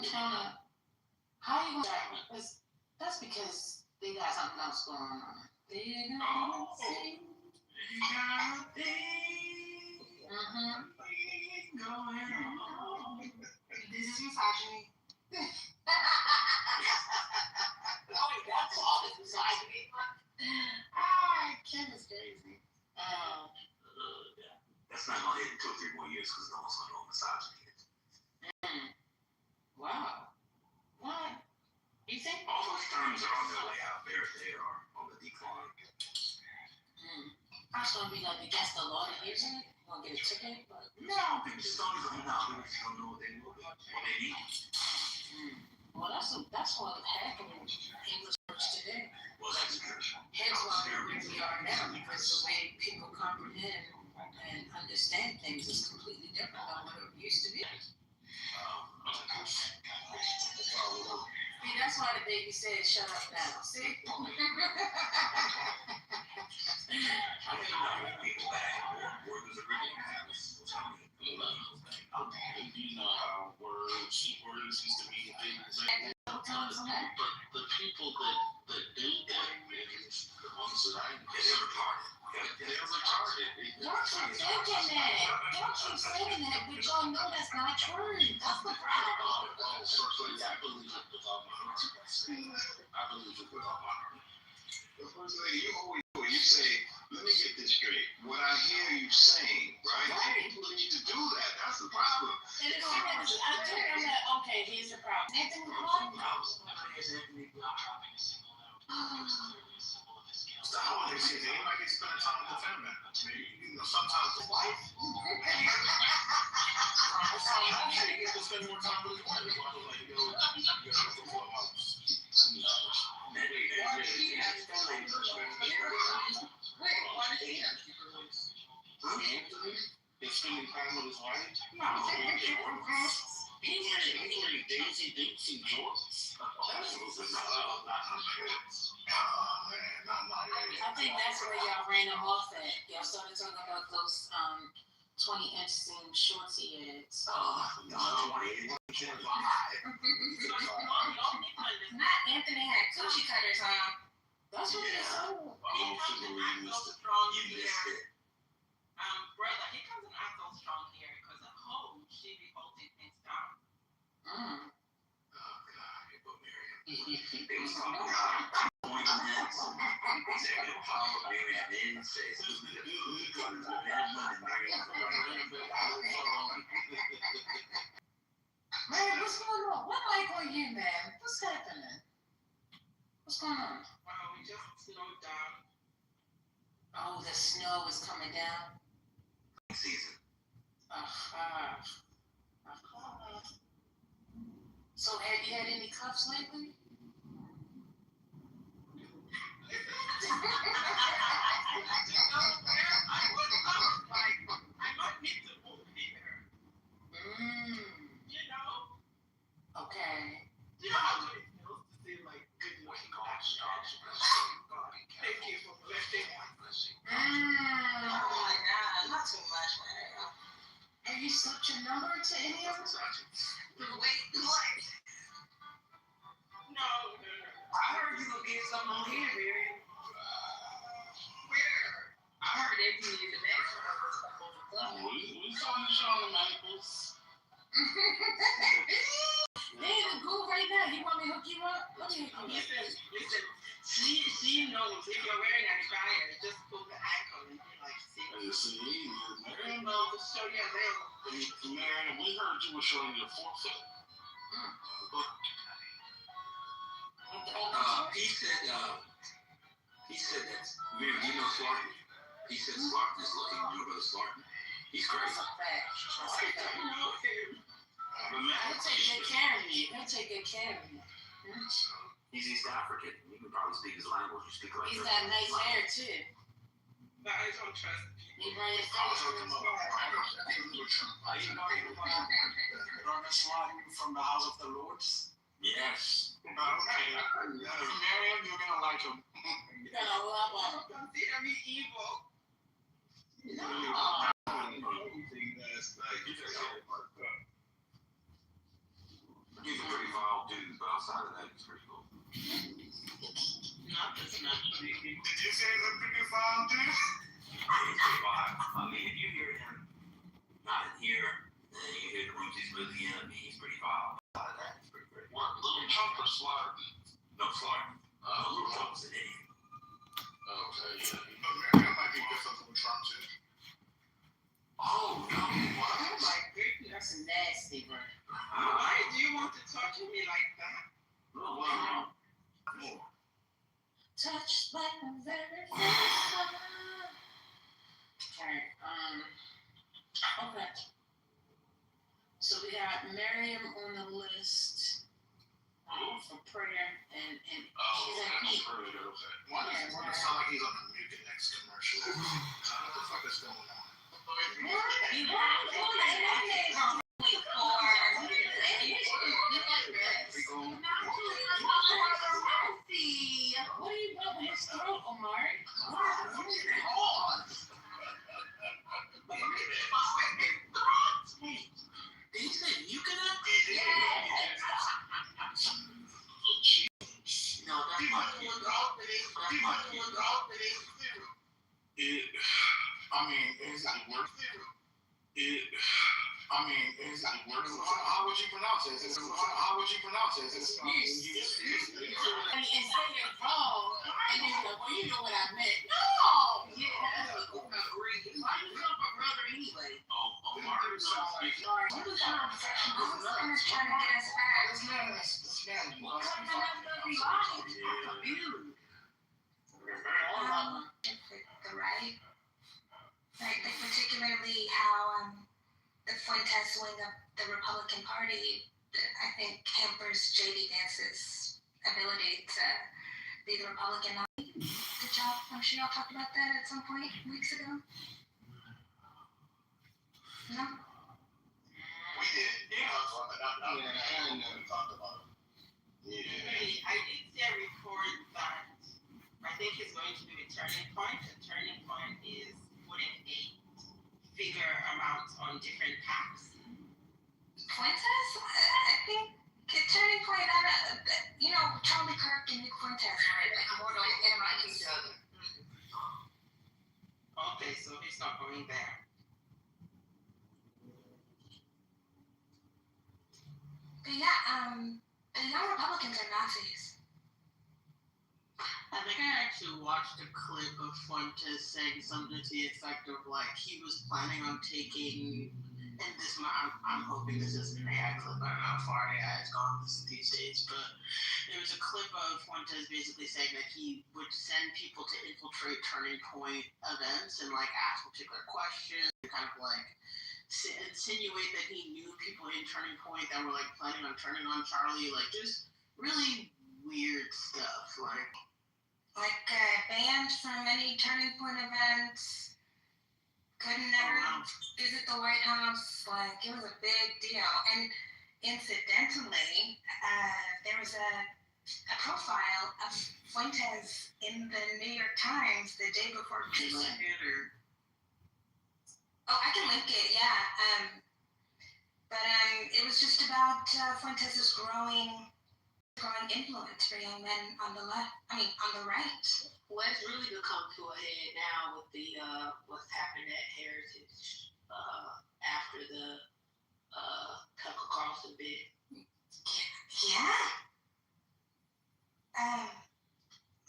kind of, how you gonna, that's because they got something else going on. They got thing. You got a thing. Going on. This is misogyny. Oh, that's all this misogyny. Kim is crazy. That's not gonna hit in 2 or 3 more years because no one's gonna know misogyny. Wow. What? You think? All those terms are on their way out. They are on the decline. I'm gonna be like against the law to use it. Gonna get a ticket? But no, people just don't even know. People just don't know what they will be. What they need. Well, that's what happened in English today. Well, that's good. Hence why we're where we are now, because the way people comprehend and understand things is completely different than what it used to be. See, that's why the baby said, "Shut up now." See? I mean, people back. Word is a real habit. You know how words used to mean things. But the people that do that is the ones that I know. They're retarded. Don't keep thinking that. Don't keep saying that, but y'all know that's not true. That's the problem. I believe it with all my heart. The first lady, you say, let me get this straight. What I hear you saying, right? People need to do that. That's the problem. And it's I'm like, okay, here's the problem. Anthony Block? The holiday season, anybody can spend time with the family. You know, sometimes the wife. I'm sure you get to spend more time with his wife. Like, you know, you got to go out. He's spending time with his wife? No. He's wearing Daisy jorts? I think that's where y'all ran him off at. Y'all started talking about those 20-inch seam shorts he had. No, Not Anthony had coochie cutters on. That's what they said. You missed it. Brother, he comes and act so strong here because a hoe she be holding things down. Oh God, you put Miriam. They was talking about point next. Executive power, Miriam then says, Man, what's going on? What like on you, man? What's happening? What's going on? We just slowed down. Oh, the snow is coming down. Season. So have you had any cuffs lately? I might need to move here. You know? Okay. You know how good it feels to say like good morning, thank you for blessing. Oh my God, not too much, man. Have you slipped your number to any of us? Wait, what? No. I heard you gonna get something on here, Miriam. Where? I heard they be in the next one. We saw the show on the Michaels. They in the group right now. You want me to hook you up? Let me hook you up. Listen, she knows if you're wearing a dryer, just pull the icon and be like, see, Miriam knows to show your veil. Miriam, we heard you were showing your forefoot. He said that, Miriam, you know Slarton? He said Slarton is looking, you know brother Slarton? He's crazy. That's a fact. He'll take good care of you. He'll take good care of you. He's East African. You can probably speak his language. You speak like he's got nice hair too. But I don't trust him. He ran his face with his hair. Are you Brother Slarton from the House of the Lords? Yes. Okay. Miriam, you're gonna like him. You're gonna love him. Consider me evil. No. He's a outside of that, it's pretty cool. No, that's not pretty. Did you say it's a pretty foul, dude? It's pretty wild. I mean, if you hear him not in here, then you hear the roots he's really in. I mean, he's pretty foul. Outside of that, it's pretty great. What, Little Trump or Slaughter? No, Slaughter. Little Trump's an idiot. Okay, yeah. America might be different from Trump, too. Oh, no, what? Oh my goodness. That's nasty, bro. Why do you want to talk to me like that? Oh, wow. Touched like the very first time. Okay, okay. So we got Miriam on the list for prayer, and she's in heat. Why does it sound like he's on a Mucinex commercial? What the fuck is going on? You want to eliminate what are you rubbing his throat, Omar? Did he say Mucinex? No, that's not the I mean, is it worth it? How would you pronounce it? How would you pronounce it? And say it wrong, and then go, well, you know what I meant. No! Yeah, that's what I agree. Why you come my brother anyway? Oh, Mark. Sorry. You was trying to get us back. Right? Like particularly how the Fuentes wing of the Republican Party, I think, hampers J.D. Vance's ability to be the Republican nominee. Did y'all, I'm sure y'all talked about that at some point weeks ago? No? We did. Yeah. I never talked about it. Yeah. I did see a report that I think is going to be a turning point. The turning point is putting a figure amount on different PACs. Fuentes? I think the turning point, Charlie Kirk and Nick Fuentes, right? Like more to interact with each other. Okay, so he's not going there. But yeah, the young Republicans are Nazis. I think I actually watched a clip of Fuentes saying something to the effect of like he was planning on taking, and this I'm hoping this isn't an AI clip. I don't know how far AI has gone these days, but there was a clip of Fuentes basically saying that he would send people to infiltrate Turning Point events and like ask particular questions, kind of like insinuate that he knew people in Turning Point that were like planning on turning on Charlie, like just really weird stuff, Like banned from any Turning Point events, couldn't never visit the White House. Like it was a big deal. And incidentally, there was a profile of Fuentes in the New York Times the day before Tuesday. Oh, I can link it. Yeah. But it was just about Fuentes' growing influence for young men on the left. On the right. Well, it's really to come to a head now with the what's happened at Heritage after the Tucker Carlson bit. Yeah.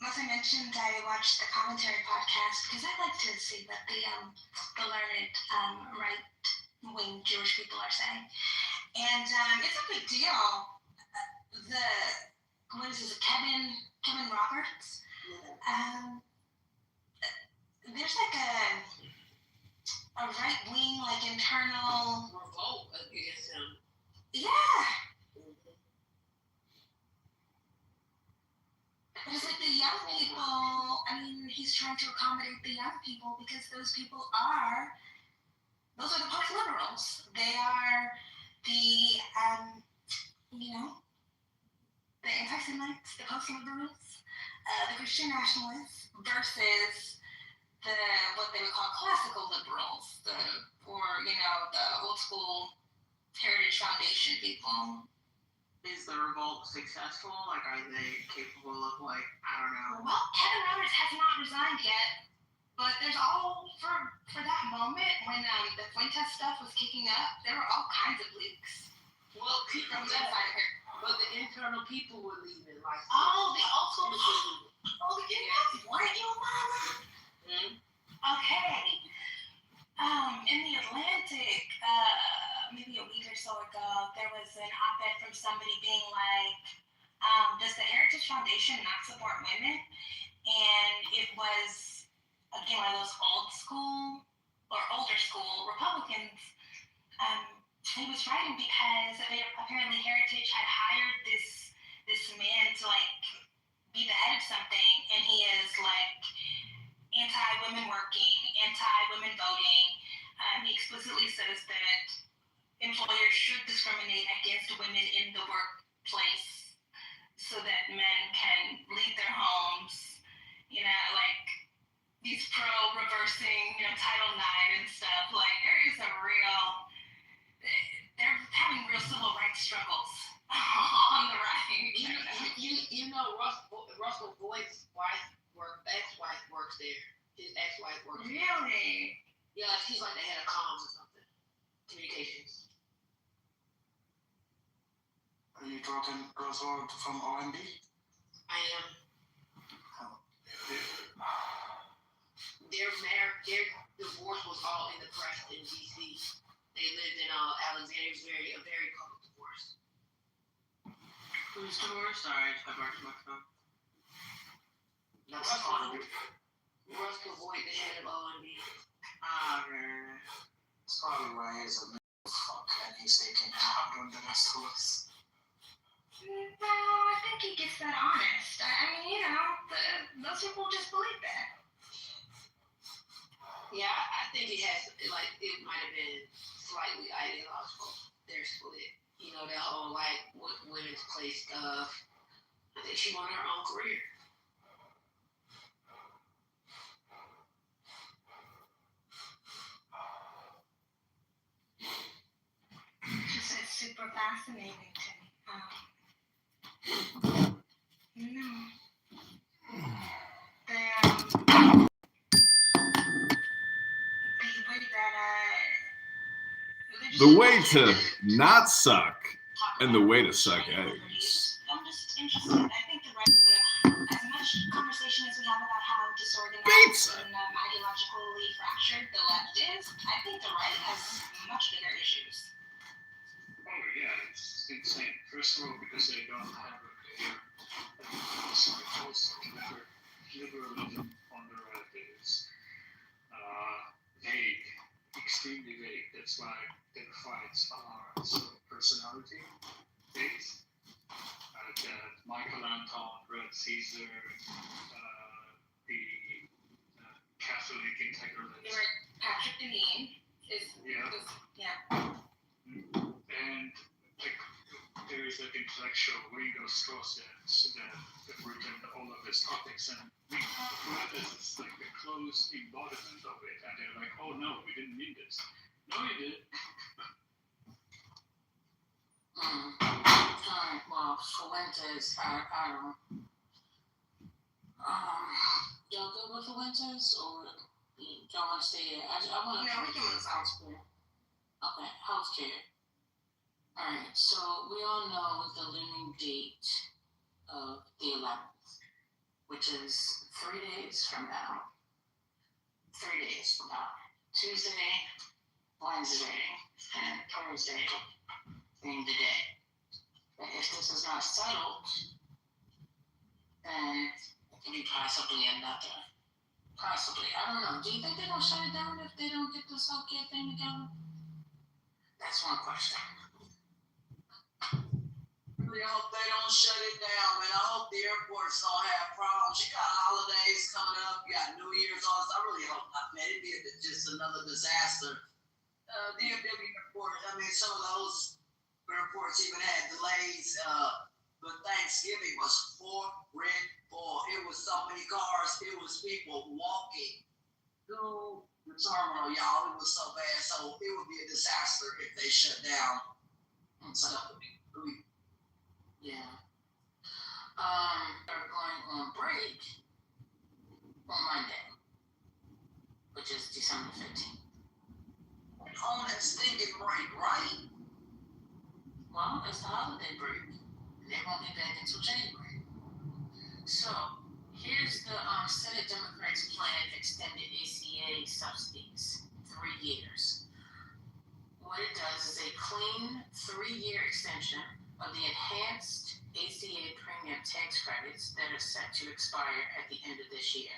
As I mentioned, I watched the commentary podcast because I like to see what the learned right-wing Jewish people are saying, and it's a big deal. Kevin Roberts. There's like a right wing, like internal revolt against him. Yeah. But it's like the young people. He's trying to accommodate the young people because those are the post-liberals. They are the the anti-Semites, the post-liberals, the Christian nationalists versus what they would call classical liberals, the old school Heritage Foundation people. Is the revolt successful? Like, are they capable of, like, I don't know? Well, Kevin Roberts has not resigned yet, but there's all for that moment when the Fuentes stuff was kicking up. There were all kinds of leaks Well, from the inside of her. but the internal people were leaving. Like, The old school. Weren't you alive? Okay. In the Atlantic, maybe a week or so ago, there was an op-ed from somebody being like, does the Heritage Foundation not support women? And it was, again, one of those old school or older school Republicans. He was writing because apparently Heritage had hired this man to like be the head of something, and he is like anti-women working, anti-women voting. He explicitly says that employers should discriminate against women in the workplace so that men can lead their homes. You know, like these pro-reversing, Title IX and stuff. Like there is they're having real civil rights struggles on the right. You know, Russell Boyd's ex-wife works there. His ex-wife works there. Really? Yeah, he's like the head of comms or something. Communications. Are you talking also from OMB? I am. Their divorce was all in the press in D.C. They lived in Alexandria. It was a very public divorce. Who's divorced? Sorry, I marked my phone. That's OMB. Russell Boyd, the head of OMB. Okay. That's probably why he's a fuck and he's taking out on the rest of us. No, I think he gets that honest. I mean, those people just believe that. Yeah, I think it might have been slightly ideological, their split. That whole women's play stuff. I think she wanted her own career. It's super fascinating to me. The way to not suck and the way to suck eggs. I'm just interested. I think the right, as much conversation as we have about how disorganized Pizza. and ideologically fractured the left is, I think the right has much bigger issues. Oh yeah, it's insane. First of all, because they don't have a clear liberalism on the right is vague, extremely vague. That's why their fights are so personality based. Michael Anton, Red Caesar, the Catholic integralist. Patrick Deneen is And there is like intellectual Ringo Strauss that have written all of his topics, and we read this as like the close embodiment of it, and they're like, oh no, we didn't mean this. No, you did. Alright, well, Fuentes, I don't y'all good with Fuentes, or y'all want to stay here? I want to. No, we can move on. Okay, healthcare. Alright, so we all know the looming date of the 11th, which is 3 days from now. 3 days from now. Tuesday, Wednesday, and Thursday being the day. But if this is not settled, then it could be possibly another. Possibly. I don't know. Do you think they're going to shut it down if they don't get this healthcare thing together? That's one question. really hope they don't shut it down, man. I hope the airports don't have problems. You got holidays coming up, you got New Year's on us. I really hope not, man. It'd be just another disaster. DFW airport, I mean, some of those airports even had delays, but Thanksgiving was full. It was so many cars, it was people walking through the terminal, y'all. It was so bad. So it would be a disaster if they shut down. So break on Monday, which is December 15th. On that stinking break, right? Well, it's the holiday break. They won't be back until January. So, here's the Senate Democrats' plan to extend the ACA subsidies 3 years. What it does is a clean 3-year extension of the enhanced ACA premium tax credits that are set to expire at the end of this year.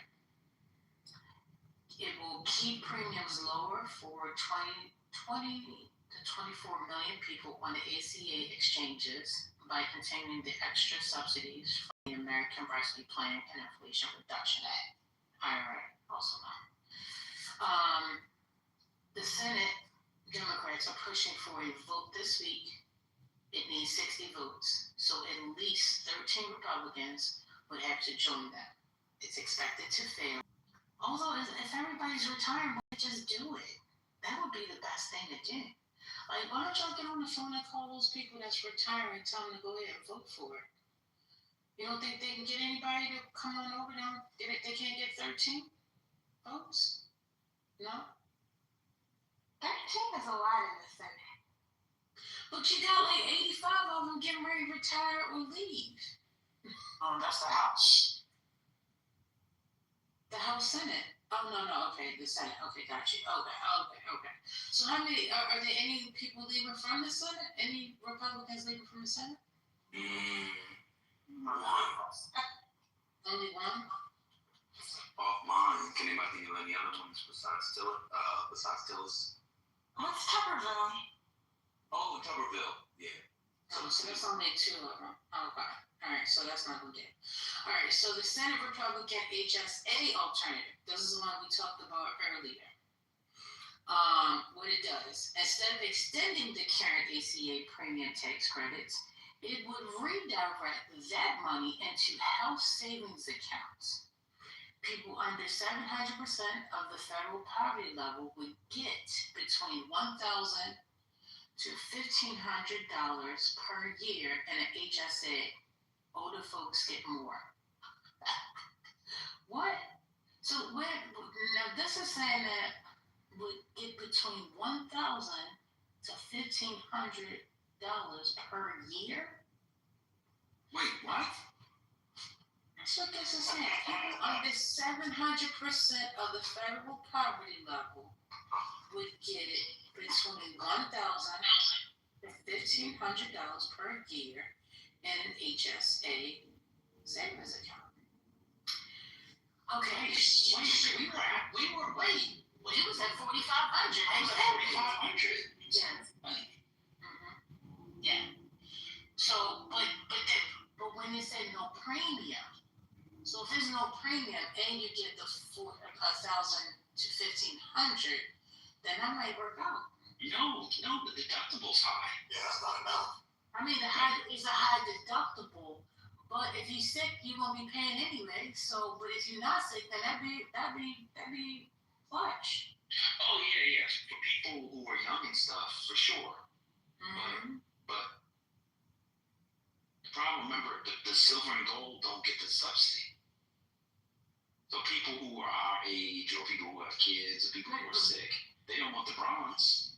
It will keep premiums lower for 20 to 24 million people on the ACA exchanges by continuing the extra subsidies from the American Rescue Plan and Inflation Reduction Act, IRA, also known. The Senate Democrats are pushing for a vote this week. It needs 60 votes, so at least 13 Republicans would have to join them. It's expected to fail. Although, if everybody's retiring, why just do it? That would be the best thing to do. Like, why don't y'all get on the phone and call those people that's retiring and tell them to go ahead and vote for it? You don't think they can get anybody to come on over them? They can't get 13 votes? No? 13 is a lot in the Senate. But you got like 85 of them getting ready to retire or leave. That's the House. The House Senate. Oh, no, okay, the Senate. Okay, got you. Okay. So how many, are there any people leaving from the Senate? Any Republicans leaving from the Senate? Only one? Off mine. Can anybody think of any other ones besides Tillis? What's Tuberville? Oh, Tuberville. Yeah. Oh, so there's only 2 of them. Okay. All right, so that's not gonna get. All right, so the Senate Republican HSA alternative. This is the one we talked about earlier. What it does, instead of extending the current ACA premium tax credits, it would redirect that money into health savings accounts. People under 700% of the federal poverty level would get between $1,000 to $1,500 per year in an HSA. Older folks get more. What? So now this is saying that would get between $1,000 to $1,500 per year. Wait, what? That's what this is saying. People under 700% of the federal poverty level would get it between $1,000 to $1,500 per year in an HSA savings account. Okay, we were waiting. Well, it was at 4,500. Yeah. Yeah. So, but when they say no premium, so if there's no premium and you get the $1,000 to $1,500, then that might work out. No, the deductible's high. Yeah, that's not enough. I mean, it's a high deductible, but if you're sick, you're gonna be paying anyway. So, but if you're not sick, then that'd be flush. Oh yeah. For people who are young and stuff, for sure. Mm-hmm. But the problem, remember, the silver and gold don't get the subsidy. So people who are our age, or people who have kids, or people who are sick, they don't want the bronze.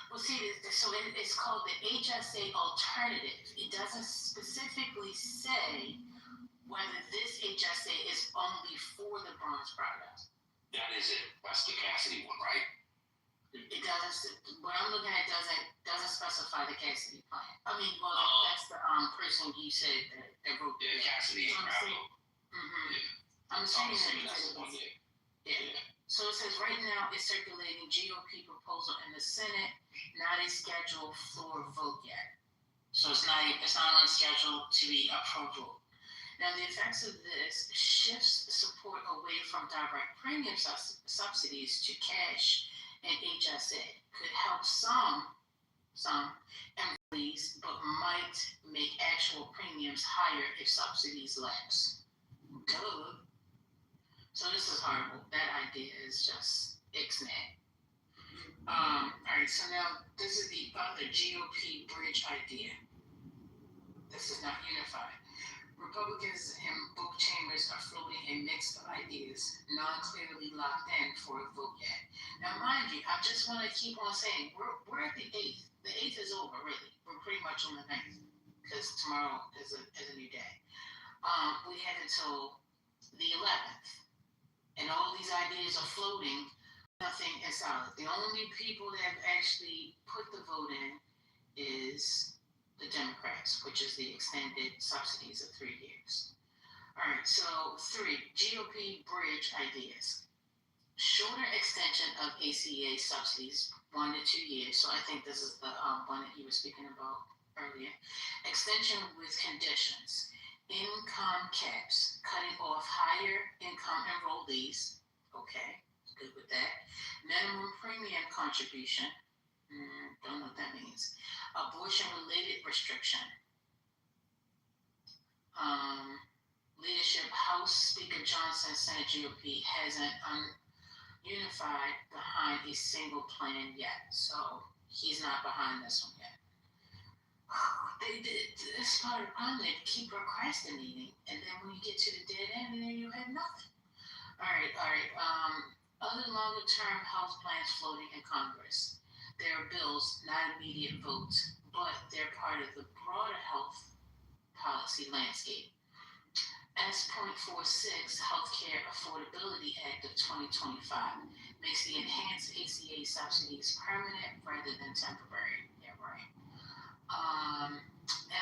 Well, see, so it's called the HSA alternative. It doesn't specifically say whether this HSA is only for the bronze product. That is it. That's the Cassidy one, right? It doesn't. What I'm looking at doesn't specify the Cassidy plan. I mean, well, that's the person you said that wrote the Cassidy and Crowley. Mm-hmm. Yeah. I'm assuming that's the one. Yeah. So it says right now it's circulating GOP proposal in the Senate, not a scheduled floor vote yet. So it's not on the schedule to be up for a vote. Now the effects of this shifts support away from direct premium subsidies to cash and HSA. Could help some employees, but might make actual premiums higher if subsidies lapse. Duh. So this is horrible. That idea is just ixnay. All right, so now this is the other GOP bridge idea. This is not unified. Republicans in both chambers Congress are floating a mix of ideas, non-clearly locked in for a vote yet. Now, mind you, I just want to keep on saying we're at the 8th. The 8th is over, really. We're pretty much on the 9th because tomorrow is a new day. We have until the 11th, and all these ideas are floating. Nothing is solid. The only people that have actually put the vote in is the Democrats, which is the extended subsidies of 3 years. All right, so 3, GOP bridge ideas. Shorter extension of ACA subsidies, 1 to 2 years. So I think this is the one that you were speaking about earlier. Extension with conditions. Income caps, cutting off higher income enrollees. Okay, good with that. Minimum premium contribution. Don't know what that means. Abortion-related restriction. Leadership, House Speaker Johnson, Senate GOP hasn't unified behind a single plan yet. So he's not behind this one yet. They did this part of the problem. They keep procrastinating, and then when you get to the dead end, then you have nothing. All right. Other longer-term health plans floating in Congress. There are bills, not immediate votes, but they're part of the broader health policy landscape. S.46 Healthcare Affordability Act of 2025 makes the enhanced ACA subsidies permanent rather than temporary. Yeah, right.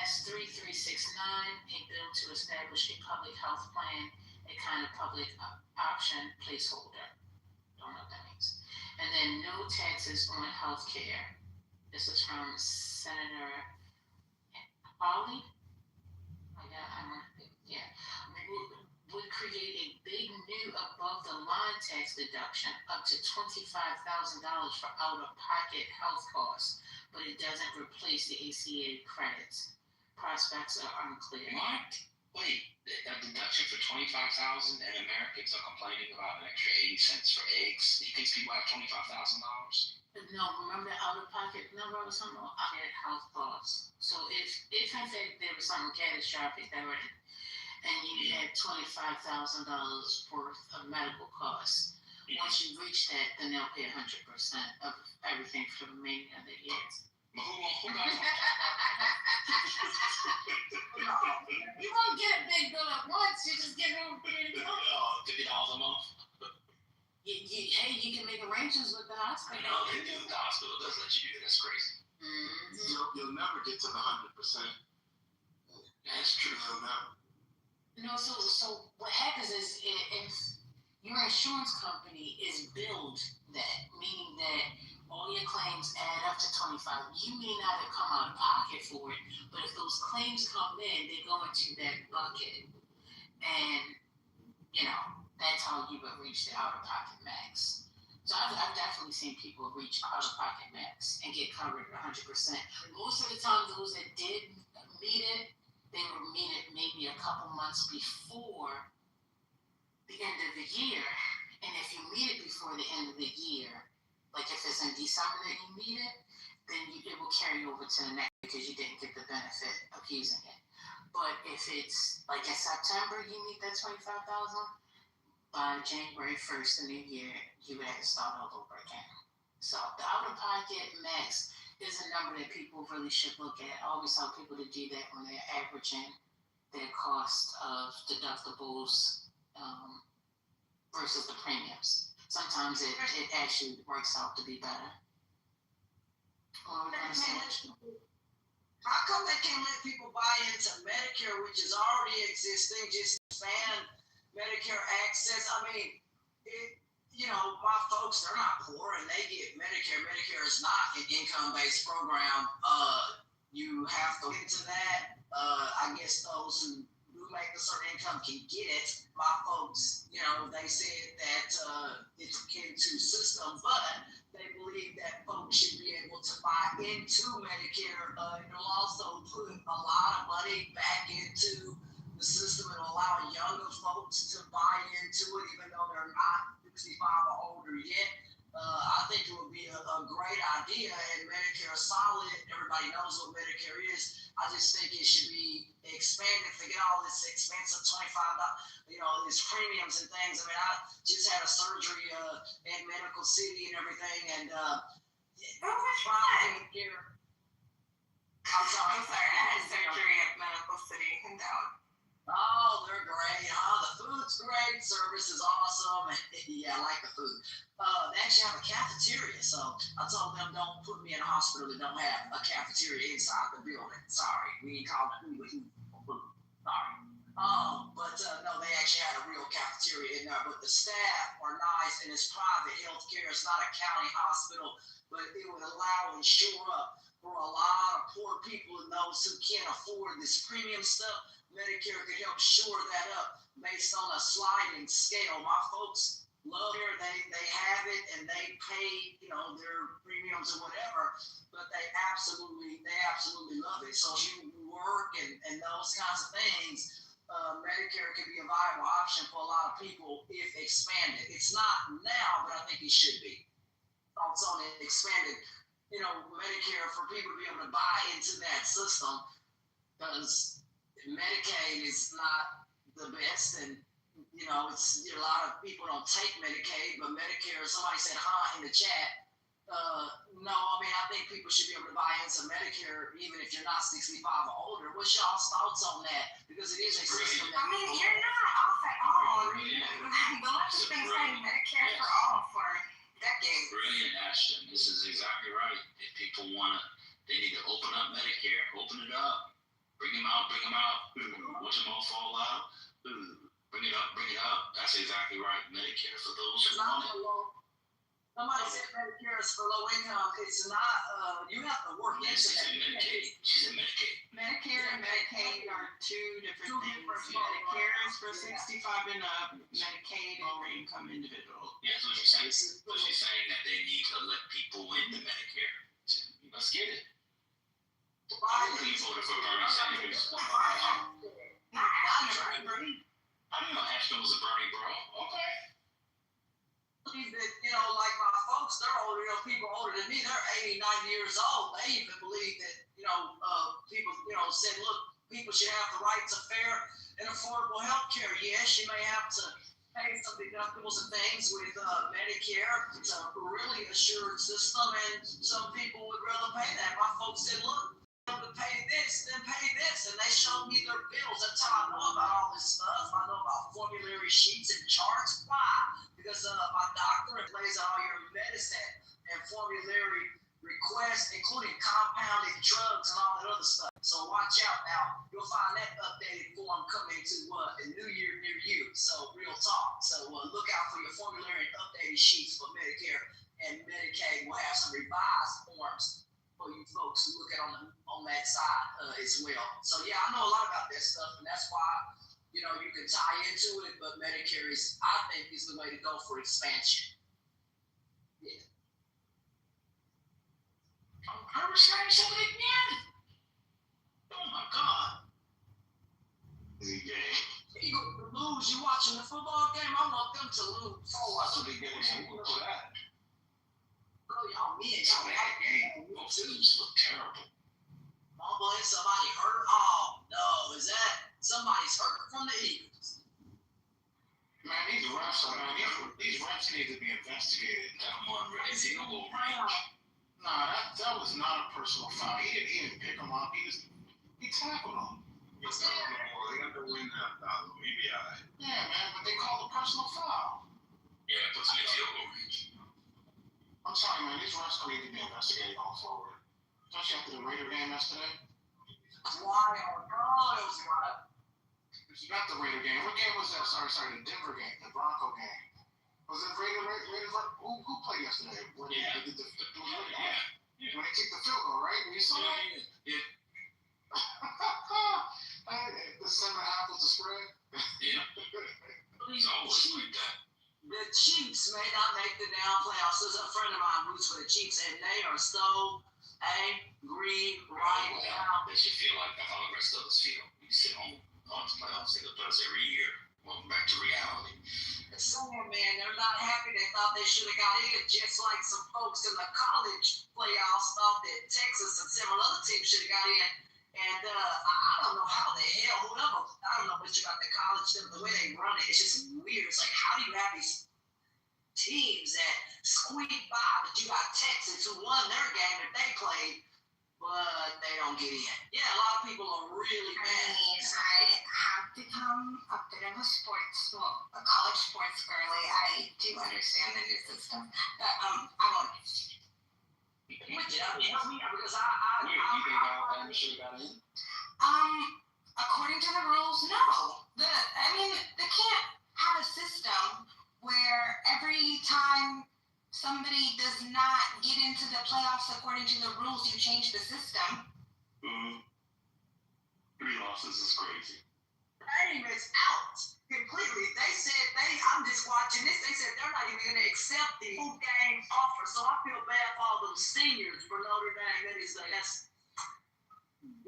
S3369, a bill to establish a public health plan, a kind of public option placeholder. Don't know what that means. And then no taxes on health care. This is from Senator Hawley. Would create a big new above the line tax deduction up to $25,000 for out-of-pocket health costs, but it doesn't replace the ACA credits. Prospects are unclear. What? Wait, a deduction for $25,000 and Americans are complaining about an extra 80 cents for eggs. You think people have $25,000? No, remember the out-of-pocket number or something? I had health costs. So if in fact there was something catastrophic that were, and you had $25,000 worth of medical costs, once you reach that, then they'll pay 100% of everything for the remaining of the years. Who got You won't get a big bill at once. You just get it over $50 $50 a month? Hey, you can make arrangements with the hospital. I know they do. The hospital does let you do that. That's crazy. You'll never get to the 100%. That's true. You'll never. So what happens is if your insurance company is billed that, meaning that all your claims add up to 25, you may not have come out of pocket for it, but if those claims come in, they go into that bucket, and that's how you would reach the out-of-pocket max. So I've definitely seen people reach out-of-pocket max and get covered 100%. Most of the time, those that did meet it, they would meet it maybe a couple months before the end of the year. And if you meet it before the end of the year, like if it's in December that you meet it, then it will carry over to the next because you didn't get the benefit of using it. But if it's like in September, you meet that 25,000, by January 1st, the new year, you would have to start all over again. So the out-of-pocket max is a number that people really should look at. I always tell people to do that when they're averaging their cost of deductibles versus the premiums. Sometimes it actually works out to be better. How come they can't let people buy into Medicare, which is already existing, just expand Medicare access? I mean, my folks, they're not poor and they get Medicare. Medicare is not an income-based program. You have to get into that. I guess those who do make a certain income can get it. My folks, they said that it's akin to system, but they believe that folks should be able to buy into Medicare. It'll also put a lot of money back into the system and allow younger folks to buy into it, even though they're not 65 or older yet. I think it would be a great idea, and Medicare is solid. Everybody knows what Medicare is. I just think it should be expanded. Forget all this expensive $25, these premiums and things. I mean, I just had a surgery at Medical City and everything, and Medicare. I'm sorry. I had surgery at Medical City and down. Oh, they're great. The food's great. Service is awesome. Yeah, I like the food. They actually have a cafeteria, so I told them don't put me in a hospital that don't have a cafeteria inside the building. Sorry, we ain't calling it food. Sorry. No, they actually had a real cafeteria in there, but the staff are nice, and it's private health care. It's not a county hospital, but it would allow and shore up for a lot of poor people and those who can't afford this premium stuff. Medicare could help shore that up based on a sliding scale. My folks love it. They have it, and they pay, their premiums or whatever, but they absolutely love it. So if you work and those kinds of things, Medicare can be a viable option for a lot of people if expanded. It's not now, but I think it should be. Thoughts on it expanded, Medicare, for people to be able to buy into that system, because Medicaid is not the best, and it's a lot of people don't take Medicaid, but Medicare. Somebody said in the chat. No, I mean, I think people should be able to buy into Medicare even if you're not 65 or older. What's y'all's thoughts on that? Because it is a system that you're not off at all. The left has been saying Medicare for all for decades. Brilliant, Ashton. This is exactly right. If people they need to open up Medicare, open it up. Bring them out. Watch them all fall out. Bring it up. That's exactly right. Medicare for those who want it. Somebody said Medicare is for low income. It's not. You have to work into that. She's in Medicaid. Medicare and Medicaid are two different things. Medicare is for 65 and up. Medicaid, lower income individual. Yeah, that's what she's saying. So she's saying that they need to let people into Medicare. Let's get it. I voted for Bernie Sanders. I didn't know Ashton was a Bernie bro. Okay. That, like my folks, they're older, people older than me, they're 80, 90 years old. They even believe that, people, said, look, people should have the right to fair and affordable health care. Yes, you may have to pay some deductibles and things with Medicare. It's a really assured system, and some people would rather pay that. My folks said, look, to pay this, then pay this, and they showed me their bills. That's how I know about all this stuff. I know about formulary sheets and charts. Why? Because my doctor lays out all your medicine and formulary requests, including compounded drugs and all that other stuff. So watch out now. You'll find that updated form coming to a new year near you. So real talk. So look out for your formulary and updated sheets for Medicare, and Medicaid will have some revised forms for you folks to look at on that side as well. So yeah, I know a lot about that stuff, and that's why you can tie into it. But Medicare I think, is the way to go for expansion. Yeah. Congressman, something again. Oh my God. Is he gay? Eagles to lose. You watching the football game? I want them to lose. Oh, I thought they gay. Look at that. Y'all men, It's a bad game. Both teams look terrible. Mama, is somebody hurt? Oh no, is that somebody's hurt from the Eagles? Man, these refs need to be investigated. That one really field goal range. Nah, that was not a personal foul. He didn't pick him up. He tackled him. It's not on the board. They got to win that battle. Maybe Yeah, man, but they called a personal foul. Yeah, it puts him in field goal range. I'm sorry, man. These refs need to be investigated going forward. Especially after the Raider game yesterday. Wild. Oh, it was wild. It's not the Raider game. What game was that? Sorry, the Denver game, the Bronco game. Was it Raiders? Who played yesterday? When they did the when they kicked the field goal, right? When you saw that? Yeah. The 7.5 was the spread. Yeah. It's always like that. The Chiefs may not make the playoffs. There's a friend of mine roots for the Chiefs, and they are so angry right now. They should feel like how the rest of us feel. We sit on the playoffs, they go to us every year. Welcome back to reality. Somewhere, man, they're not happy. They thought they should have got in, just like some folks in the college playoffs thought that Texas and several other teams should have got in. And I don't know how the hell, whoever, I don't know much about the college, the way they run it, it's just weird. It's like, how do you have these teams that squeak by, but you got Texas who won their game that they played, but they don't get in? Yeah, a lot of people are really mad. I have become a bit of a college sports girly. I do understand the new system, but I won't. Which, help me out, because You think Alabama should have got in? According to the rules, no. They can't have a system where every time somebody does not get into the playoffs according to the rules, you change the system. 3 losses is crazy. Game is out completely. They said I'm just watching this. They said they're not even going to accept the full game offer. So I feel bad for all those seniors for Notre Dame. That is the best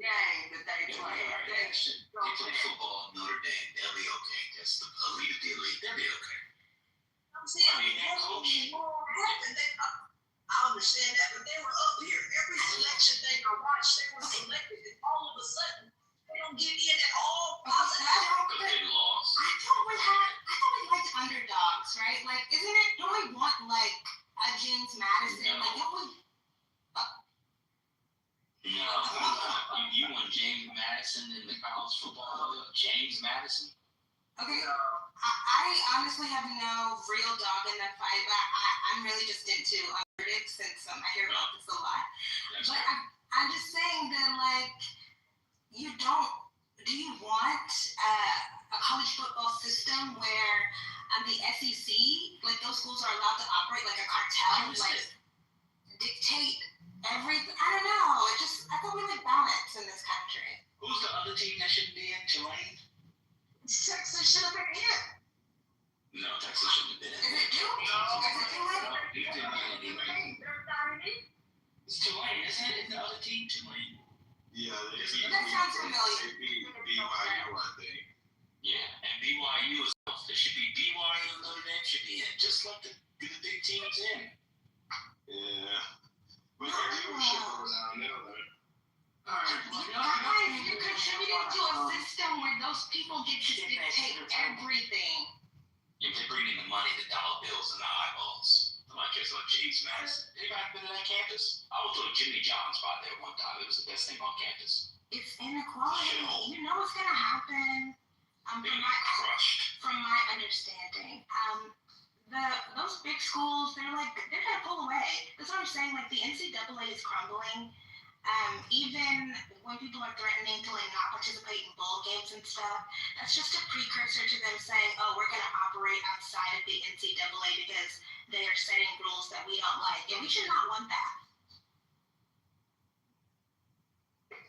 game that they play. They play football at Notre Dame. They'll be okay. That's the elite of the elite. They'll be okay. I'm saying, I understand that, but they were up here. Every selection thing I watched, they were selected, and all of a sudden, they don't get in at all. They lost. I thought we liked underdogs, right? Like, don't we want like a James Madison? No. Like, don't we? No. You want James Madison in the college football? James Madison? Okay. I honestly have no real dog in the fight, but I'm really just into underdogs since I hear about this a lot. That's But right. I'm just saying that, like, do you want a college football system where the SEC, like, those schools are allowed to operate like a cartel, like, dictate everything? I don't know. I thought we like balance in this country. Who's the other team that should be in? Tulane? Texas should have been in. No, Texas shouldn't have been in. Is it Tulane? Is it Tulane? You didn't get any. They're not in. It's Tulane, isn't it? Isn't the other team Tulane? Yeah, That sounds familiar. BYU, I think. Yeah, and BYU is off. There should be BYU and Notre Dame should be in. Just let the big teams in. Yeah. But our viewership goes down there, though. Guys, you contributed to a system where those people get to dictate everything. If they bring in the money, the dollar bills, and the eyeballs. Like it's like James Madison. Anybody been to that campus? I went to a Jimmy John's spot there one time. It was the best thing on campus. It's inequality. You know what's gonna happen. Being crushed. From my understanding, those big schools, they're gonna pull away. That's what I'm saying. Like, the NCAA is crumbling. Even when people are threatening to like not participate in bowl games and stuff, that's just a precursor to them saying, "Oh, we're gonna operate outside of the NCAA because they are setting rules that we don't like," and we should not want that.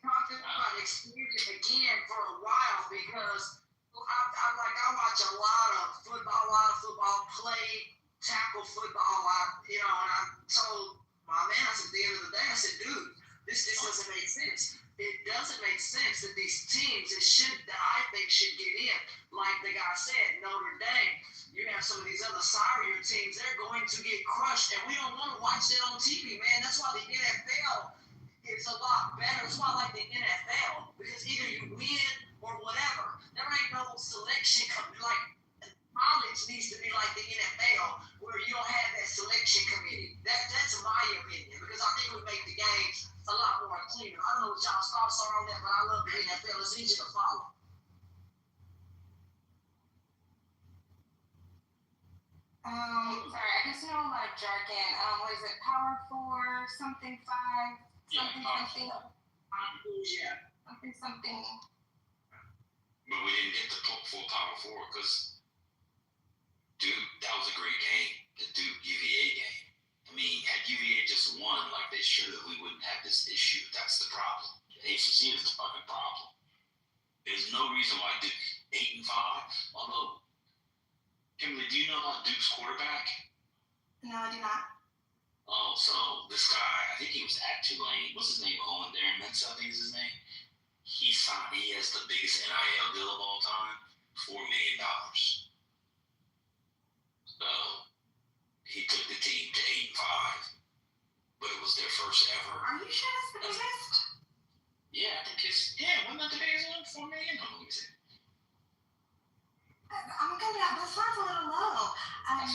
Talking about experience again for a while because I watch a lot of football, play tackle football. And I told my man, I said, at the end of the day, I said, dude, this doesn't make sense. It doesn't make sense that these teams that I think should get in. Like the guy said, Notre Dame, you have some of these other sorrier teams, they're going to get crushed, and we don't want to watch that on TV, man. That's why the NFL is a lot better. That's why I like the NFL, because either you win or whatever. There ain't no selection like college needs to be like the NFL, where you don't have that selection committee. That's my opinion, because I think we make the games a lot more cleaner. I don't know what y'all's thoughts are on that, but I love the NFL. It's easy to follow. Sorry, I just know a lot of jargon. What is it? Power 4, something 5, something something. Yeah. Something. But we didn't get the full Power 4 because, dude, that was a great game, the Duke UVA game. I mean, had UVA just won like they should have, we wouldn't have this issue. That's the problem. The ACC is the fucking problem. There's no reason why Duke 8-5. Although, Kimberly, do you know about Duke's quarterback? No, I do not. Oh, so this guy, I think he was at Tulane. What's his name? Owen Darren Mintz, I think is his name. He has the biggest NIL deal of all time $4 million. He took the team to 8-5, but it was their first ever. Are you sure that's the biggest? Yeah, I think wasn't that the biggest one? $4 million? No, let me see. That sounds a little low. Let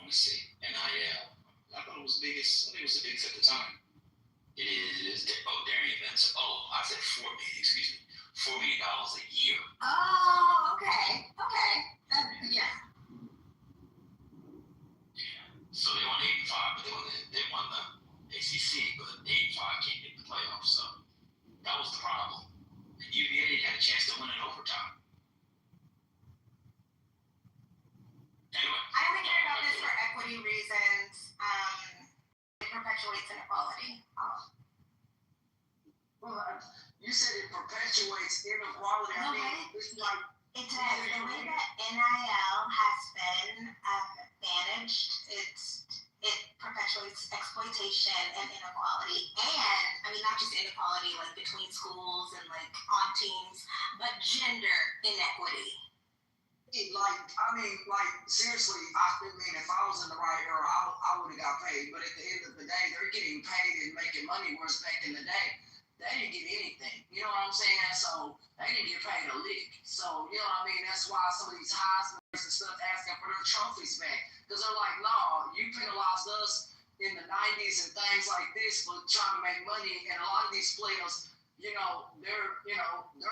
me see. NIL. I thought it was biggest. I think it was the biggest at the time. It is. During events. I said $4 million. Excuse me. $4 million a year. Oh, okay. Yeah. So they won 85, but they won the ACC, but 85 can't get the playoffs. So that was the problem. And UVA had a chance to win in overtime. Anyway. I only care about this for equity reasons. It perpetuates inequality. Well, you said it perpetuates inequality. I mean, it's like It does. The way that NIL has been managed, it perpetuates exploitation and inequality. And, I mean, not just inequality, like, between schools and, like, on teams, but gender inequity. Seriously, if I was in the right era, I would have got paid. But at the end of the day, they're getting paid and making money, whereas back in the day, they didn't get anything. You know what I'm saying? So they didn't get paid a lick. So, you know what I mean? That's why some of these Heismans and stuff asking for their trophies back. Because they're like, no, you penalized us in the 90s and things like this for trying to make money. And a lot of these players, they're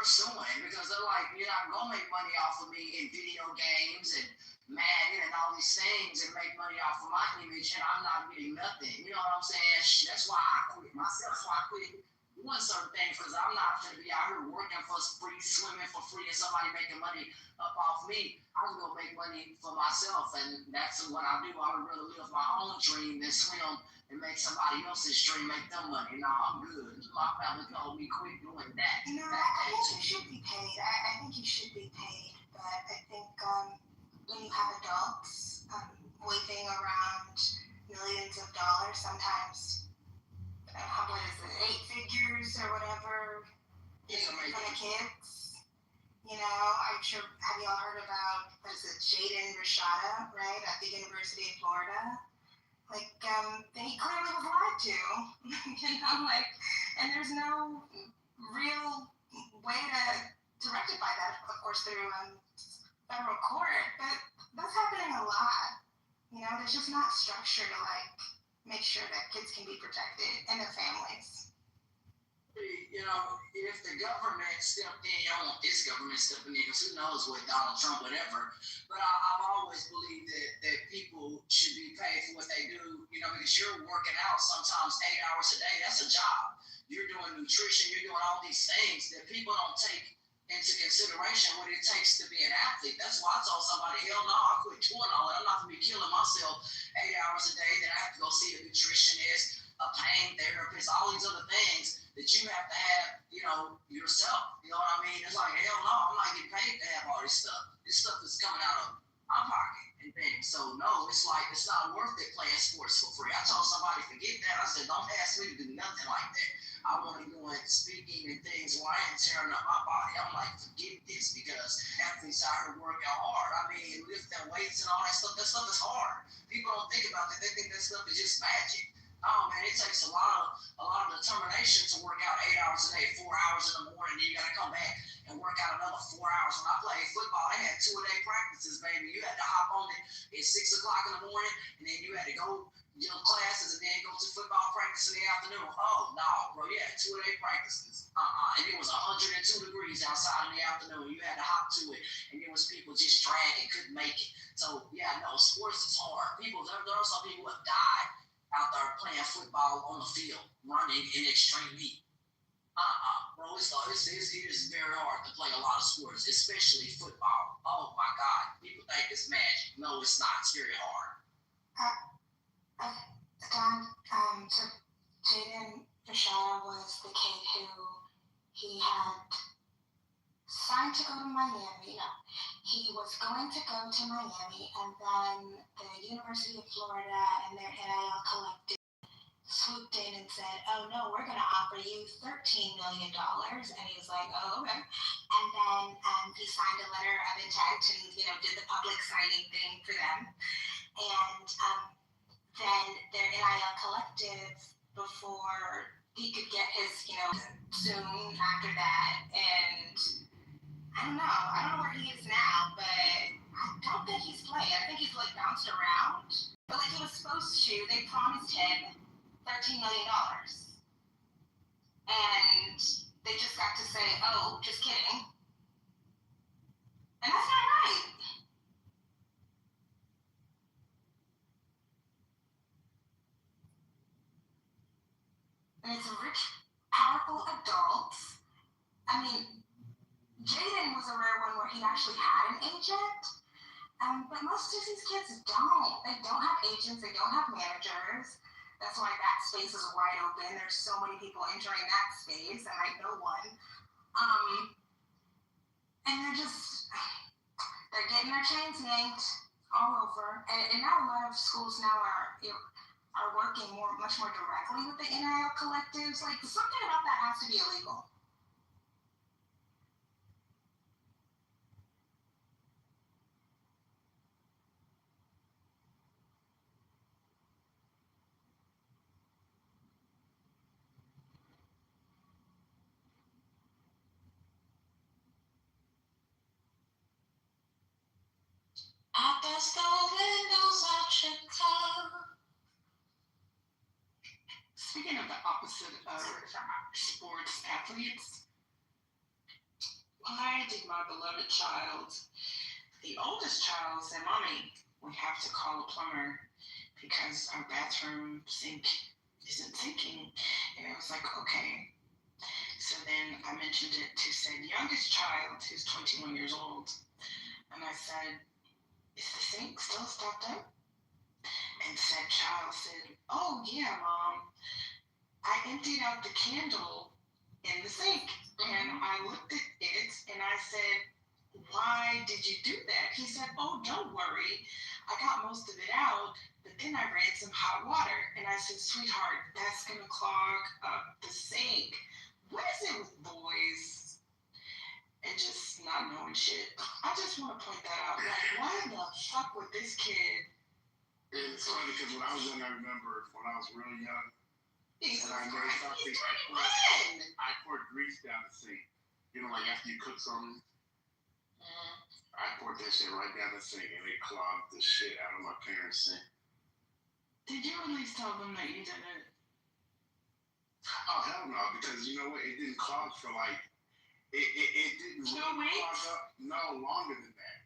suing because they're like, you're not going to make money off of me in video games and Madden and all these things and make money off of my image, and I'm not getting nothing. You know what I'm saying? That's why I quit myself. That's why I quit doing certain things, because I'm not going to be out here working for free, swimming for free, and somebody making money up off me. I'm going to make money for myself, and that's what I do. I would rather live my own dream than swim and make somebody else's dream make them money. No, I'm good. My family told me quit doing that. I think you should be paid. I think you should be paid, but I think when you have adults waving around millions of dollars, sometimes, what is it, 8 figures or whatever, for the kids. I'm sure, have y'all heard about, what is it, Jaden Rashada, right, at the University of Florida? Like, he clearly was lied to, and there's no real way to rectify that, of course, through federal court, but that's happening a lot. There's just not structure to, make sure that kids can be protected and their families. If the government stepped in, I don't want this government stepping in, because who knows what Donald Trump, whatever. But I've always believed that people should be paid for what they do, because you're working out sometimes 8 hours a day. That's a job. You're doing nutrition. You're doing all these things that people don't take into consideration what it takes to be an athlete. That's why I told somebody, hell no, I quit doing all that. I'm not going to be killing myself 8 hours a day. Then I have to go see a nutritionist, a pain therapist, all these other things that you have to have, yourself. You know what I mean? It's like, hell no, I'm not getting paid to have all this stuff. This stuff is coming out of my pocket and things. So no, it's like, it's not worth it playing sports for free. I told somebody, forget that. I said, don't ask me to do nothing like that. I want to go in speaking and things where I ain't tearing up my body. I'm like, forget this, because athletes out here working hard. I mean, lifting weights and all that stuff is hard. People don't think about that. They think that stuff is just magic. Oh man, it takes a lot of determination to work out 8 hours a day, 4 hours in the morning, then you gotta come back and work out another 4 hours. When I played football, they had 2-a-day practices, baby. You had to hop on it at 6 o'clock in the morning, and then you had to go classes and then go to football practice in the afternoon. Oh no, bro, you had 2-a-day practices. And it was 102 degrees outside in the afternoon. You had to hop to it, and there was people just dragging, couldn't make it. So yeah, no, sports is hard. There are some people who have died out there playing football on the field, running in extreme heat. Bro, it is very hard to play a lot of sports, especially football. Oh my God, people think it's magic. No, it's not. It's very hard. So Jaden Rashada was the kid who he had signed to go to Miami. He was going to go to Miami, and then the University of Florida and their NIL collective swooped in and said, oh no, we're going to offer you $13 million. And he was like, oh, okay. And then he signed a letter of intent to did the public signing thing for them. And then their NIL collective before he could get his, soon after that. And I don't know where he is now, but I don't think he's playing. I think he's like bounced around. But like he was supposed to, they promised him $13 million. And they just got to say, oh, just kidding. And that's not right. And it's a rich, powerful adult. I mean, Jaden was a rare one where he actually had an agent. But most of these kids don't. They don't have agents. They don't have managers. That's why that space is wide open. There's so many people entering that space, and I know one. And they're getting their chains yanked all over. And now a lot of schools now are working much more directly with the NIL collectives. Like, something about that has to be illegal. I bust the windows out your car. Speaking of the opposite of sports athletes, why did my beloved child, the oldest child, say, Mommy, we have to call a plumber because our bathroom sink isn't sinking? And I was like, okay. So then I mentioned it to said youngest child, who's 21 years old. And I said, is the sink still stopped up? And said child said, oh yeah, Mom, I emptied out the candle in the sink. And I looked at it and I said, why did you do that? He said, oh, don't worry. I got most of it out, but then I ran some hot water. And I said, sweetheart, that's going to clog up the sink. What is it with boys and just not knowing shit? I just want to point that out. Like, why the fuck with this kid? It's funny because when I was young, I remember when I was really young, He's and I made something, I poured grease down the sink. You know, like after you cook something, I poured that shit right down the sink and it clogged the shit out of my parents' sink. Did you at least tell them that you did it? Oh, hell no, because you know what? It didn't clog for like, it didn't 2 really weeks? clog up. No, longer than that.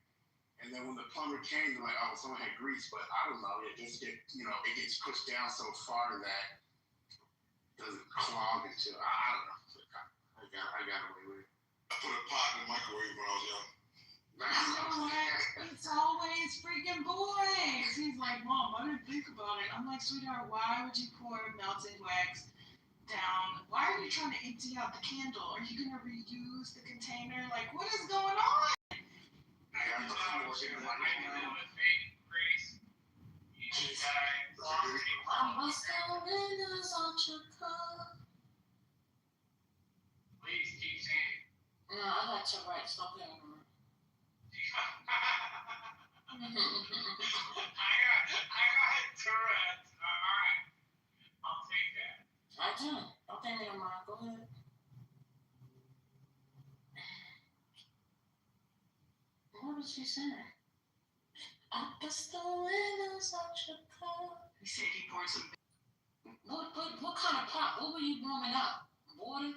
And then when the plumber came, they're like, oh, someone had grease, but I don't know. It just it gets pushed down so far that it doesn't clog until, I don't know. I got away with it. I put a pot in the microwave when I was young. It's always freaking boys. He's like, Mom, I didn't think about it. I'm like, sweetheart, why would you pour melted wax down? Why are you trying to empty out the candle? Are you going to reuse the container? Like, what is going on? I bust the windows out your car. Please keep saying. No, I got your right. Stop playing with me. I got Tourette's. Alright. I'll take that. I do. Don't pay me no mind. Go ahead. What was she saying? I bust the windows out your car. He said he poured some. What kind of pot? What were you warming up? Water?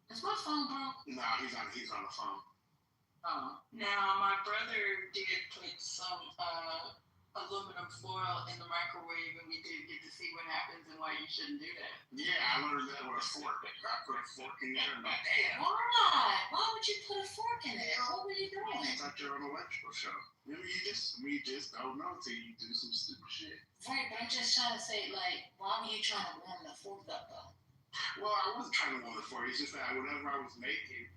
Is my phone broke? No, he's on the phone. Oh. Now, my brother did put some aluminum foil in the microwave, and we did get to see what happens and why you shouldn't do that. Yeah, I learned that with a fork. I put a fork in there and like, damn. Why? Why would you put a fork in there? What were you doing? I thought you were on an electrical show. Maybe we just don't know until you do some stupid shit. Right, but I'm just trying to say, like, why were you trying to warm the fork up, though? Well, I wasn't trying to warm the fork. It's just that whatever I was making,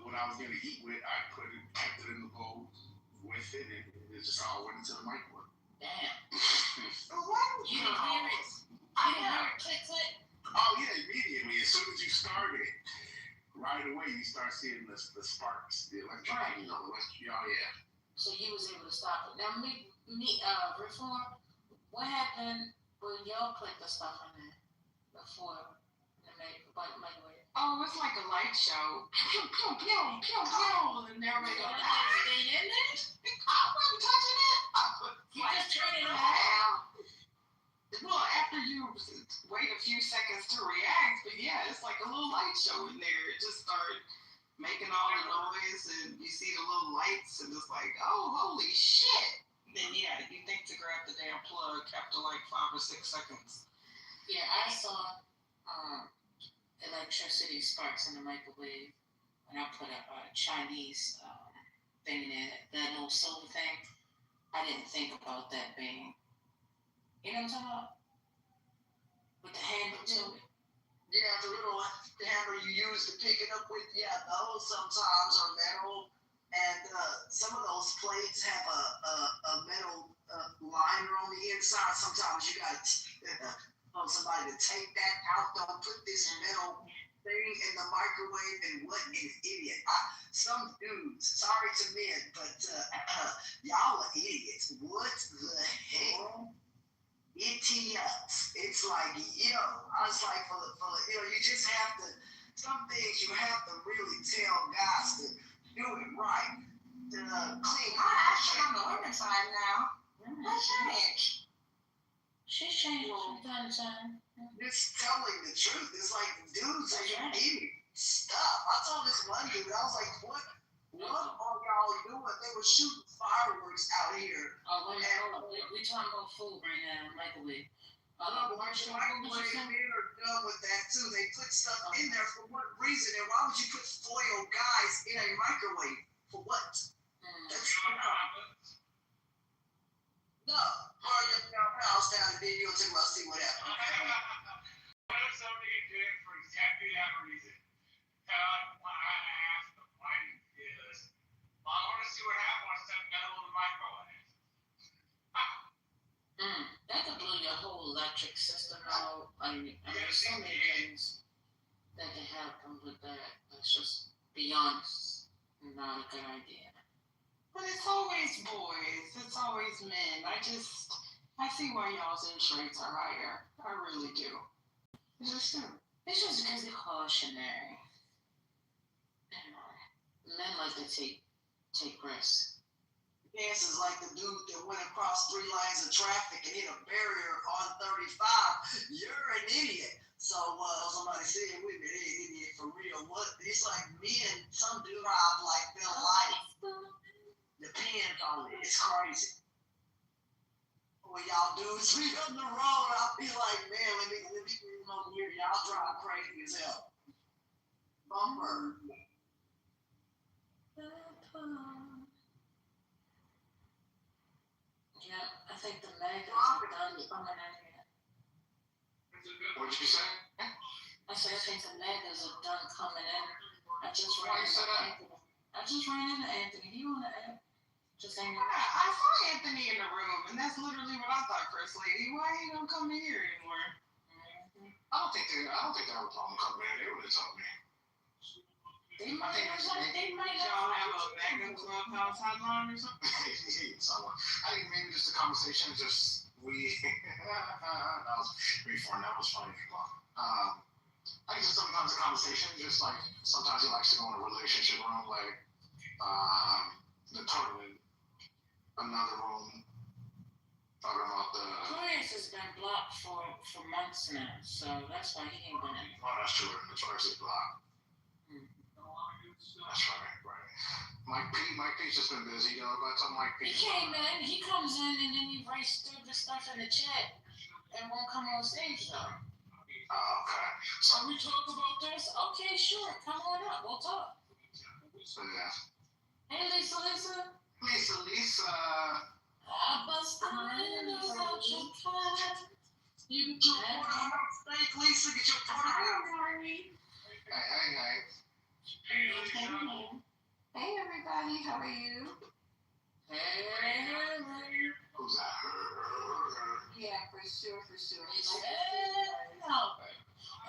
what I was going to eat with, I kept it in the bowl with it, and it just all went into the microwave. Damn. What? You didn't hear it? You didn't hear it click? Oh, yeah, immediately. As soon as you started, right right away you start seeing the sparks, the electric, Right. you know, oh yeah. So you was able to stop it. Now, Reform, what happened when y'all put the stuff in there before the microwave? Oh, it's like a light show. Pew, pew, pew, pew, pew, and everybody goes, Stay in there? I wasn't touching it. You just turn it on? Well, after you wait a few seconds to react, but yeah, it's like a little light show in there. It just started making all the noise, and you see the little lights, and it's like, oh, holy shit. Then yeah, you think to grab the damn plug after like 5 or 6 seconds. Yeah, I saw electricity sparks in the microwave when I put a Chinese thing in there, that little silver thing. I didn't think about that being, you know what I'm talking about? With the handle to it. Yeah, the little hammer you use to pick it up with. Yeah, those sometimes are metal, and some of those plates have a metal liner on the inside. Sometimes you got to somebody to take that out. Don't put this metal thing in the microwave. And what an idiot! Some dudes, sorry to men, but y'all are idiots. What the hell? Idiots. It's like, I was like, you just have to, some things you have to really tell guys to do it right. To clean. Actually, on the women's side now. What's changed? She's changed from time to time. Just telling the truth. It's like, dudes are eating stuff. I told this one dude, I was like, what are y'all doing? They were shooting fireworks out here. Oh, wait, hold up. We talking about food right now, microwave. Microwave men are done with that too. They put stuff in there for what reason? And why would you put foil guys in a microwave? For what? No. Or you your house down and then you'll take see what happens. What if somebody did it for exactly that reason? I asked them, why do you do this? Well, I want to see what happens when I step metal in the microwave. That could blow your whole electric system out. I mean, so many things that can happen with that. That's just beyond not a good idea. But it's always boys. It's always men. I see why y'all's insurance are higher. I really do. It's just because they're cautionary. Men like to take risks. Yes, is like the dude that went across 3 lanes of traffic and hit a barrier on 35. You're an idiot. So somebody said, wait a minute, hey, idiot for real. What? It's like men, some do drive like their life depends on it. It's crazy. When y'all dudes be on the road, I'll be like, man, let me get over here. Y'all drive crazy as hell. Bumper. Yeah, I think the maggots are done coming in here. What did you say? I think the maggots are done coming in. I just Why you say that? ran into Anthony. He on the app. Just ain't. I saw Anthony in the room, and that's literally what I thought, Chris Lady. Why he don't come in here anymore? I don't think they have a problem coming in. They would have told me. They might Y'all have a Magna Clubhouse hotline or something? Someone. I think maybe just a conversation, that was before, and that was funny. I think just sometimes a conversation, just like sometimes he likes to go in a relationship room, like the tournament, another room, talking about the. Notorious has been blocked for months now, so that's why he ain't been in. Oh, that's true. Notorious is blocked. That's right. Mike P's just been busy, but I told Mike P. He came in, he comes in, and then he writes through the stuff in the chat and won't come on stage though. Okay. So we talk about this? Okay, sure. Come on up. We'll talk. Yeah. Hey, Lisa. Lisa. I bust the windows out your car. You get your porter on steak, Lisa. Get your porter on. Hey. Hey, everybody. How are you? Hey. Who's that? Yeah, for sure.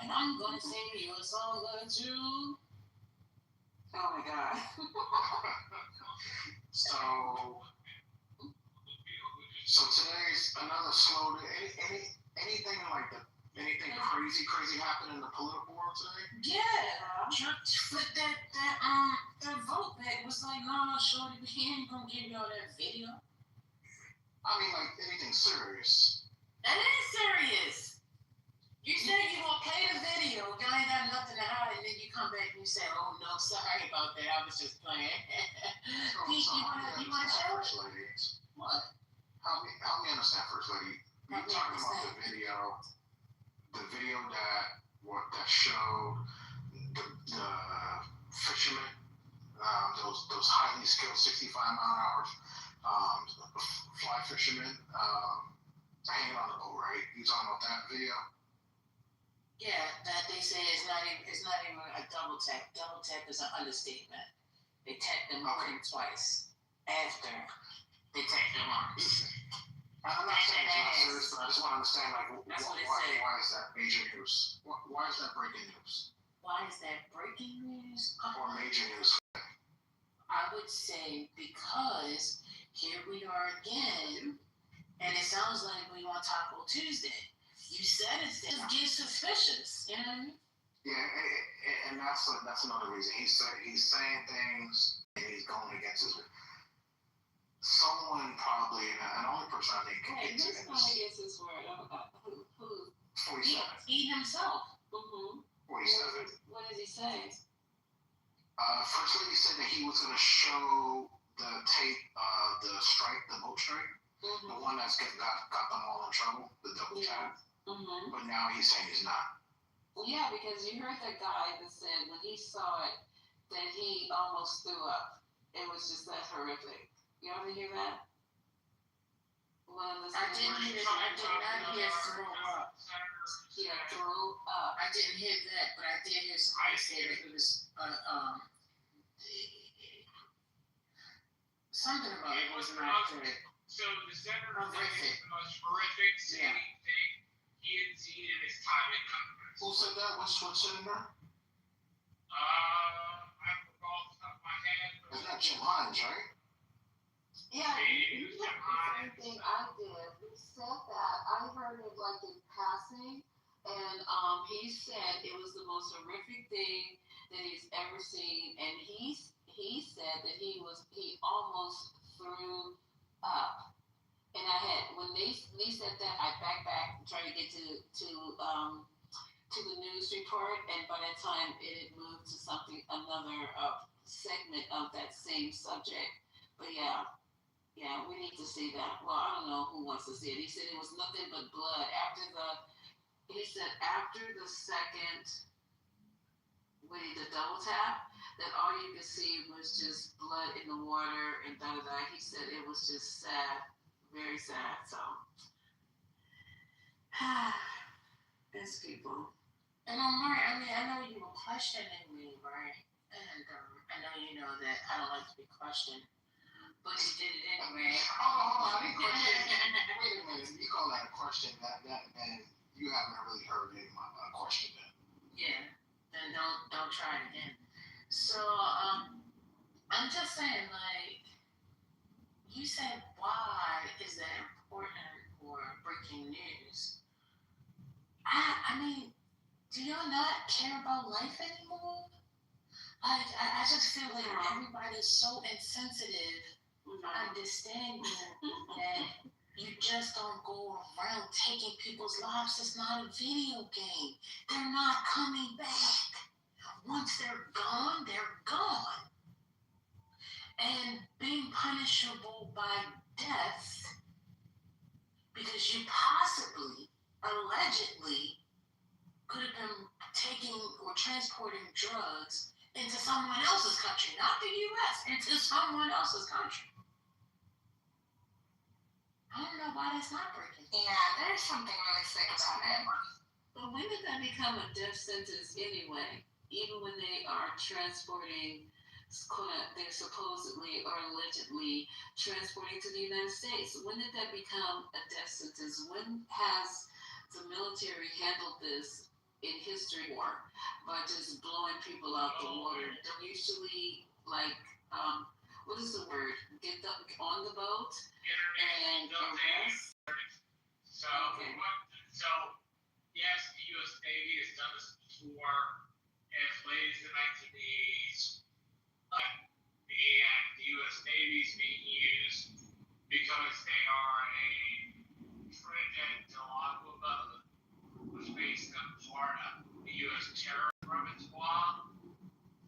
And I'm gonna sing you a song or two. Oh my God. So today's another slow day. Anything like anything crazy happened in the political world today? Yeah, Trump flipped that vote back. Was like, no, shorty, we ain't gonna give y'all that video. I mean, like anything serious. That is serious. You say you gonna play the video, y'all ain't got nothing to hide, and then you come back and you say, oh no, sorry about that, I was just playing. Pete, you wanna show it? What? Help me understand, First Lady. You're talking about the video that showed the fishermen, those highly skilled 65-mile-an-hour fly fishermen hanging on the boat, right? You talking about that video? Yeah, that they say it's not even a double tap. Double tap is an understatement. They tapped them more than twice after they tapped them once. I'm not saying it's not serious, but I just want to understand, like, why is that major news? Why is that breaking news? Why is that breaking news? Or major news? I would say because here we are again, and it sounds like we want Taco Tuesday. You said it just get suspicious, you know what I mean? Yeah, and that's another reason. He's saying things, and he's going against his. Someone probably, and the only person I think can get to him is his word. Who? 47. He himself. 47. What did he say? First Lady said that he was going to show the tape of the boat strike, the one that's got them all in trouble, the double tap. But now he's saying he's not. Well, yeah, because you heard that guy that said when he saw it that he almost threw up. It was just that horrific. You ever hear that? I did not hear throw up. Yeah, throw up. I didn't hear that, but I did hear somebody say that it was something about it was not good. So the senator said the most horrific thing he had seen in his time in Congress. Who said that? Which senator? I forgot off the top of my head. It's not Jim Hines, right? Yeah, he said the same thing I did. He said that. I heard it like in passing, and he said it was the most horrific thing that he's ever seen, and he said that he almost threw up. And when they said that, I back trying to get to the news report, and by that time it had moved to another segment of that same subject. But yeah, we need to see that. Well, I don't know who wants to see it. He said it was nothing but blood after the second, the double tap, that all you could see was just blood in the water and da-da-da. He said it was just sad, very sad. So, these people. And I'm right. I mean, I know you were questioning me, right? And I know you know that I don't like to be questioned. But you did it anyway. I didn't question. Wait a minute. You call that a question? That then you haven't really heard any of my question then. Yeah. Then don't try it again. So I'm just saying, like, you said, why is that important for breaking news? I mean, do y'all not care about life anymore? I just feel like everybody's so insensitive. Understanding that you just don't go around taking people's lives. It's not a video game. They're not coming back. Once they're gone, they're gone. And being punishable by death because you possibly, allegedly, could have been taking or transporting drugs into someone else's country, not the U.S., into someone else's country. I don't know why that's not breaking. Yeah, there's something really sick about it. But when did that become a death sentence anyway? Even when they are transporting, they're supposedly or allegedly transporting to the United States. When did that become a death sentence? When has the military handled this in history war, but just blowing people out the water. Don't usually like what is the word? Get them on the boat and arrest. So, so yes, the U.S. Navy has done this before, as late as the 1980s, and the U.S. Navy is being used because they are a Trinidad and Tobago boat, which makes them part of the U.S. terror repertoire,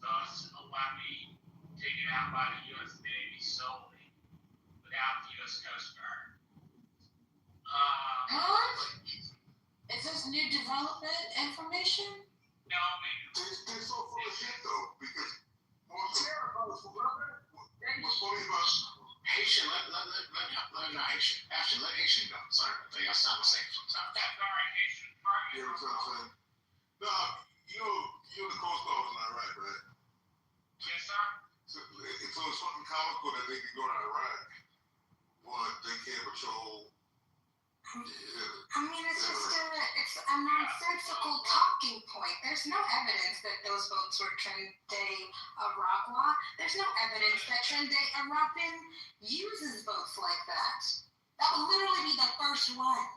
thus allowing taken out by the U.S. Navy solely, without the U.S. Coast Guard. Is this new development information? No, man. They're so full of shit though, because was fully about Haitian. Not Haitian. Actually, let Haitian go. Sorry, they all sound the same sometimes. That's all right, Haitian. You know what I'm saying? No, you know the Coast Guard was in Iraq, right? Yes, sir. So it's fucking comical that they can go to Iraq, but they can't patrol. I mean, it's just a nonsensical talking point. There's no evidence that those boats were Trinidad Aragua. There's no evidence that Trinidad Arabian uses boats like that. That would literally be the first one.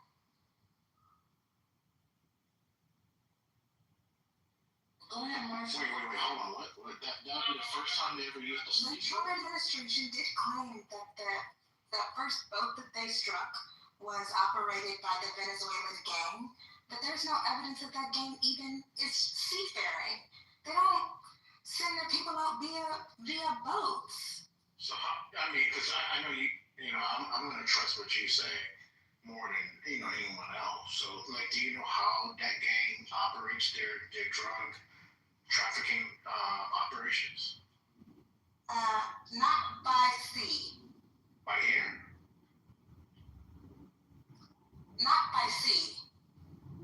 Go ahead, Marshall. Wait, hold on. What? That would be the first time they ever used the The sea Trump administration did claim that the first boat that they struck was operated by the Venezuelan gang, but there's no evidence that gang even is seafaring. They don't send their people out via boats. So, I mean, because I know I'm going to trust what you say more than, anyone else. So, like, do you know how that gang operates their drug trafficking operations? Not by sea. By air? Not by sea,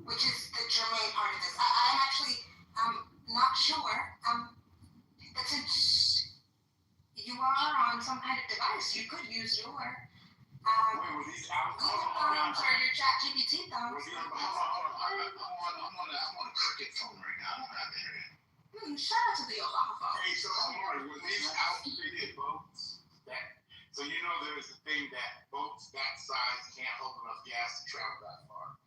which is the germane part of this. I'm not sure. But since you are on some kind of device, you could use your were these out? Google thumbs or your ChatGPT thumbs. Hold on. I'm on a cricket phone right now. I don't have internet. Shout out to the Obama phone. Hey, so Amari, were these outfitted boats? So there's a thing that boats that size can't hold enough gas to travel that far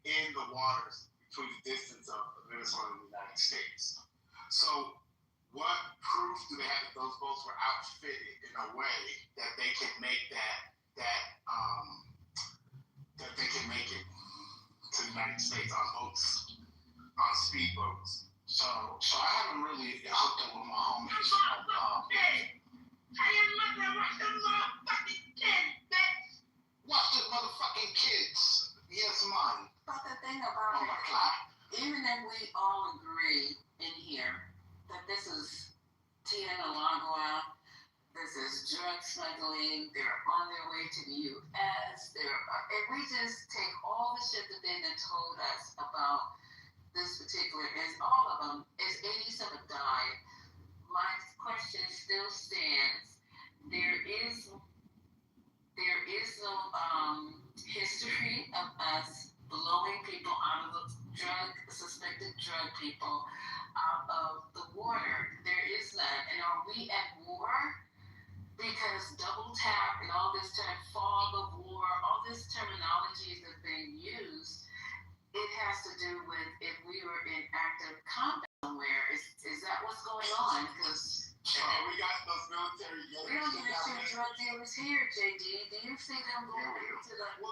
in the waters between the distance of Venezuela and the United States. So what proof do they have that those boats were outfitted in a way that they can make that they can make it to the United States on boats, on speedboats? So I haven't really hooked up with my homies. I am not gonna watch them motherfucking kids, bitch. Watch the motherfucking kids. Yes, mine. But the thing about it, even if we all agree in here that this is Tierra Agua, this is drug smuggling, they're on their way to the U.S., if we just take all the shit that they done told us about this particular, is all of them, is 87 died. My question still stands. There is no history of us blowing people out of suspected drug people out of the water. There is none. And are we at war? Because double tap and all this term fog of war, all this terminology that's being used, it has to do with if we were in active combat somewhere. Is that what's going on? Because we got those military units. we don't get to drug dealers here, JD. Do you see them going to the? They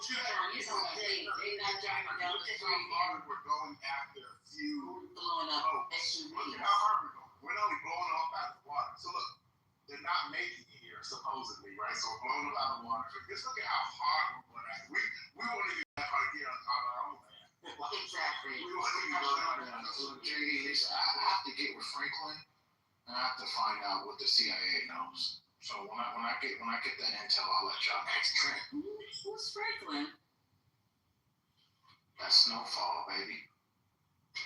not driving down the street and we're going after a few blowing up SUVs. Look at how hard we're going. We're not only blowing off out of the water. So look, they're not making it here supposedly, right? So we're blowing them out of the water. Just look at how hard we're going after. We won't even have to get on our own land. Exactly. We won't even go down there. So JD, I have to get with Franklin. And I have to find out what the CIA knows. So when I get that intel, I'll let y'all know. Ask Trent. Who's Franklin? That's Snowfall, baby.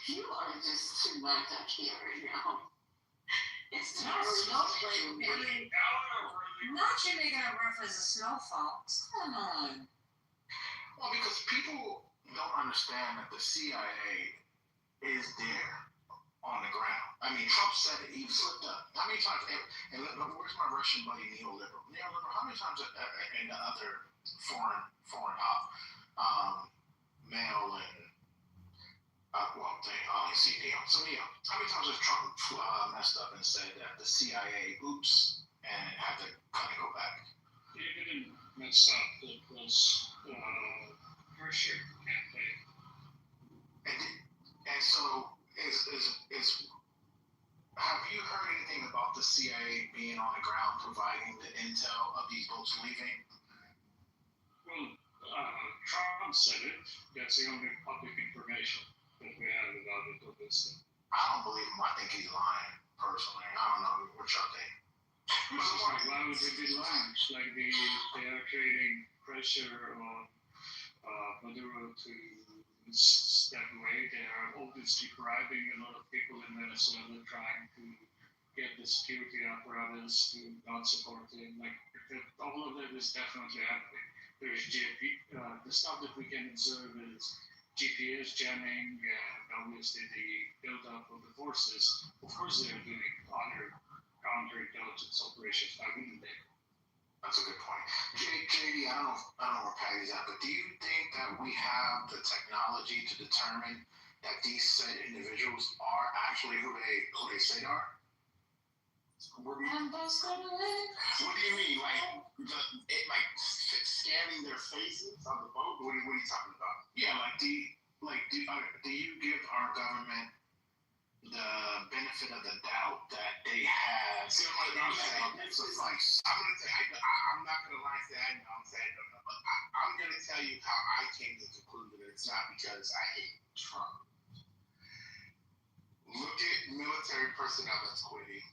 You are just too much. I can't right now. It's Not snowflake. Not you making a reference to Snowfall. Come on. Well, because people don't understand that the CIA is there on the ground. I mean, Trump said it. He slipped up. How many times? And where's my Russian buddy neoliberal? Neoliberal. How many times in the other foreign male and let me see Neil. So Neil, how many times has Trump messed up and said that the CIA oops and had to kind of go back? He didn't mess up. It was pressure campaign. And so is have you heard anything about the CIA being on the ground providing the intel of these boats leaving? Well, Trump said it. That's the only public information that we have about it. Obviously. I don't believe him. I think he's lying. Personally, I don't know what y'all think. Why would they be lying? Like they are creating pressure on Maduro to step away. They are obviously bribing a lot of people in Venezuela trying to get the security apparatus to not support him. Like all of that is definitely happening. There's the stuff that we can observe is GPS jamming and obviously the build-up of the forces. Of course, they're doing counterintelligence operations. Why wouldn't they? That's a good point. JD, I don't know where Patty's at, but do you think that we have the technology to determine that these said individuals are actually who they say they are? What do you mean? Like scanning their faces on the boat? What are you talking about? Yeah, do you give our government the benefit of the doubt that they have? See, I'm not gonna lie to that. I'm saying, but I'm gonna tell you how I came to the conclusion that it's not because I hate Trump. Look at military personnel that's quitting.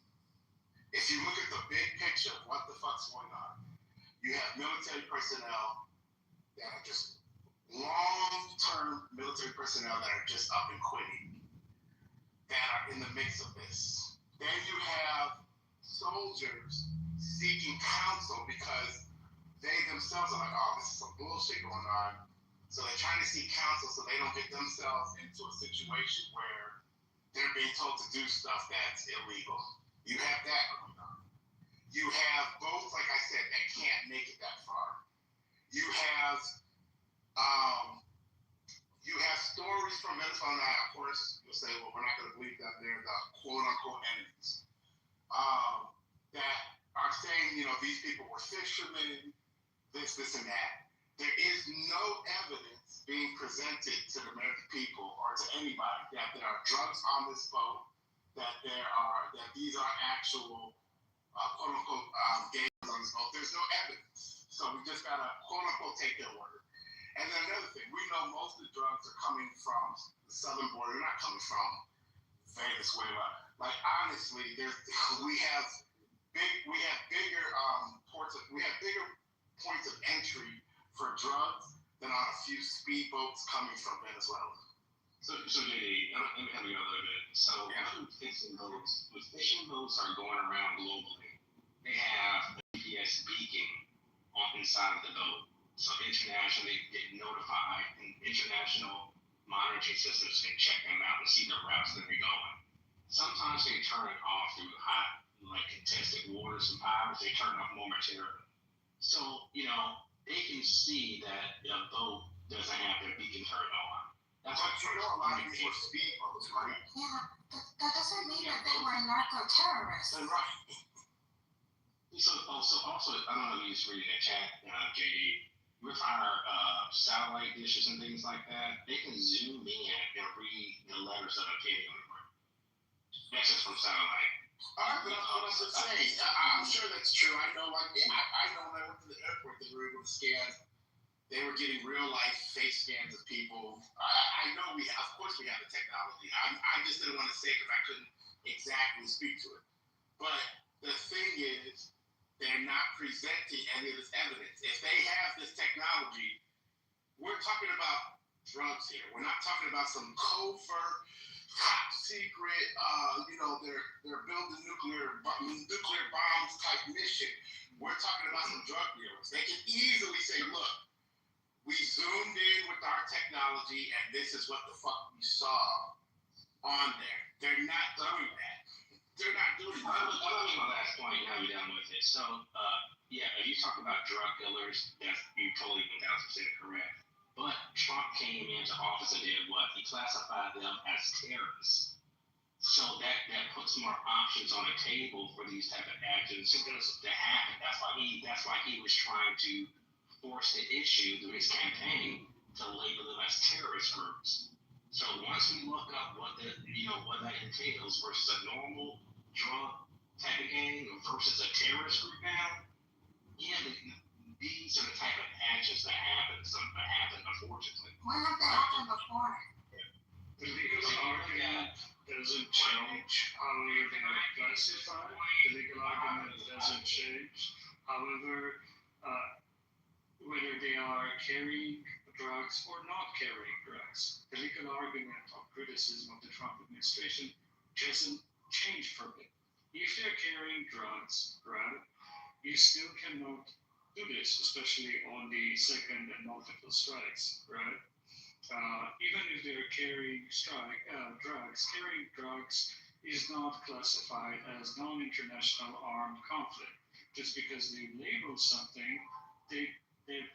If you look at the big picture of what the fuck's going on, you have military personnel that are just long-term military personnel that are just up and quitting, that are in the mix of this. Then you have soldiers seeking counsel because they themselves are like, oh, this is some bullshit going on. So they're trying to seek counsel so they don't get themselves into a situation where they're being told to do stuff that's illegal. You have that going on. You have both, like I said, that can't make it that far. You have stories from Venezuela. Of course, you'll say, well, we're not going to believe that they're the quote-unquote enemies. That are saying, these people were fishermen, this, and that. There is no evidence being presented to the American people or to anybody that there are drugs on this boat, that these are actual quote-unquote gangs on this boat. There's no evidence. So we just got to quote-unquote take their word. And then another thing, we know most of the drugs are coming from the southern border. They're not coming from Venezuela. Like, honestly, we have bigger points of entry for drugs than on a few speedboats coming from Venezuela. So JD, let me help you out a little bit. So when fishing boats are going around globally, they have GPS beacon on inside of the boat. So internationally get notified, and international monitoring systems can check them out and see the routes that they're going. Sometimes they turn it off through hot, contested waters and powers. They turn it off momentarily. So, they can see that the boat doesn't have their beacon turned on. That's what a lot of these were speedboats, right? Yeah, that doesn't mean that they were narco-terrorists. Right. So also, I don't know if you just read in the chat, JD, with our satellite dishes and things like that, they can zoom in and read the letters that are taken on the ground. That's just from satellite. That's what I was saying. I'm sure that's true. I know, I know when I went to the airport, they were able to scan. They were getting real life face scans of people. I know of course we have the technology. I just didn't want to say it because I couldn't exactly speak to it. But the thing is, they're not presenting any of this evidence. If they have this technology, we're talking about drugs here. We're not talking about some covert, top secret, they're building nuclear bombs type mission. We're talking about some drug dealers. They can easily say, look, we zoomed in with our technology and this is what the fuck we saw. on there. They're not doing that. They're not doing that. That'll be my last point. Now we're done with it. So, yeah, if you talk about drug dealers, that's you totally 1,000% correct. But Trump came into office and did what? He classified them as terrorists. So that puts more options on the table for these type of actions to happen. That's why he was trying to force the issue through his campaign to label them as terrorist groups. So once we look up what that entails versus a normal drug type of gang versus a terrorist group now, yeah, these are the type of actions that happen. Unfortunately. When have they happened before? The legal argument doesn't change. However, they are classified. The legal argument doesn't change. However, whether they are carrying drugs or not carrying drugs, the legal argument of criticism of the Trump administration doesn't change from it. If they're carrying drugs, right, you still cannot do this, especially on the second and multiple strikes, right? Even if they're carrying drugs, carrying drugs is not classified as non-international armed conflict. Just because they label something, their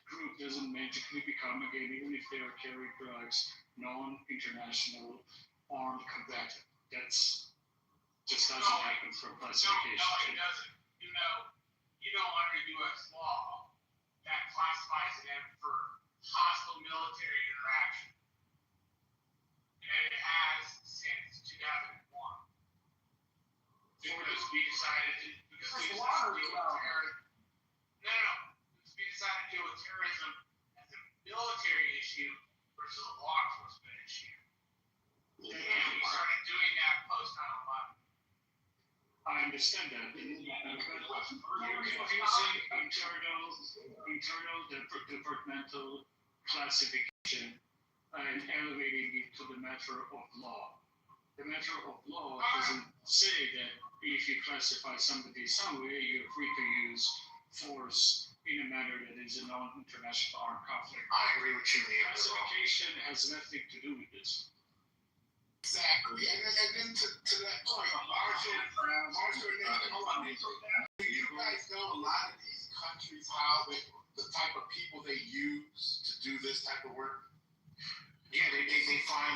group doesn't magically become, again, even if they are carrying drugs, non-international armed combatant. That's just doesn't happen from classification. No, it doesn't. You know, under U.S. law, that classifies them for hostile military interaction. And it has since 2001. Because we decided to deal with terrorism. No. Because we decided to deal with terrorism as a military issue versus a law enforcement issue. And we started doing that post 9/11. I understand that. But you're confusing internal departmental classification and elevating it to the matter of law. The matter of law doesn't say that if you classify somebody somewhere, you're free to use force in a manner that is a non-international armed conflict. I agree with you, Liam. Classification has nothing to do with this. Exactly. And then to that point, Marshall, hold on, you guys know a lot of these countries, how the type of people they use to do this type of work? Yeah, they find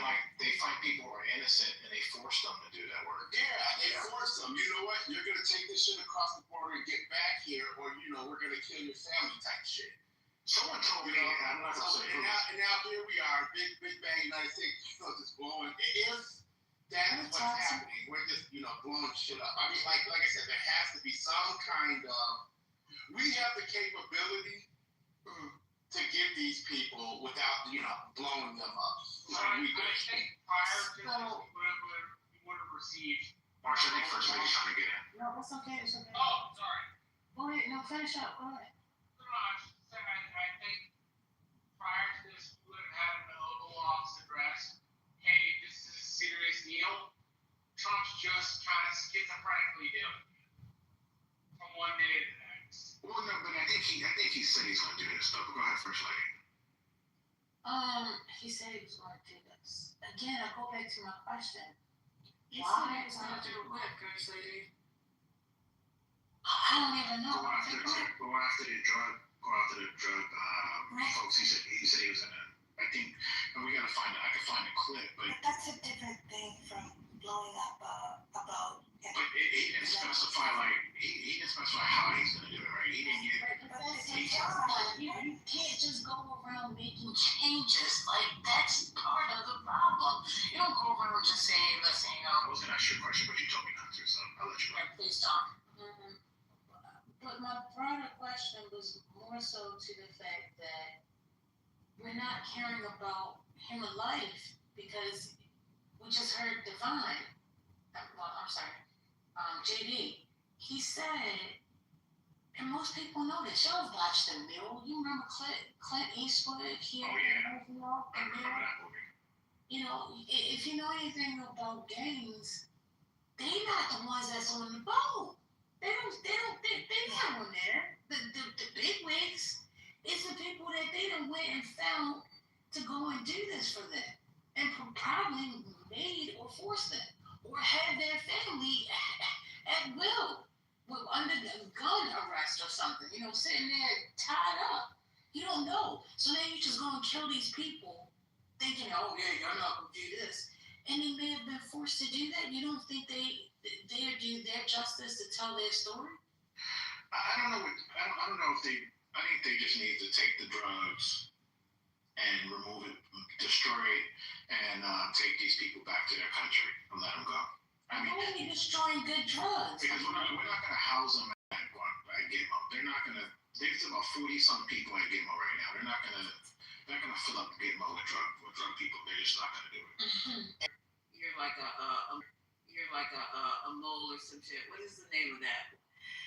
people who are innocent and they force them to do that work. Yeah, they force them. You know what? You're gonna take this shit across the border and get back here, or we're gonna kill your family type shit. Someone told me, I'm not gonna say and now here we are, big bang United States, just blowing. If that is what's happening, we're just blowing shit up. I mean, like I said, there has to be some kind of. We have the capability to get these people without blowing them up. I think prior to this, we would have received. Marshall, I think First Lady's trying to get in. No, it's okay. Oh, sorry. Go ahead. No, finish up. Go ahead. I think prior to this, we would have had an Oval Office address. Hey, this is a serious deal. Trump's just kind of schizophrenically doing it from one day to the next. Well, no, but I think he said he's going to do this stuff. But go ahead, First Lady. He said he was going to do this. Again, I go back to my question. Why is that do what, First Lady? I don't even know. Go after the drug folks. He said he was gonna. I think, and we gotta find. I can find a clip, but that's a different thing from blowing up a boat. But he didn't specify he didn't specify how he's gonna do it, right? He didn't give. You can't just go around making changes. Like, that's part of the problem. You don't go around just saying, listen, I was gonna ask you a question, but you told me not to, so I'll let you know. Please don't. But my broader question was more so to the fact that we're not caring about human life because we just heard Divine. JD. He said, and most people know this. Y'all watched The Mill. You remember Clint Eastwood here in New York? I remember that movie. If you know anything about gangs, they not the ones that's on the boat. They're not on there. The big wigs, it's the people that they done went and found to go and do this for them. And probably made or force them, or have their family at will, under gun arrest or something, sitting there tied up. You don't know. So then you just go and kill these people, thinking, oh yeah, you're not gonna do this. And they may have been forced to do that. You don't think they do their justice to tell their story? I don't know. I don't know if they. I think they just need to take the drugs and remove it, destroy it, and take these people back to their country and let them go. I mean, why are you destroying good drugs? Because we're not going to house them at Gitmo. They're not going to. There's about 40-some people at Gitmo right now. They're not going to fill up Gitmo with drug people. They're just not going to do it. You're like a mole or some shit. What is the name of that?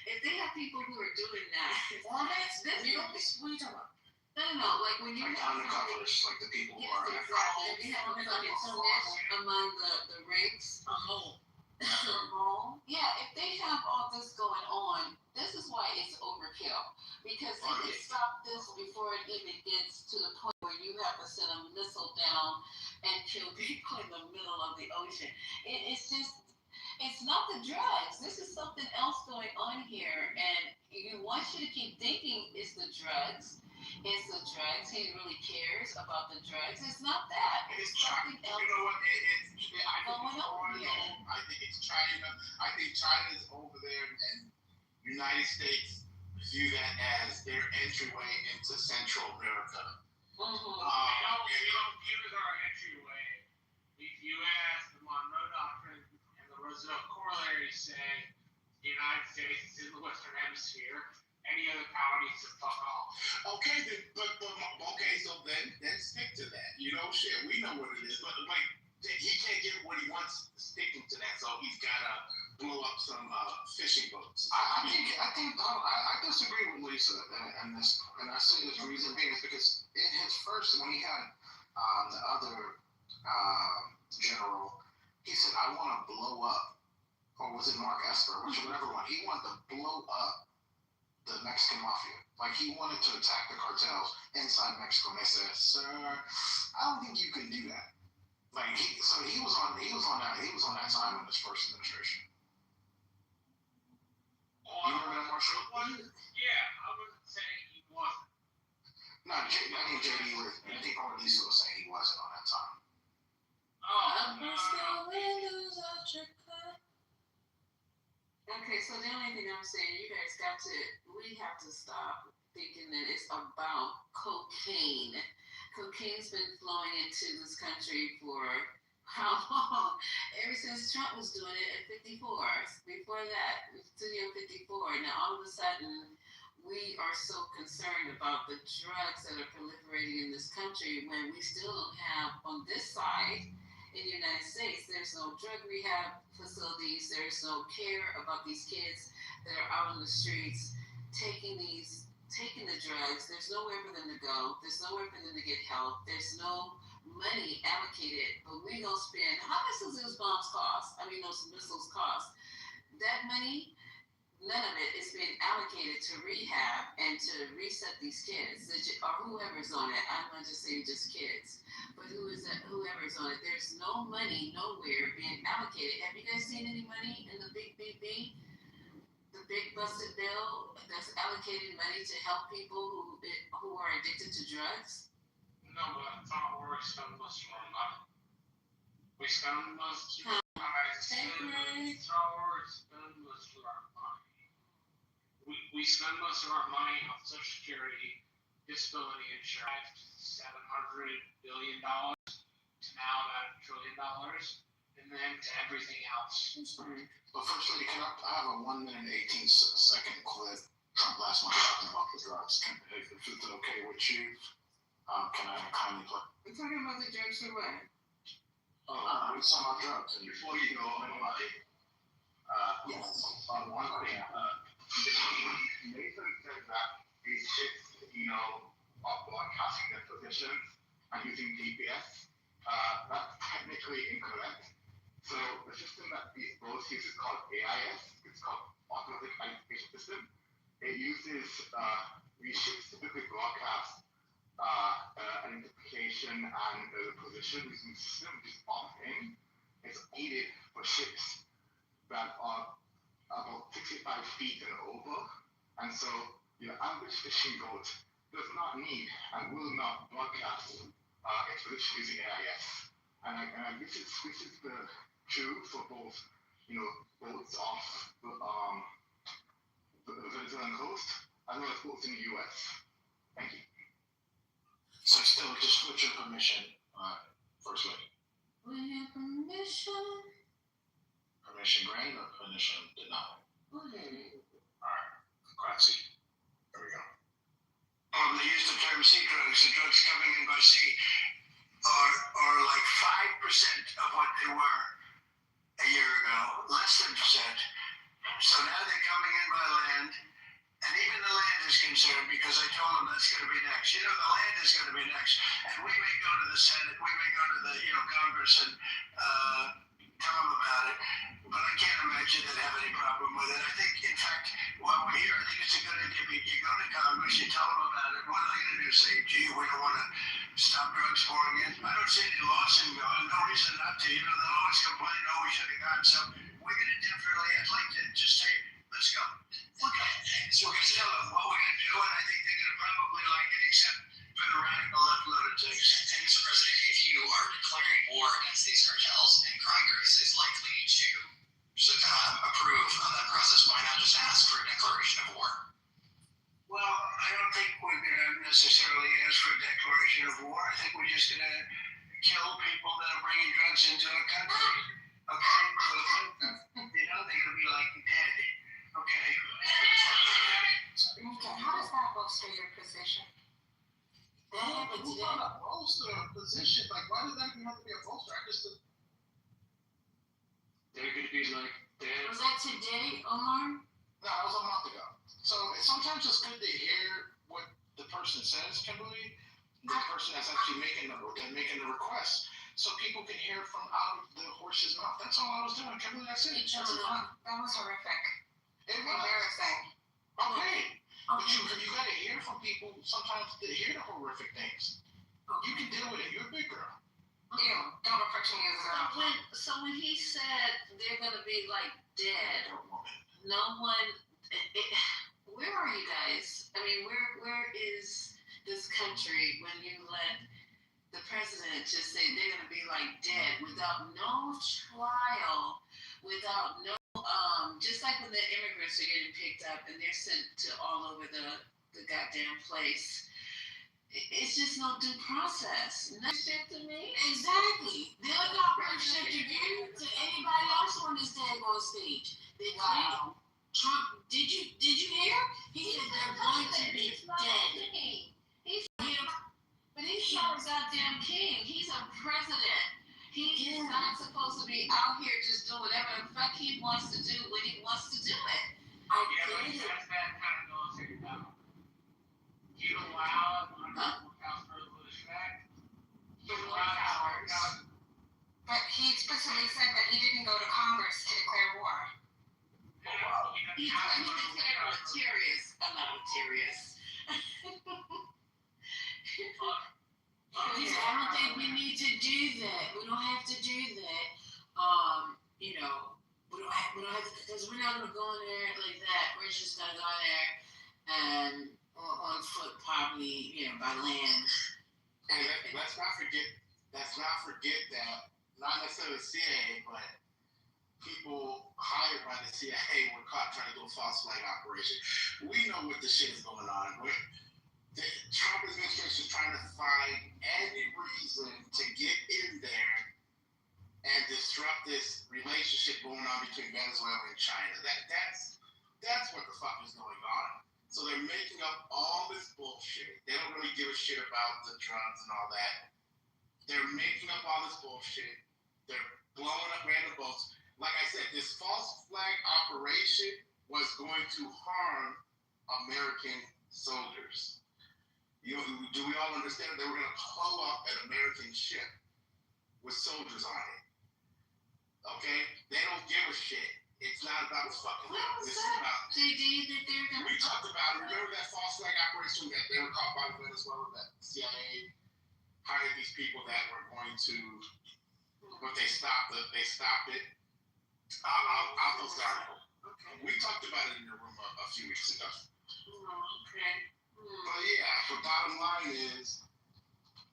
If they have people who are doing that, Formats, mules, what are you talking about? no, like when you Like have undercovers, like the people who are. exactly. If you have a fucking snitch among the ranks, A mole. yeah, if they have all this going on, this is why it's overkill. Because they can stop this before it even gets to the point where you have to send a missile down and kill people in the middle of the ocean. It's just, it's not the drugs. This is something else going on here, and you want you to keep thinking it's the drugs. It's the drugs. He really cares about the drugs. It's not that. It's something else. You know what? Going on here. I think it's China. I think China is over there, and United States view that as their entryway into Central America. We don't view it as our entryway. We view it as the Monroe Doctrine and the Roosevelt Corollary say the United States is in the Western Hemisphere. Any other power needs to fuck off. Okay, then, so then stick to that. Shit, we know what it is, but like he can't get what he wants sticking to that, so he's gotta blow up some fishing boats. I disagree with Lisa and this, and I say this reason being is because in his first, when he had the other general, he said, I want to blow up, or was it Mark Esper, whichever one, he wanted to blow up the Mexican mafia. Like, he wanted to attack the cartels inside Mexico, and they said, sir, I don't think you can do that. Like, he was on that time in his first administration. You remember that, Marshall? Yeah, I wouldn't say he wasn't. No, I think JD was, I think Lisa was saying he wasn't on that time. Okay, so the only thing I'm saying, we have to stop thinking that it's about cocaine. Cocaine's been flowing into this country for how long? Ever since Trump was doing it at 54. Before that, Studio 54. Now all of a sudden, we are so concerned about the drugs that are proliferating in this country when we still don't have, on this side, in the United States, there's no drug rehab facilities, there's no care about these kids that are out on the streets taking the drugs. There's nowhere for them to go, there's nowhere for them to get help, there's no money allocated, but we don't spend, how much does those bombs cost? Those missiles cost. That money, none of it is being allocated to rehab and to reset these kids, or whoever's on it. I'm not just saying just kids, but whoever's on it. There's no money nowhere being allocated. Have you guys seen any money in the big BB, the big busted bill that's allocating money to help people who are addicted to drugs? No, but that's not where we spend most of our money. We spend most of our money. It's not where we spend most of our money. We spend most of our money on Social Security, disability insurance, $700 billion to now about $1 trillion, and then to everything else. But First Lady, I have a 1 minute and 18-second clip Trump last month talking about the drugs. If it's okay with you, can I kindly play? We're talking about the drugs or what? We're talking about drugs. And Before you go on, yes, on one thing, Nathan said that these chicks, are broadcasting their positions and using GPS. That's technically incorrect. So the system that these boats use is called AIS. It's called Automatic Identification System. It uses, these ships typically broadcast an identification and the position using the system, which is off-in. It's needed for ships that are about 65 feet and over. And so, ambush fishing boat does not need and will not broadcast expedition using AIS. And this is the true for both, boats off the Venezuelan coast as well as boats in the U.S. Thank you. So still, just with your permission, First Lady. With your permission. Permission granted or permission denied? Okay. Alright, grazie. There we go. They use the term sea drugs. The drugs coming in by sea are like 5% of what they were a year ago, less than percent. So now they're coming in by land, and even the land is concerned because I told them that's going to be next. The land is going to be next, and we may go to the Senate, we may go to the Congress and tell them about it, but I can't imagine they'd have any problem with it. I think, in fact, while we're here, I think it's a good idea. You go to Congress, you tell them about it. What are they going to do? Say, gee, we don't want to stop drugs pouring in? I don't see any laws in going. No reason not to. They'll always complain, oh, we should have gone. So we're going to definitely, I'd like to just say, let's go. Okay. So we're going to tell them what we're going to do, and I think they're going to probably like it, except for the radical left lunatics. And Mr. President, if you are declaring war against these cartels and Congress is likely to approve of that process, why not just ask for a declaration of war? Well, I don't think we're going to necessarily ask for a declaration of war. I think we're just going to kill people that are bringing drugs into our country. Okay? They're going to be like dead. Okay? Okay, how does that bolster your position? That happened Who today. brought a bolster position? Like, why does that even have to be a bolster? They're going to be like dead. Was that today, Omar? No, that was a month ago. So sometimes it's good to hear what the person says, Kimberly, the person that's actually making the request, so people can hear from out of the horse's mouth. That's all I was doing, Kimberly. That's it. That was horrific. It was. Embarrassing. Okay. But you got to hear from people sometimes to hear the horrific things. You can deal with it. You're a big girl. Ew, don't refer to me as a girl. So when he said they're going to be like dead, no one, where are you guys? I mean, where is this country when you let the president just say they're going to be like dead without no trial, without no, just like when the immigrants are getting picked up and they're sent to all over the goddamn place. It's just no due process. No shit to me. Exactly. They're not shit to you to anybody else on this daggone stage. Wow. Trump, did you hear? He said they're going to be dead. But he's not a goddamn king. He's a president. He is not supposed to be out here just doing whatever the fuck he wants to do when he wants to do it. I get it. That's that kind of military power. You allow House Resolution Act. You allow powers. But he explicitly said that he didn't go to Congress to declare war. He's terrorist. I'm not a terrorist. I don't think we need to do that. We don't have to do that. We don't have to, because we're not gonna go in there like that. We're just gonna go in there and on foot, probably, by land. And let's not forget that not necessarily the CIA, but people hired by the CIA were caught trying to do a false flag operation. We know what the shit is going on. The Trump administration is trying to find any reason to get in there and disrupt this relationship going on between Venezuela and China. That's what the fuck is going on. So they're making up all this bullshit. They don't really give a shit about the drugs and all that. They're making up all this bullshit. They're blowing up random boats. Like I said, this false flag operation was going to harm American soldiers. Do we all understand? They were going to blow up an American ship with soldiers on it. Okay? They don't give a shit. It's not about the fucking What was this that, is about. JD, that they're gonna... We talked about, remember that false flag operation that they were caught by Venezuela, that CIA hired these people that were going to but they stopped it. I'll post the article. Okay. We talked about it in the room a few weeks ago. Okay. But yeah, the bottom line is,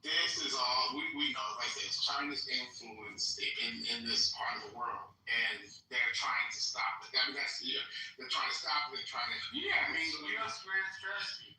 this is all we know. Like I said, it's China's influence in this part of the world, and they're trying to stop it. I mean, they're trying to stop it. They're trying to. Yeah, I mean, U.S. grand strategy.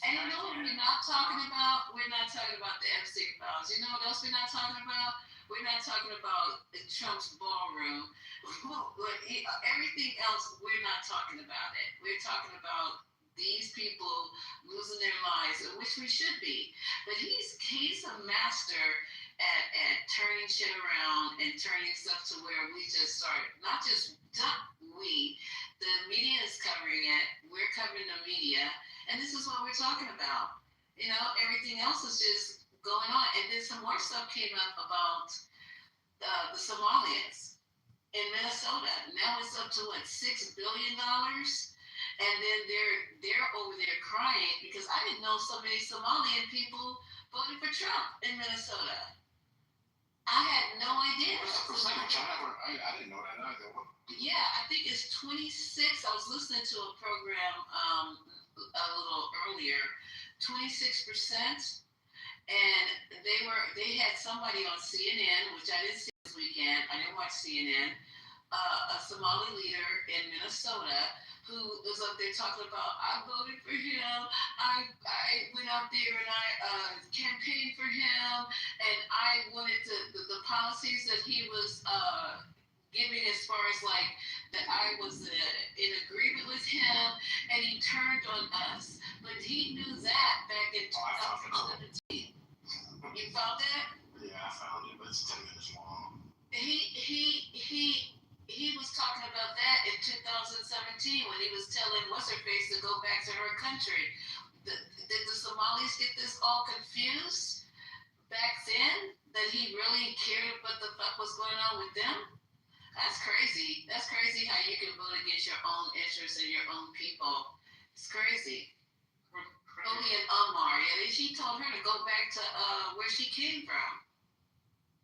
And you know what we're not talking about? We're not talking about the Epstein files. You know what else we're not talking about? We're not talking about Trump's ballroom. Everything else, we're not talking about it. We're talking about these people losing their lives, which we should be. But he's a master at turning shit around and turning stuff to where we just start, not we, the media is covering it, we're covering the media, and this is what we're talking about. You know, everything else is just going on. And then some more stuff came up about the Somalians in Minnesota. Now it's up to what, $6 billion? And then they're over there crying because I didn't know so many Somalian people voted for Trump in Minnesota. I had no idea. What's the percentage? I didn't know that either. Yeah, I think it's 26. I was listening to a program a little earlier, 26%, and they had somebody on CNN, which I didn't see this weekend. I didn't watch CNN. A Somali leader in Minnesota who was up there talking about, I voted for him, I went out there and I campaigned for him, and I wanted the policies that he was giving as far as like that I was in agreement with him, and he turned on us. But he knew that back in 2017. You found that? Yeah, I found it, but it's 10 minutes long. He was talking about that in 2017 when he was telling what's-her-face to go back to her country. Did the Somalis get this all confused back then? That he really cared what the fuck was going on with them? That's crazy. That's crazy how you can vote against your own interests and your own people. It's crazy. Only in Omar, yeah, she told her to go back to where she came from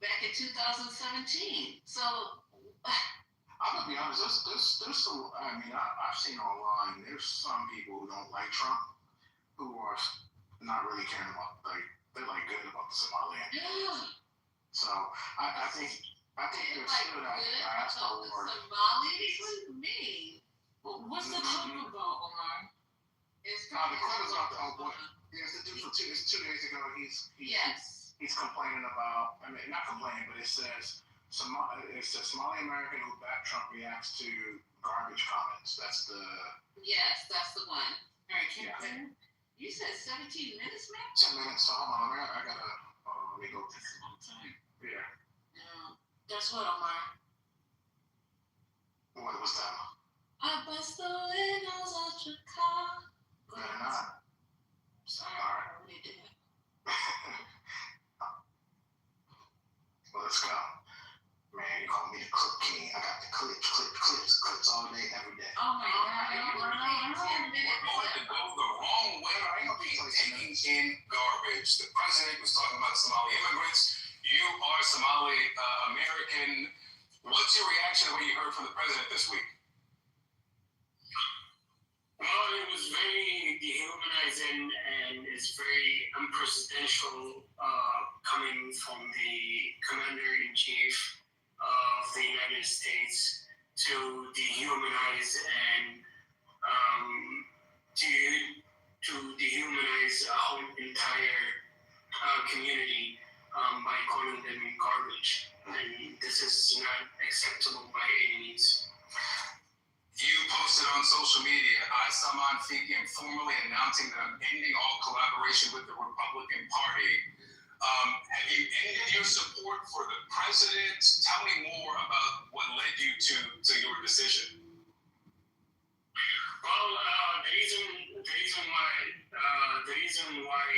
back in 2017. So I'm gonna be honest. There's some. I mean, I've seen online. There's some people who don't like Trump, who are not really caring about they're like good about the Somalian. yeah. So I think there's still that diaspora war. Somalis? What do you mean? What's the clip about, Omar? It's The clip is about the old boy. Yeah, it's the dude from 2 days ago. yes. He's complaining about. I mean, not complaining, but it says. It's a Somali American who backed Trump reacts to garbage comments. That's the. Yes, that's the one. All right, keep going. You said 17 minutes, man? 10 minutes. So hold on, I gotta. Let me go. That's a long time. Yeah. No. Guess what, Omar? What was that? I bust the windows out your car. Go Better ahead. not. Sorry, All right. I already did. Well, let's go. Man, you call me the clip king. I got the clips all day, every day. Oh my God, you were playing 10 minutes. We're going to go the wrong way. Taking in garbage. The president was talking about Somali immigrants. You are Somali American. What's your reaction to what you heard from the president this week? Well, it was very dehumanizing and it's very unpresidential coming from the commander-in-chief of the United States to dehumanize and to dehumanize a whole entire community by calling them garbage. And this is not acceptable by any means. You posted on social media, I, Saman Fiki, am formally announcing that I'm ending all collaboration with the Republican Party. Have you ended your support for the president? Tell me more about what led you to your decision. Well, the reason why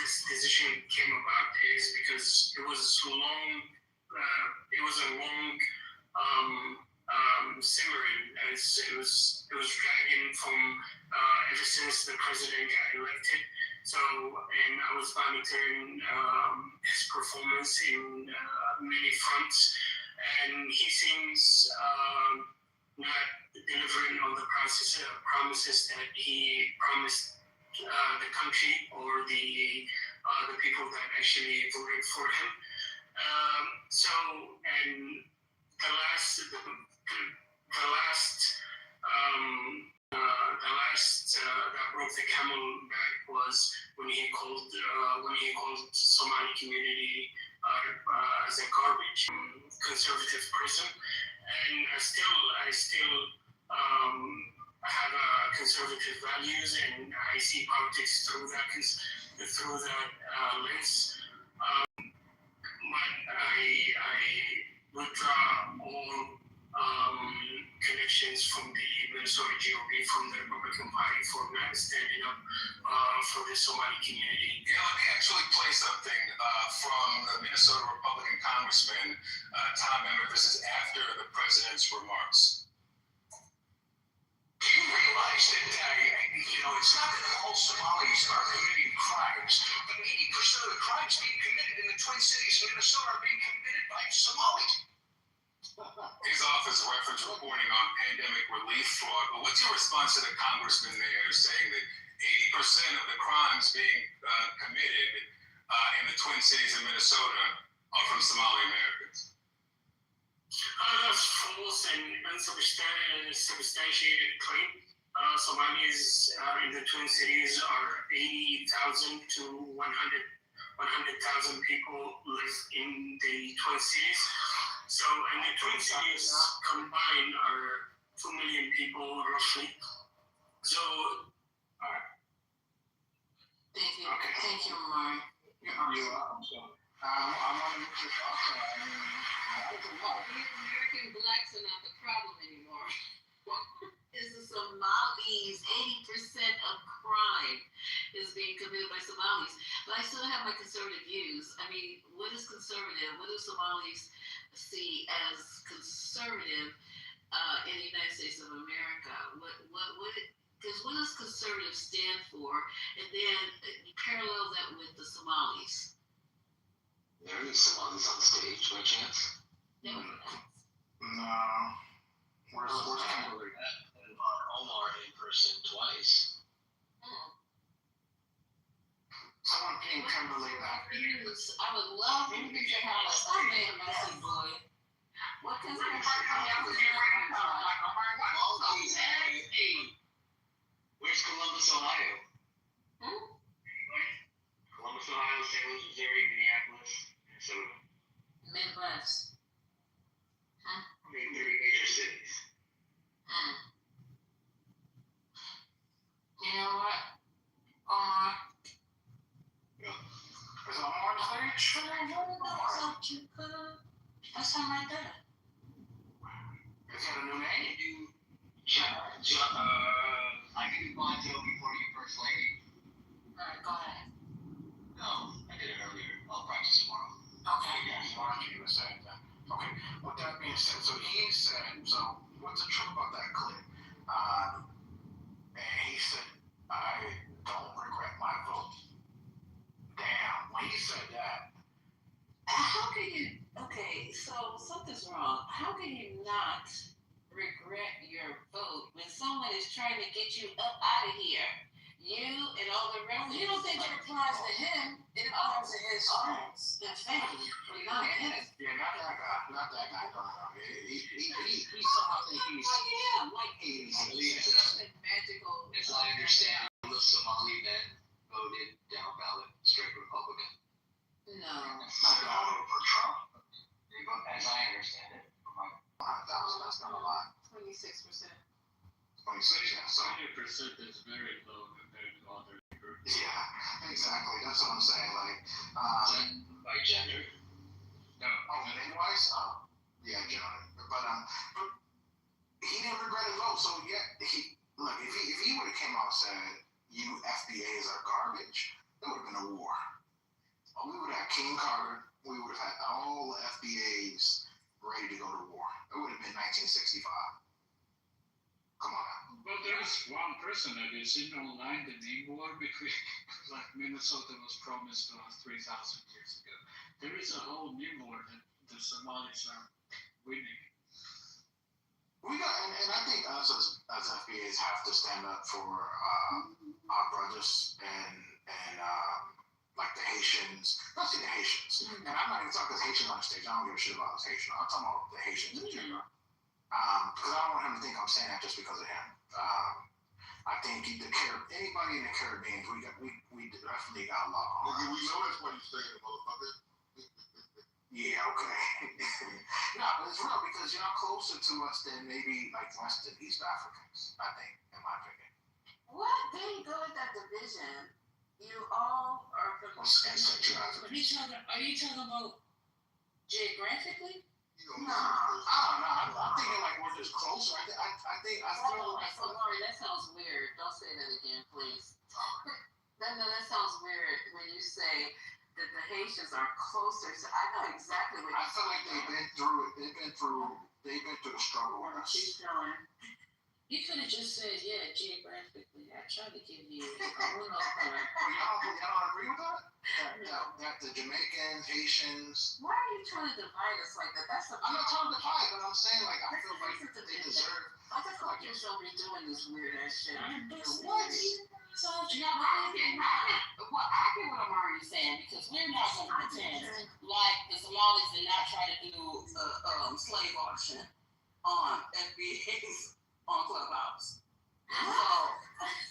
this decision came about is because it was long. It was a long simmering. It was dragging from ever since the president got elected. So, and I was monitoring his performance in many fronts, and he seems not delivering on the promises that he promised the country or the people that actually voted for him. So, and the last that broke the camel back was when he called Somali community as a garbage, conservative prison, and I still have conservative values, and I see politics through that lens. But I withdraw all connections from the Minnesota GOP, from the Republican Party, for not standing up for the Somali community. Yeah, let me actually play something from the Minnesota Republican Congressman Tom Emmer. This is after the president's remarks. Do you realize that, it's not that all Somalis are committing crimes, but 80% of the crimes being committed in the Twin Cities of Minnesota are being committed by Somalis? His office referenced reporting on pandemic relief fraud, but what's your response to the congressman there saying that 80% of the crimes being committed in the Twin Cities of Minnesota are from Somali Americans? That's false and unsubstantiated claim. Somalis in the Twin Cities are 80,000 to 100,000 people live in the Twin Cities. So, and the Twin Cities combined are 2 million people roughly. So, Thank you. Okay. Thank you, Mari. You're awesome. I want to make your thoughts on that. I mean, that was a lot. The American blacks are not the problem anymore. It's the Somalis. 80% of crime is being committed by Somalis. But I still have my conservative views. I mean, what is conservative? What do Somalis see as conservative in the United States of America? Because what does conservative stand for? And then parallel that with the Somalis. There are any Somalis on stage by chance? No. No. Where's Kimberly? Omar in person twice. Someone ping Kimberly back. I would love him to have a man, messy boy. What conservative? Where's Columbus, Ohio? Columbus, Ohio, St. Louis, Missouri, Minneapolis, Minnesota. Midwest. Three major cities. You know what, Omar? Is Omar on stage? That's him right there. Is that a new name? I can do Bonzo before you first lady. Alright, go ahead. No, I did it earlier. I'll practice tomorrow. Okay, yeah, you want to say that. Okay, with that being said, so he said, so what's the truth about that clip? And he said, I don't regret my vote. Damn, when he said that. How can you, okay, so something's wrong. How can you not regret your vote when someone is trying to get you up out of here? You and all the rest. You don't think it applies to him? It applies to his friends and family, but not him. Yeah, not that guy. Not that guy. No. He somehow think he's. Like him, like I believe he's magical. as I understand, the Somali men voted down ballot straight Republican. No. For Trump. As I understand it, from my 100,000. That's not a lot. 26%. 26. Yeah. So. 100% is very low compared to other groups. Yeah. Exactly. That's what I'm saying. Like. by gender. No. Oh, name-wise. Yeah, John. But he didn't regret his vote. So yeah, if he would have came out and said, "You FBAs are garbage," there would have been a war. We would have had King Carter. We would have had all the FBAs ready to go to war. It would have been 1965. Come on now. Well, there's just one person that is in online the name war between like Minnesota was promised to us 3,000 years ago. There is a whole name war that the Somalis are winning. We got, and I think us as FBAs have to stand up for our brothers and like the Haitians, especially the Haitians. And I'm not even talking to Haitians on the stage. I don't give a shit about those Haitians. I'm talking about the Haitians in general. Because I don't want him to think I'm saying that just because of him. I think anybody in the Caribbean, we definitely got a lot on. Nigga, we know that's what you're saying, motherfucker. Yeah, okay. No, but it's real because y'all closer to us than maybe like West and East Africans, I think, in my opinion. What? There you go with that division. You all are from Or Central Africa. Are you talking about geographically? No, I'm thinking like we're just closer. I feel like. Lori, that sounds weird. Don't say that again, please. That sounds weird when you say that the Haitians are closer. So I know exactly what I feel like they've been through it. They've been through the struggle with us. Keep going. You could have just said, yeah, geographically. I tried to give you a little part. Y'all don't agree with that? That the Jamaicans, Haitians. Why are you trying to divide us like that? I'm not trying to divide, but I'm saying like I feel like they deserve. I just hope you show me doing this weird ass shit. What? So, I get what Amari's saying because we're not going to pretend like the Somalis did not try to do slave auction on FBA's on Clubhouse. So,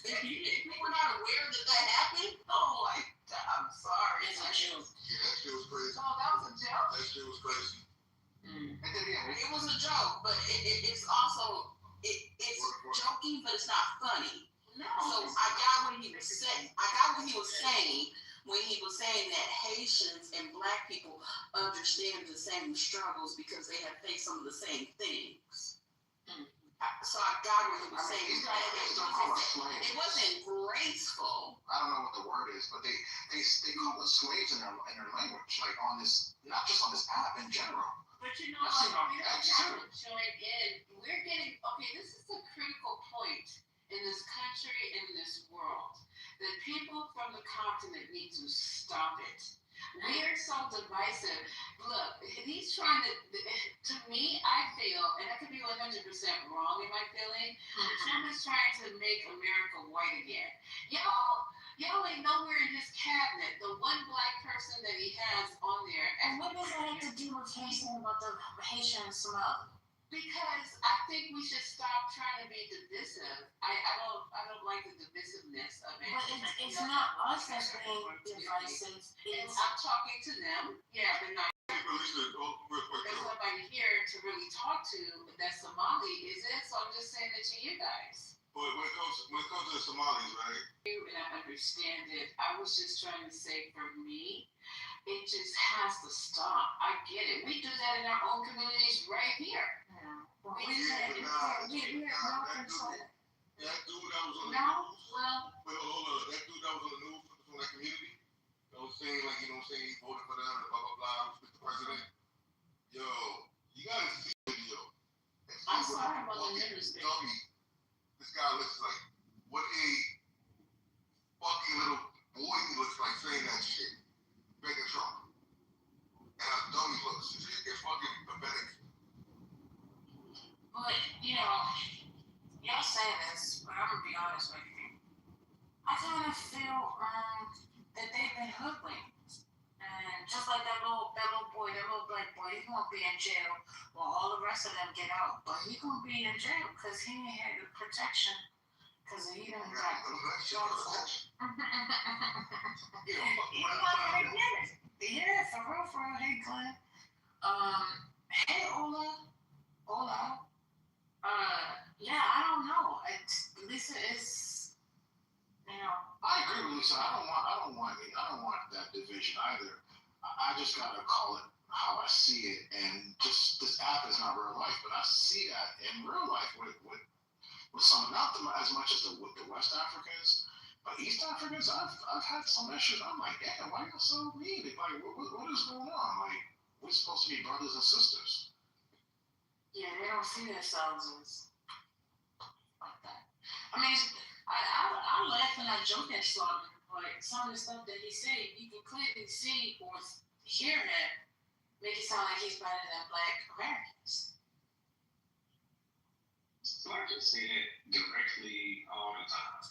if you were not aware that happened, oh my God, I'm sorry. It's a joke. Yeah, that shit was crazy. Oh, that was a joke? That shit was crazy. It was a joke, but it's also it's joking, but it's not funny. No. So I got what he was saying. When he was saying that Haitians and Black people understand the same struggles because they have faced some of the same things. So I got what he was saying. It wasn't graceful. I don't know what the word is, but they call us slaves in their language, like on this, not just on this app in general. But you know what? We're getting, okay, this is a critical point in this country, in this world, that people from the continent need to stop it. We are so divisive. Look, he's trying to me, I feel, and I could be 100% wrong in my feeling, Trump is trying to make America white again. Y'all ain't nowhere in his cabinet, the one Black person that he has on there. And what does that have to do with Haitian about the Haitian Somali? Because I think we should stop trying to be divisive. I don't like the divisiveness of it. But it's not us that's being divisive. I'm talking to them. Yeah, but not. There's nobody here to really talk to that Somali, is it? So I'm just saying it to you guys. But when it comes to the Somalis, right? And I understand it. I was just trying to say for me, it just has to stop. I get it. We do that in our own communities right here. That dude that was on the news. That dude that was on the news from that community, that was saying like, he voted for them and blah blah blah, with the president. Yo, you gotta see the video. I saw him on the news. Dummy. This guy looks like what a fucking little boy he looks like saying that shit. Making Trump. And how dumb he looks. It's fucking pathetic. But, y'all saying this, but I'm gonna be honest with you. I kind of feel that they've been hoodwinked. And just like that little boy, that little Black boy, he's gonna be in jail while all the rest of them get out. But he's gonna be in jail because he ain't had the protection. Because he done got the protection. Yeah, for real. Hey, Glenn. Hey, Ola. Yeah, I don't know. Lisa is, I agree with Lisa. I don't want that division either. I just gotta call it how I see it. And just this app is not real life, but I see that in real life with some, not as much as with the West Africans, but East Africans. I've had some issues. I'm like, damn, why are you so mean? Like, what is going on? Like, we're supposed to be brothers and sisters. Yeah, they don't see themselves as like that. I mean, not joking at Slaughter, but some of the stuff that he said, you can clearly see or hear him make it sound like he's better than Black Americans. Black can say that directly all the time.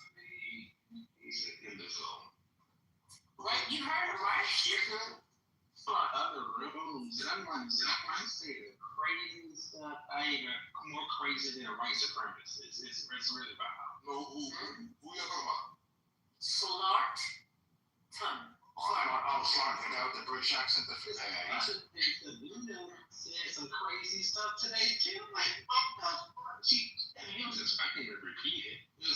He's in the zone. Right? You heard it, right? Other rooms, and I'm like, I say the crazy stuff. I even more crazy than a white supremacist. It's really wild. No, who you talking about? Slart Tongue. Slart, the guy with the British accent. The blue note said some crazy stuff today too. Like, he was expecting to repeat it. He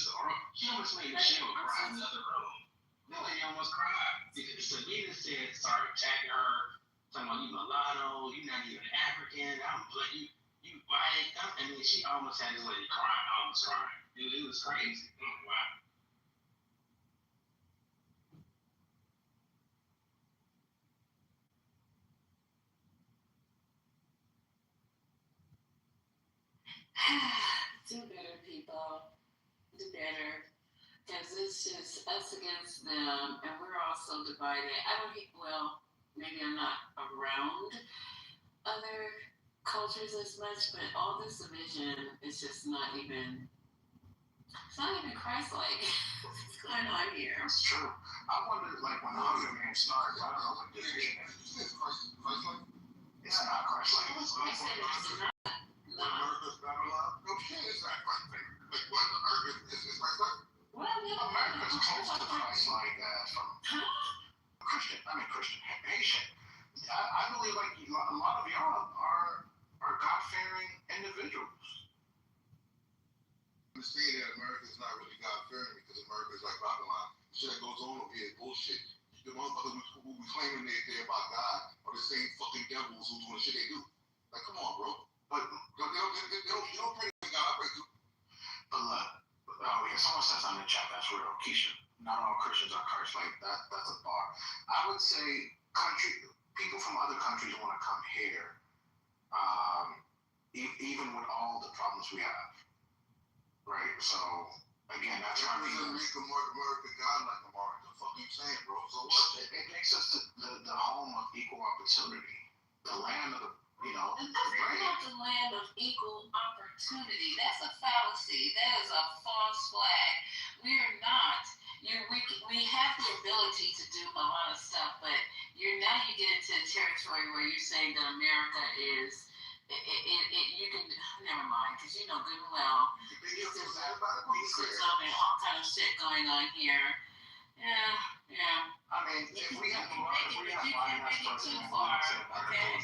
almost made Michelle cry in the other room. No, he almost cried. Sabina said, started attacking her, talking about you mulatto, you're not even African, I'm like, you white. And then she almost had this lady crying, almost crying. It was crazy. Wow. Do better, people. Do better. Because it's just us against them, and we're all so divided. Maybe I'm not around other cultures as much, but all this division is just not even Christ-like. What's going on here? It's true. I wonder, like, when the Hunger Games started, I don't know what division is. Christ-like? It's not Christ-like. I said it's not. America's Babylon? No shit, it's not Christ-like. Like, what? Is Christ-like? Well, America's close to Christ-like from Christian, Haitian. I believe, like, a lot of y'all are God-fearing individuals. Understand that America is not really God-fearing because America is like Babylon. The shit that goes on over here is bullshit. The motherfuckers who be claiming they're about God are the same fucking devils who doing the shit they do. Like, come on, bro. But they don't pray to God, I pray to. But look, someone says on the chat, that's real. Keisha, not all Christians are Christ-like. That's a bar. I would say people from other countries want to come here, even with all the problems we have. Right, so again, that's why we make America God-like. America. The fuck you saying, bro? So what? It makes us the home of equal opportunity, the land of the. And that's not the land of equal opportunity. That's a fallacy. That is a false flag. We are not. We have the ability to do a lot of stuff, but you get into a territory where you're saying that America is. You can never mind because you know good and well. Racism and all kind of shit going on here. Yeah. I mean, if we have too far, okay.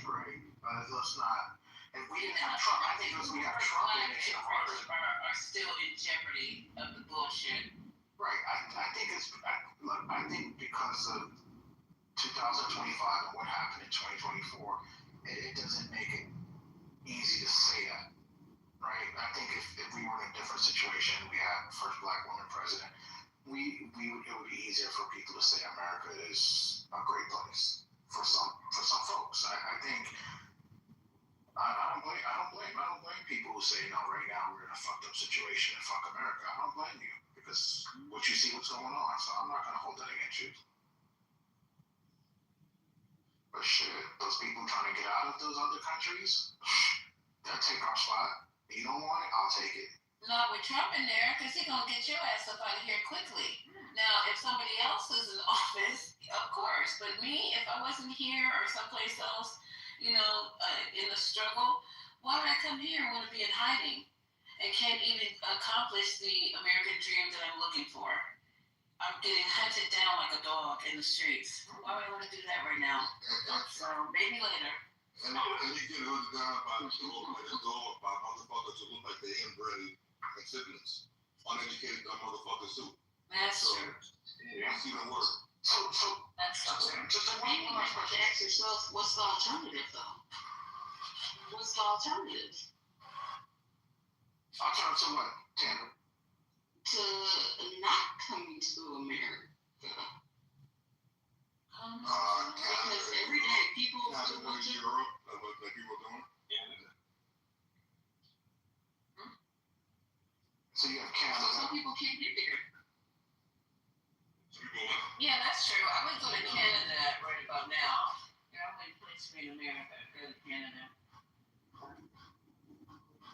But let's not. If we didn't have Trump, I think because we have Trump, it makes it harder. Are still in jeopardy of the bullshit. Right. I think because of 2025 and what happened in 2024, it doesn't make it easy to say that. Right. I think if we were in a different situation, we had first Black woman president, it would be easier for people to say America is a great place for some folks. I think. I don't blame people who say, no, right now we're in a fucked up situation and fuck America. I don't blame you because what you see what's going on, so I'm not going to hold that against you. But shit, those people trying to get out of those other countries, they'll take our spot. You don't want it, I'll take it. Not with Trump in there because he's going to get your ass up out of here quickly. Now, if somebody else is in office, of course. But me, if I wasn't here or someplace else, in the struggle, why would I come here and want to be in hiding and can't even accomplish the American dream that I'm looking for? I'm getting hunted down like a dog in the streets. Why would I want to do that right now? So maybe later. And you get hunted down by motherfuckers who look like they inbred exhibits. Uneducated dumb motherfuckers too. That's true. That's even worse. So maybe you might have to ask yourself, what's the alternative though? What's the alternative? Alternative to what, Tanner? To not coming to America. Because every day people still want to. Europe, like people are doing. Hmm? So you have Canada. Some people can't get there. Yeah, that's true. I would go to Canada right about now. There are only places in America. Go to Canada.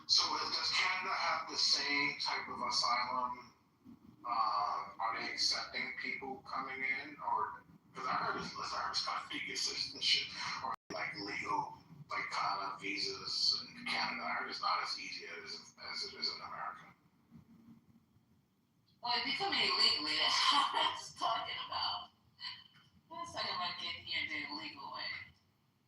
So does Canada have the same type of asylum? Are they accepting people coming in, or because I heard it's kind of big citizenship or like legal, like kind of visas in Canada. I heard it's not as easy as it is in America. Well, becoming illegally, that's what I was talking about. That's talking about getting here the illegal way.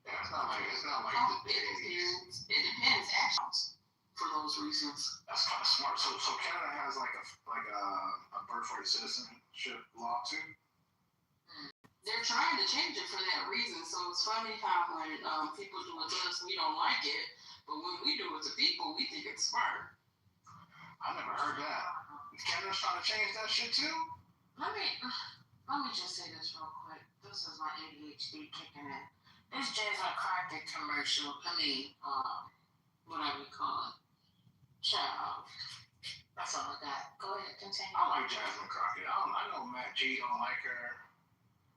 Yeah, it's not like the days. It depends, actually, for those reasons. That's kind of smart. So Canada has like a birthright citizenship law too. They're trying to change it for that reason. So it's funny how when people do it to us, we don't like it, but when we do it to people, we think it's smart. I never heard that. Canada's trying to change that shit too. Let me just say this real quick. This is my ADHD kicking in. This Jasmine Crockett commercial. Whatever you call it. Child. That's all I got. Go ahead, continue. I like Jasmine Crockett. I know Matt G don't like her,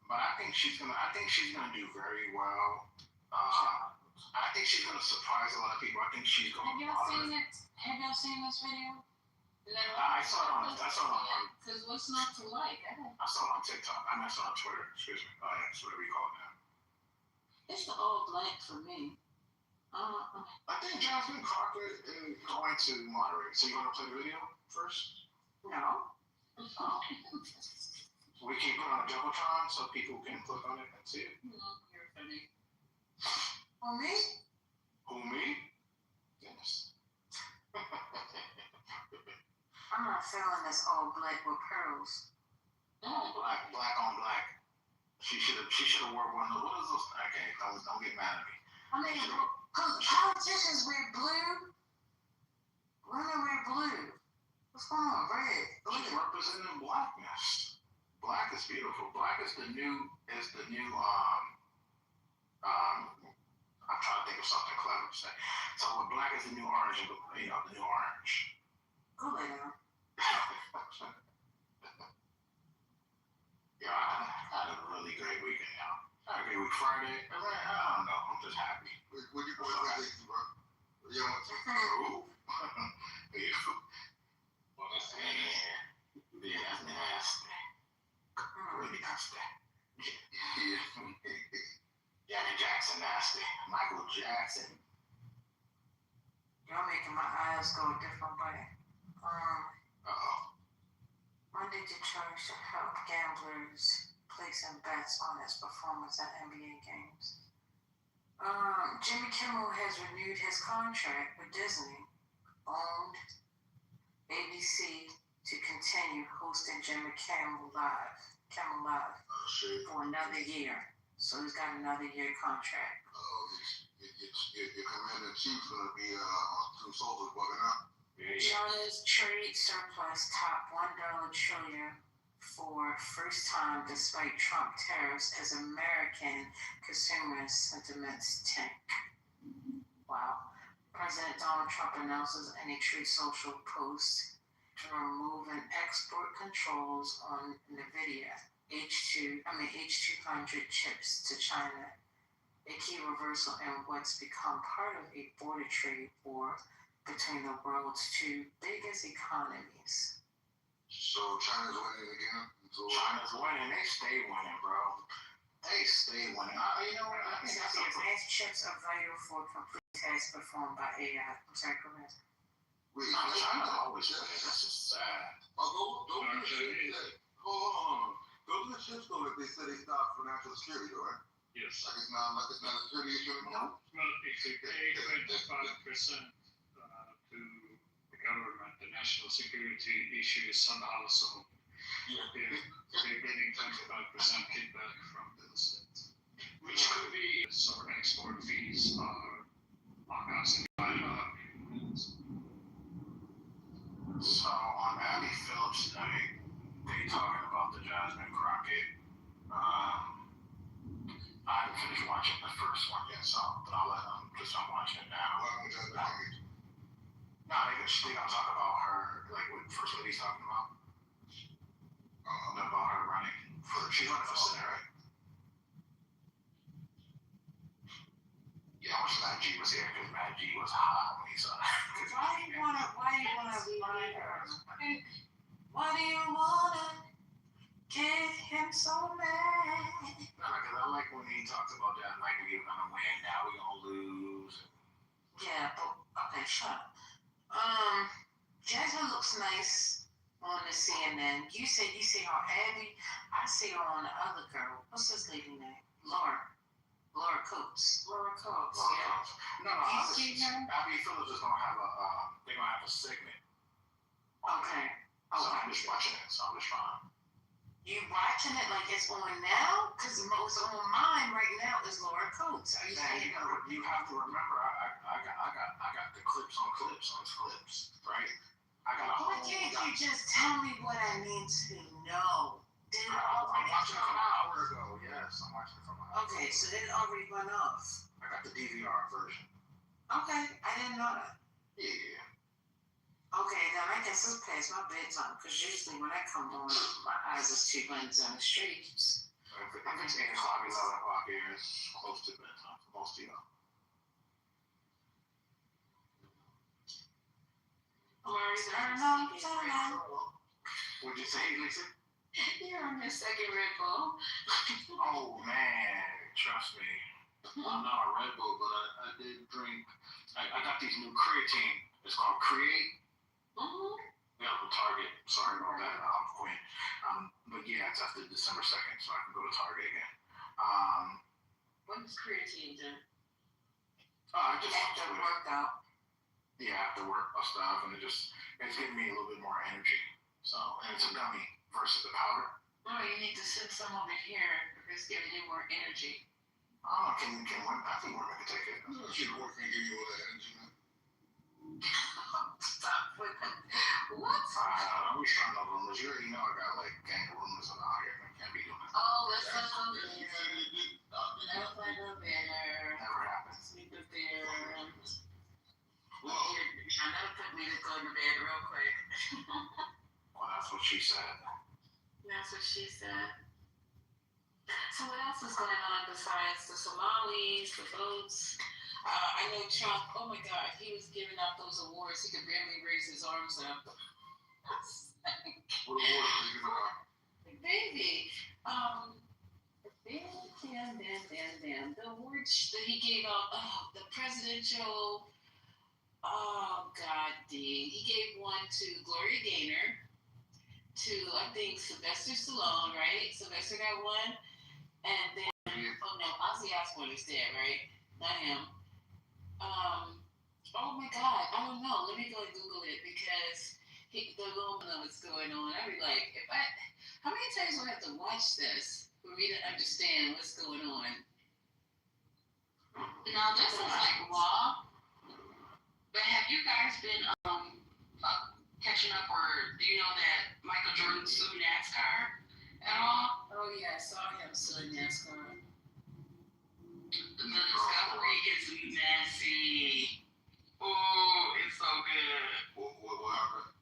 but I think she's gonna do very well. I think she's gonna surprise a lot of people. I think she's gonna. Have y'all seen it? Have y'all seen this video? I saw it on. Because what's not to like? I saw it on TikTok. I saw it on Twitter. Excuse me. That's whatever you call it now. It's the all black for me. I think Jasmine Crockett is going to moderate. So you want to play the video first? No. Oh. We can put on a Jumbotron so people can click on it and see it. You're funny. For me? Who, me? Yes. I'm not feeling this all black with pearls. Black on black. She should have wore one of those. What is those? Okay, don't get mad at me. I mean, politicians wear blue. Women wear blue. What's going on? Red. She's representing blackness. Black is beautiful. Black is the new. I'm trying to think of something clever to say. So black is the new orange. The new orange. Go lay down. Yeah, I had a really great weekend, y'all. I had a great week Friday. I don't know. I'm just happy. What you going on, bro? You want to who? Well, that's nasty. Really nasty. Janet Jackson nasty. Michael Jackson. Y'all making my eyes go a different way. Monday Detroit should help gamblers placing bets on his performance at NBA games. Jimmy Kimmel has renewed his contract with Disney, owned ABC, to continue hosting Jimmy Kimmel Live for another year. So he's got another year contract. Your commander-in-chief's gonna be on two soldiers bugging up. China's trade surplus topped $1 trillion for first time despite Trump tariffs as American consumer sentiments tank. Wow. President Donald Trump announces in a Truth Social post removing export controls on NVIDIA H200 chips to China. A key reversal in what's become part of a border trade war between the world's two biggest economies. So China's winning again? China's winning. They stay winning, bro. They stay winning. You know what? I think that's advanced chips are vital for complete tasks performed by AI. I'm sorry, go ahead. China's always winning. That's just sad. Hold on. Those are the chips though that they said they stopped for national security, though, right? Yes. Like it's not a security issue anymore? Well, if you pay 25% to the government, the national security issue is somehow solved. They're getting 25% kickback from the states, which could be some export fees are us. So on Abby Phillips' night, they talking about the Jasmine Crockett. I haven't finished watching the first one yet, so but I'm watching it now. No, they gonna talk about her, like what First Lady's talking about. About her running for She's running for Senate, right? Yeah, I wish Matt G was here because Matt G was hot when he saw that. Why do you wanna run her? Why do you wanna get him so mad? No, because I like when he talks about that, like we're gonna win, now we're gonna lose. Yeah, but okay, shut up. Jasmine looks nice on the CNN. You say her Abby. I see her on the other girl. What's this lady name? Laura Coates. Yeah. No, Abby Phillips is gonna have they're gonna have a segment. Okay. So I'm just watching it, so I'm just fine. You watching it like it's on now? Because what's on mine right now is Laura Coates. Are you saying? You have to remember, I got the clips on clips, right? I got a whole. Why can't you just tell me what I need to know? I'm watching it from an hour ago. Yes, I'm watching it from an hour. Okay, so it already went off. I got the DVR version. Okay, I didn't know that. Yeah. Okay, then I guess it's past my bedtime, because usually when I come on, my eyes is 2 buttons on the streets. If it's 8 o'clock, 11 o'clock here, it's close to bedtime for most of y'all. What'd you say, Lisa? You're on your second Red Bull. Oh, man, trust me. I'm not a Red Bull, but I did drink. I got these new creatine. It's called Create. Yeah, from Target. Sorry about that, Quinn. But yeah, it's after December 2nd, so I can go to Target again. What does creatine do? I just After workout. Yeah, after work stuff, and it's giving me a little bit more energy. So, and it's a gummy versus the powder. No, you need to send some over here if it's giving you more energy. Oh, can I think women can take it. Should work and give you all that energy, man. Stop with that. What? I was trying to rumors. You already know I got like gang of rumors out here. I can't be doing that. Oh, that's not so better. That's like a better. Never happens. Sleep is there. Well, I never put me to go to bed real quick. Well, that's what she said. That's what she said. So what else is going on besides the Somalis, the votes? I know Trump, oh my God, he was giving out those awards. He could barely raise his arms up. What awards are you giving out? Baby. Damn. The awards that he gave out, the presidential, oh God, he gave one to Gloria Gaynor, to, I think, Sylvester Stallone, right? Sylvester got one. And then, oh no, Ozzy Osbourne is dead, right? Not him. Oh my God, I don't know. Let me go and Google it because the aluminum is going on. I'd be like, how many times do I have to watch this for me to understand what's going on? Now, this is like raw, but have you guys been catching up, or do you know that Michael Jordan sued NASCAR at all? Oh yeah, I saw him suing NASCAR. The Discovery is messy. Oh, it's so good. What happened?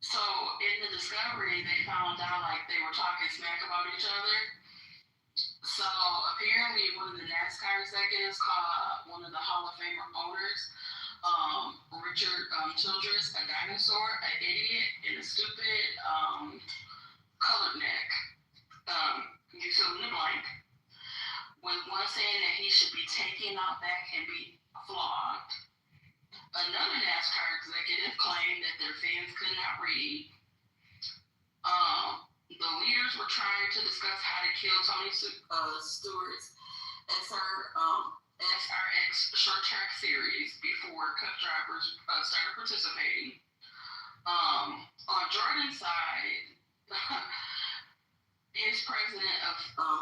So in the Discovery, they found out like they were talking smack about each other. So apparently, one of the NASCAR executives called one of the Hall of Famer owners, Richard Childress, a dinosaur, an idiot, and a stupid colored neck. You fill in the blank. With one saying that he should be taken out back and be flogged. Another NASCAR executive claimed that their fans could not read. The leaders were trying to discuss how to kill Tony Stewart's SRX short track series before Cup drivers started participating. On Jordan's side, his president of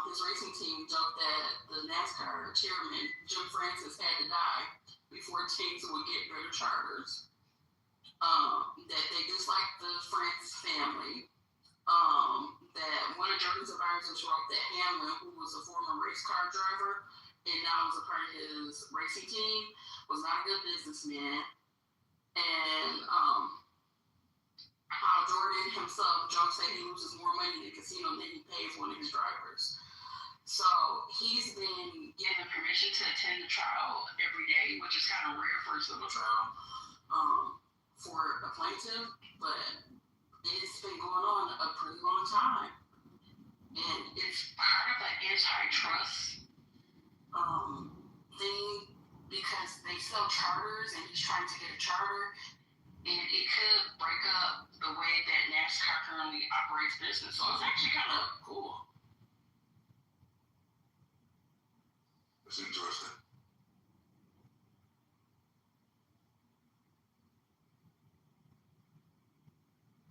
his racing team joked that the NASCAR chairman, Jim Francis, had to die before teams would get better charters. That they disliked the France family. That one of Jordan's advisors wrote that Hamlin, who was a former race car driver and now was a part of his racing team, was not a good businessman. And how Jordan himself. Joe said he loses more money in the casino than he pays one of his drivers. So he's been given permission to attend the trial every day, which is kind of rare for a civil trial for a plaintiff, but it's been going on a pretty long time. And it's part of an antitrust thing because they sell charters and he's trying to get a charter. And it could break up the way that NASCAR currently operates business. So it's actually kind of cool. It's interesting.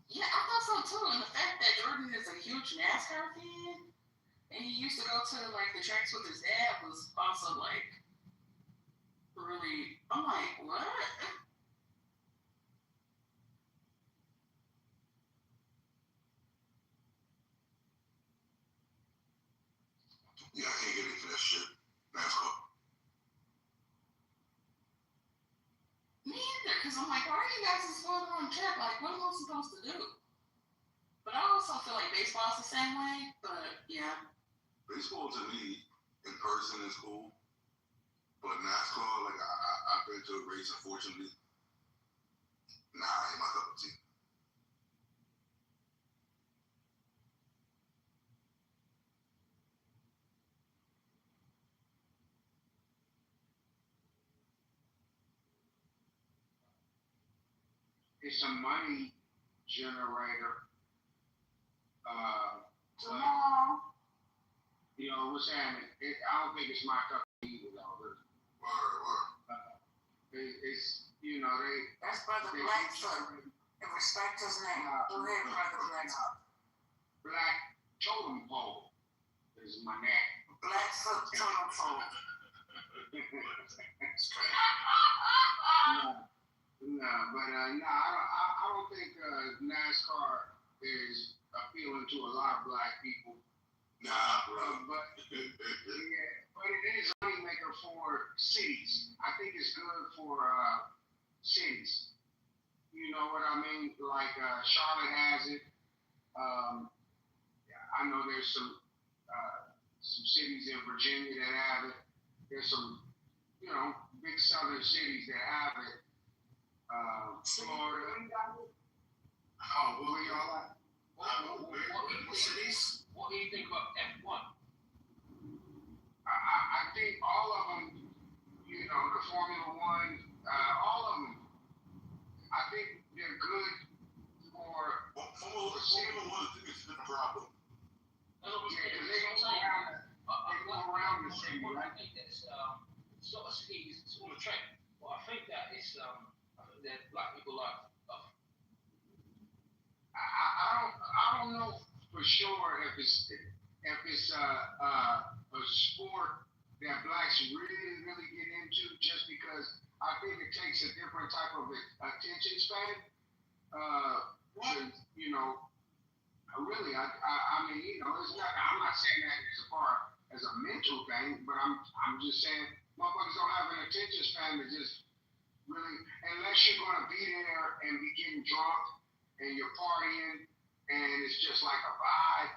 Yeah, I thought so too. And the fact that Jordan is a huge NASCAR fan and he used to go to like the tracks with his dad was also like really, I'm like, what? Yeah, I can't get into that shit. NASCAR. Me either, because I'm like, why are you guys just going on track? Like, what am I supposed to do? But I also feel like baseball's the same way, but yeah. Baseball to me, in person is cool. But NASCAR, like, I've been to a race, unfortunately. Nah, ain't my cup of tea. It's a money generator. You know, what's happening? I don't think it's my cup of tea though. It's, you know, That's Brother Blackfoot. And respect his name. Go ahead, Brother Blackfoot. Black totem pole is my name. Blackfoot totem pole. I don't think NASCAR is appealing to a lot of black people. Nah, bro. But it is a money maker for cities. I think it's good for cities. You know what I mean? Like Charlotte has it. I know there's some cities in Virginia that have it. There's some, you know, big southern cities that have it. Florida. Oh, where y'all at? What cities? What do you think about F1? I think all of them, you know, the Formula One, all of them, I think they're good for Formula One, I think it's a different problem. They go around the city, right? I think that's it's not a city, it's on a track. But I think that it's I think that black people like stuff. I don't know for sure if it's a sport that blacks really get into, just because I think it takes a different type of attention span. You know, really, I mean, you know, it's not. I'm not saying that as far as a mental thing, but I'm just saying motherfuckers don't have an attention span to just really, unless you're gonna be there and be getting drunk and you're partying and it's just like a vibe,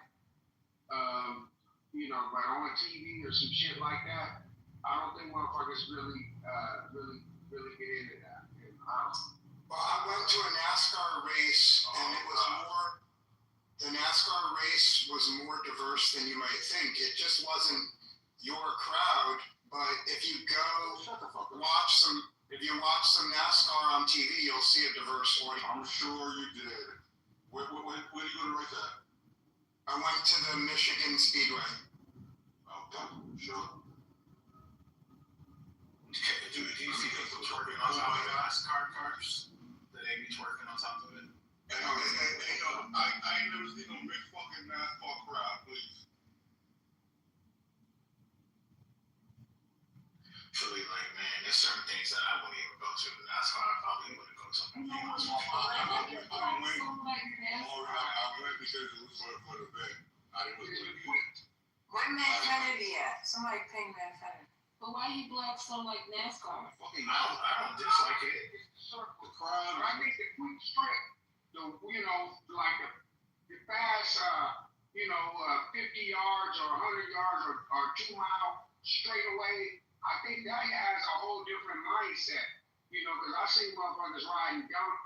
you know, but on TV or some shit like that, I don't think motherfuckers really get into that. Well, I went to a NASCAR race and it was the NASCAR race was more diverse than you might think. It just wasn't your crowd, but if you watch some NASCAR on TV, you'll see a diverse audience. I'm sure you did. Where are you going to race at? I went to the Michigan Speedway. Okay, sure. Do you see people twerking on top of the NASCAR cars? That they be twerking on top of it? Hey, I ain't never seen no big fucking NASCAR crowd, please. Truly, like, man, there's certain things that I wouldn't even go to. NASCAR, I probably wouldn't go to. I went because it was for the bet. I didn't really do it. Where Manfredi at? Somebody pay Manfredi. But why you blacks don't like NASCAR? Fucking, I don't dislike it. It's the circle. I think the quick strip, you know, like fast, 50 yards or 100 yards or 2 mile straightaway, I think that has a whole different mindset. Because I see motherfuckers riding dump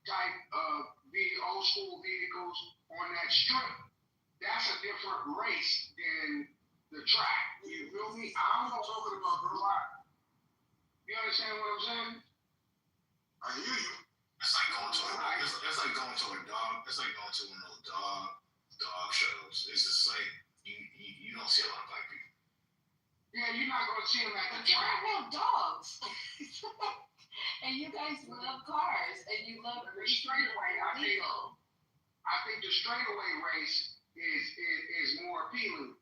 type old school vehicles on that strip. That's a different race than the track. You feel me? I'm not talking about bro. You understand what I'm saying? I hear you. It's like going to it's like going to a dog. It's like going to one of those dog shows. It's just like you don't see a lot of black people. Yeah, you're not gonna see them at the But there track. are no dogs. And you guys love cars, and you love straightaway. I think the straightaway race is more appealing.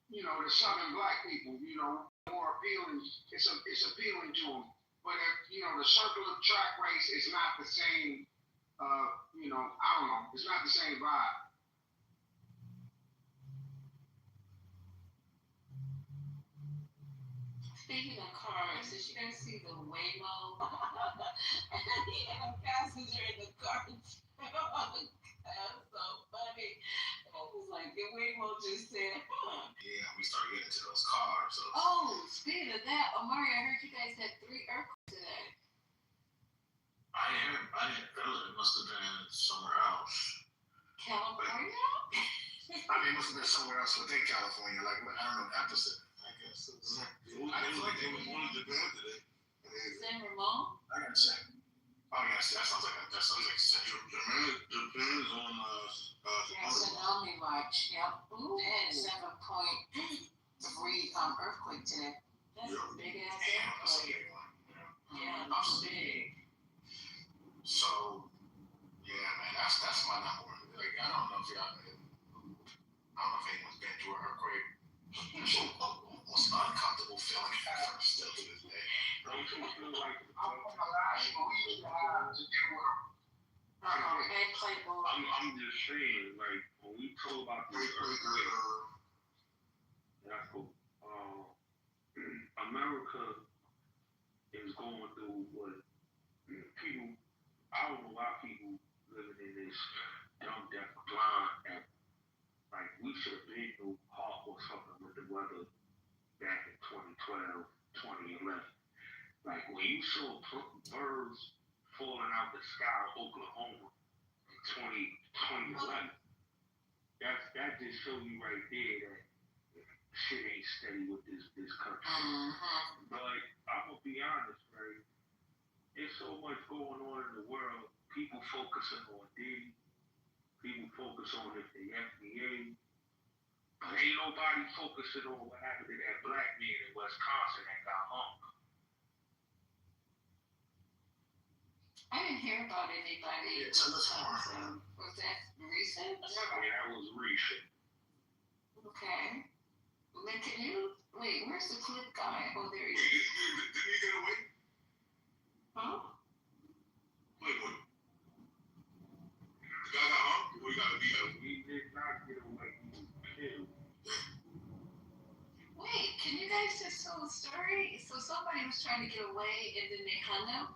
The Southern black people. More appealing. It's appealing to them. But the circular track race is not the same. I don't know. It's not the same vibe. Speaking of cars, did you guys see the Waymo? And he had a passenger in the car. That's so funny. I was like, the Waymo just said, Yeah, we started getting into those cars. So. Oh, speaking of that, Omari, I heard you guys had 3 earthquakes today. I didn't feel it. It must have been somewhere else. California? It must have been somewhere else within California. Like, I don't know, Appleton, I guess. I didn't feel like it was one of the bad today. San Ramon? I gotta check. Oh, yes, that sounds like Central. Depends on Tsunami watch. Yep. Ooh, they had a 7.3 earthquake today. That's a big ass Damn, that's a earthquake. big one. Yeah, that's big. So, yeah, man, that's my number one. Like, I don't know if anyone's been through an earthquake. It's almost uncomfortable feeling still to this day. I'm gonna lie, we used to have to do I'm just saying, like, when we talk about the earthquake, America is going through what people, I don't know why people living in this dumb, deaf, blind, and like, we should have been knew Hawk or something with the weather back in 2012, 2011. Like, when you saw birds falling out the sky in Oklahoma in 2011, that just show you right there that shit ain't steady with this country. But I'm gonna be honest, right? There's so much going on in the world. People focusing on Diddy. People focus on if the FDA. But ain't nobody focusing on what happened to that black man in Wisconsin that got hung. I didn't hear about anybody. Yeah, tell us more. Was that recent? Yeah, that was recent. Okay. Where's the clip guy? Oh, there he is. Didn't he get away? Huh? Wait, what? The guy got hung? Or he got beat up? He did not get away. He was killed. Wait, can you guys just tell the story? So somebody was trying to get away and then they hung him?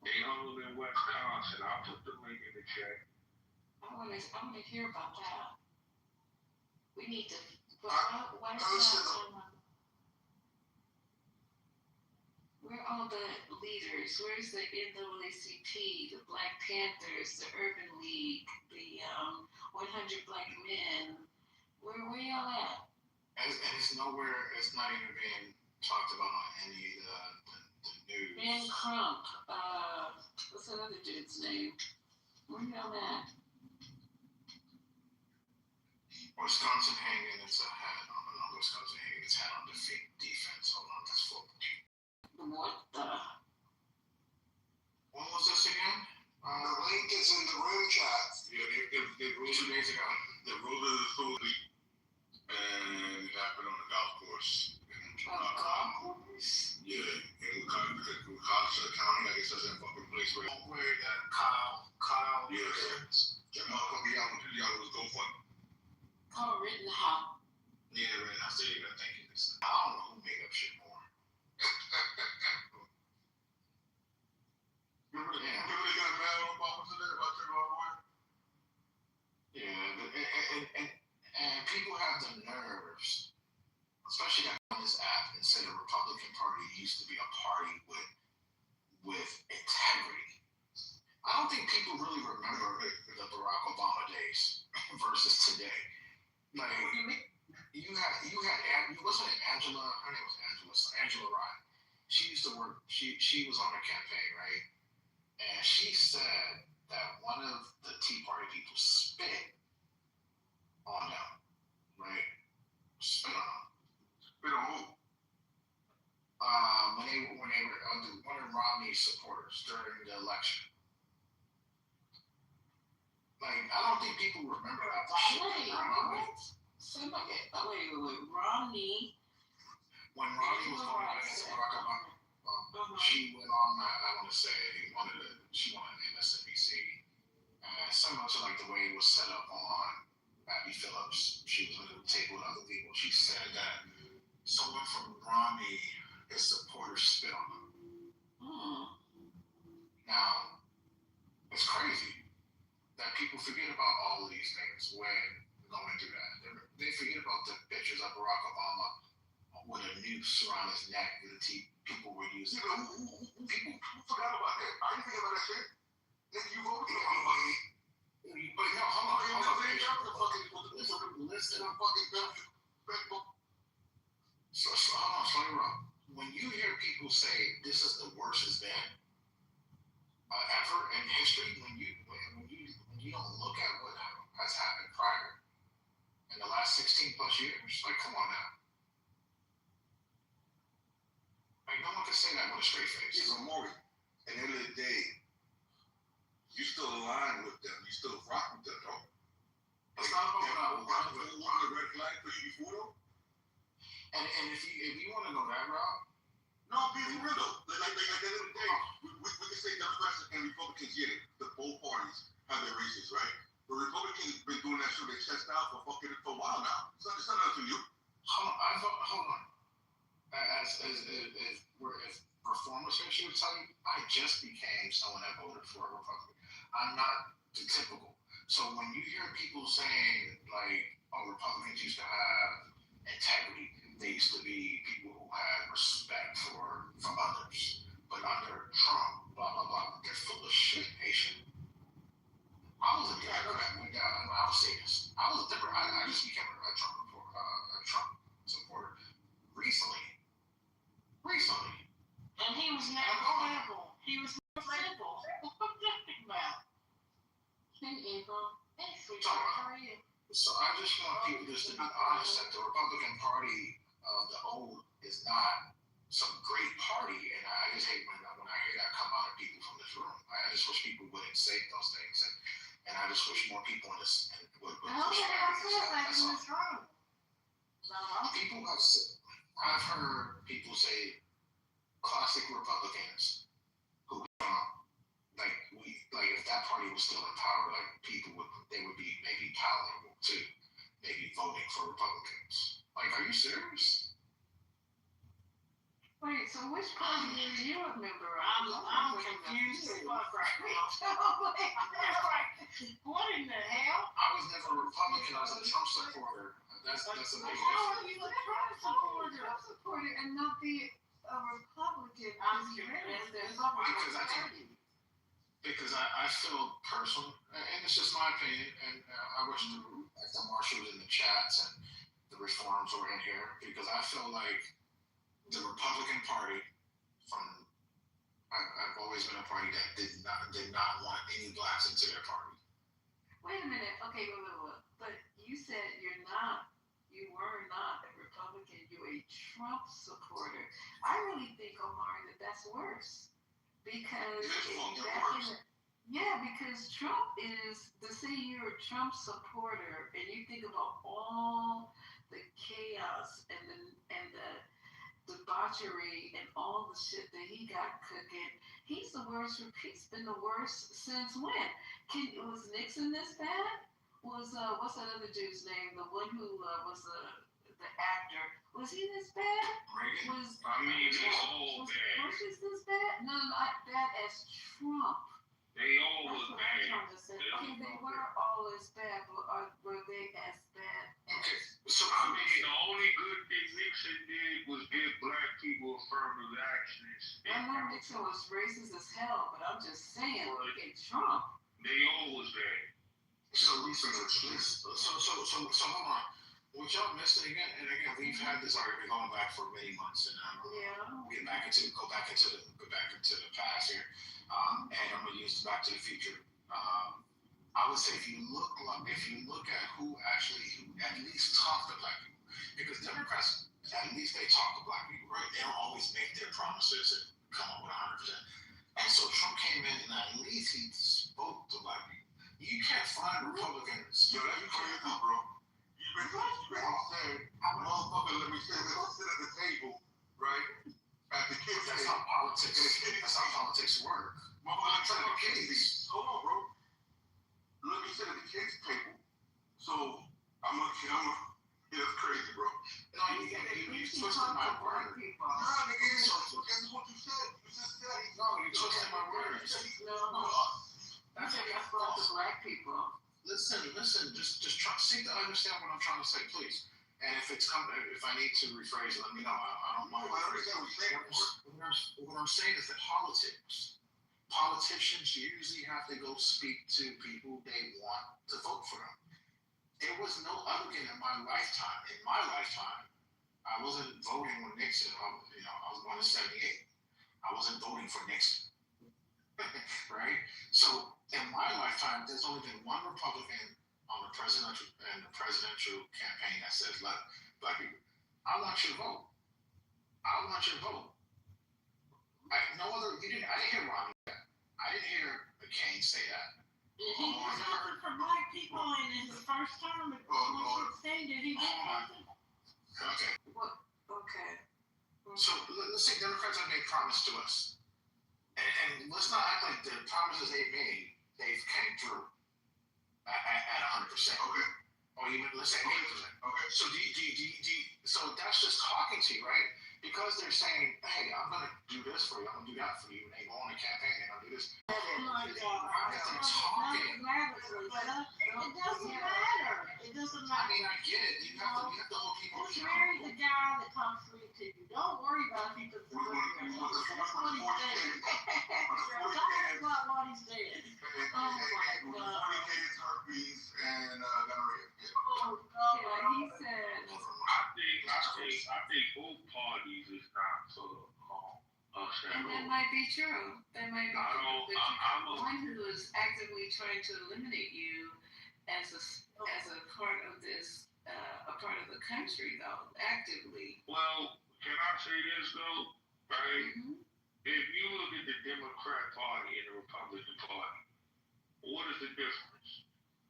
They hung him in Wisconsin. I'll put the link in the chat. I want to hear about that. We need to. Where are the leaders? Where's the NAACP, the Black Panthers, the Urban League, the 100 Black Men? Where y'all at? And it's nowhere. It's not even being talked about on any of the news. Ben Crump. What's that other dude's name? Where y'all at? Wisconsin hanging its hat on Wisconsin hanging its hat on defense. Hold on, that's football. What the? When was this again? The link is in the room chat. Yeah, they ruled 2 days ago. They ruled it as fully, and it happened on the golf course. Golf course? Yeah, in Wisconsin County, I guess that's that fucking place where that Kyle. Yeah, that motherfucker y'all was go for. Called Rittenhouse. Yeah, right. I still even thinking this. I don't know who made up shit more. Remember they got mad on Obama today about taking all the way? people spit on them, right? Spit on them. Spit on who? When they were one of Romney's supporters during the election. Like, I don't think people remember that. Wait, what? Somebody, wait. Romney. When Romney was going against Barack Obama, she went on, I want to say, she won MSNBC. Similar to like the way it was set up on Abby Phillips. She was on the table with other people. She said that someone from Romney, his supporters spit on him. Now, it's crazy that people forget about all of these things when going through that. They forget about the pictures of Barack Obama with a noose around his neck that people were using. People forgot about that. I didn't think about that shit. Nigga, you voted for Obama. But no, hold on. They got the fucking list of fucking Facebook. So hold on, slow down. When you hear people say this is the worst it's been ever in history, when you don't look at what has happened prior in the last 16 plus years, like, come on now. Like, no one can say that with a straight face. It's a Maury. At the end of the day, you still align with them. You still rock with them, though. It's not about one red flag for you before, though. And if you want to go that route, no, be real though. Like at the end of the day, we can say Democrats and Republicans, both parties have their reasons, right? The Republicans have been doing that shit, they chest out for a while now. It's not nothing new. Hold on. As reformers here, she would tell you, I just became someone that voted for a Republican. I'm not the typical. So when you hear people saying, like, oh, Republicans used to have integrity, they used to be people who had respect from others, but under Trump, blah, blah, blah, they're full of shit, Haitian. I was a Democrat when I was saying this. I just became a Trump supporter recently. And he was never credible. What are you talking about? Hey, April. Hey, sweetheart, how are you? So I just want people just to be honest that the Republican Party of the old is not some great party, and I just hate when I hear that come out of people from this room. I just wish people wouldn't say those things, and I just wish more people in this would push back against that. People have said, I've heard people say classic Republicans who like if that party was still in power, like they would be maybe palatable to maybe voting for Republicans. Like, are you serious? Wait, so which party do you a member of? I'm confused as fuck right now. What in the hell? I was never a Republican. I was a Trump supporter. That's a big difference. How are you a Trump supporter and not be a Republican? Because I feel personal, and it's just my opinion, and I wish the marshals in the chats and the reforms were in here, because I feel like the Republican Party, I've always been a party that did not want any blacks into their party. Wait a minute, okay, wait. But you said you were not a Republican, you're a Trump supporter. I really think, Omar, that's worse. Because Trump is, to say you're a Trump supporter and you think about all the chaos and the debauchery and all the shit that he got cooking, he's been the worst since when? Was Nixon this bad? Was what's that other dude's name? The one who was the actor. Was he this bad? Reagan? Was Bush is this bad? No, not bad as Trump. They all That's was what bad. I'm trying to say. Okay, they were all as bad, but were they as bad as? So the only good thing Nixon did was give black people affirmative action. I know Nixon was racist as hell, but I'm just saying, look at Trump. They all was bad. So hold on. What y'all missed again, and again, we've had this argument going back for many months, and we'll go back into the past here, and I'm gonna use Back to the Future. I would say if you look at who at least talk to black people, because Democrats at least they talk to black people, right? They don't always make their promises and come up with 100%. And so Trump came in and at least he spoke to black people. You can't find Republicans. Yo, that's crazy, bro. You been saying, motherfucker, let me say this, sit at the table, right? At the kids' That's table. how politics. That's how politics work. Motherfucker, sit at the kids' table. Hold on, bro. Let me sit at the kids' table. So, I'm gonna, it's crazy, bro. No, you twisted my word. Nah, nigga, that's what you said. You just said he's No, you twisted my words. I said I spoke to black people. Listen. Just try seek to understand what I'm trying to say, please. And if I need to rephrase it, let me know. I don't mind. What I'm saying is that politicians usually have to go speak to people they want to vote for them. There was no other thing in my lifetime. In my lifetime, I wasn't voting with Nixon. I was born in '78. I wasn't voting for Nixon, right? So in my lifetime, there's only been one Republican on the presidential campaign that says, "Look, black people, I want your vote. I want your vote." I didn't hear Romney say that. I didn't hear McCain say that. He did something for black people in his first term. Did he do something? Okay. Okay. So let's say Democrats have made promise to us, and let's not act like the promises they've made came through at 100%. Okay. Or even let's say 80%. Okay. So so that's just talking to you, right? Because they're saying, "Hey, I'm gonna do this for you. I'm gonna do that for you," and they go on a campaign, they're gonna do this. Oh my God. If they're talking, It doesn't matter. It doesn't I matter. mean, I get it. You have to hold people Just marry the accountable. guy that talks sweet to you. Don't worry about if he does the work. That's what he said. Don't worry about what he said. Oh my God. Herpes and gonorrhea. Oh God. Yeah, he said. I think both parties is not sort of And that might be true. That might be true. But you have one who is actively trying to eliminate you as a part of this, a part of the country, though, actively. Well, can I say this though? Right? Mm-hmm. If you look at the Democrat Party and the Republican Party, what is the difference?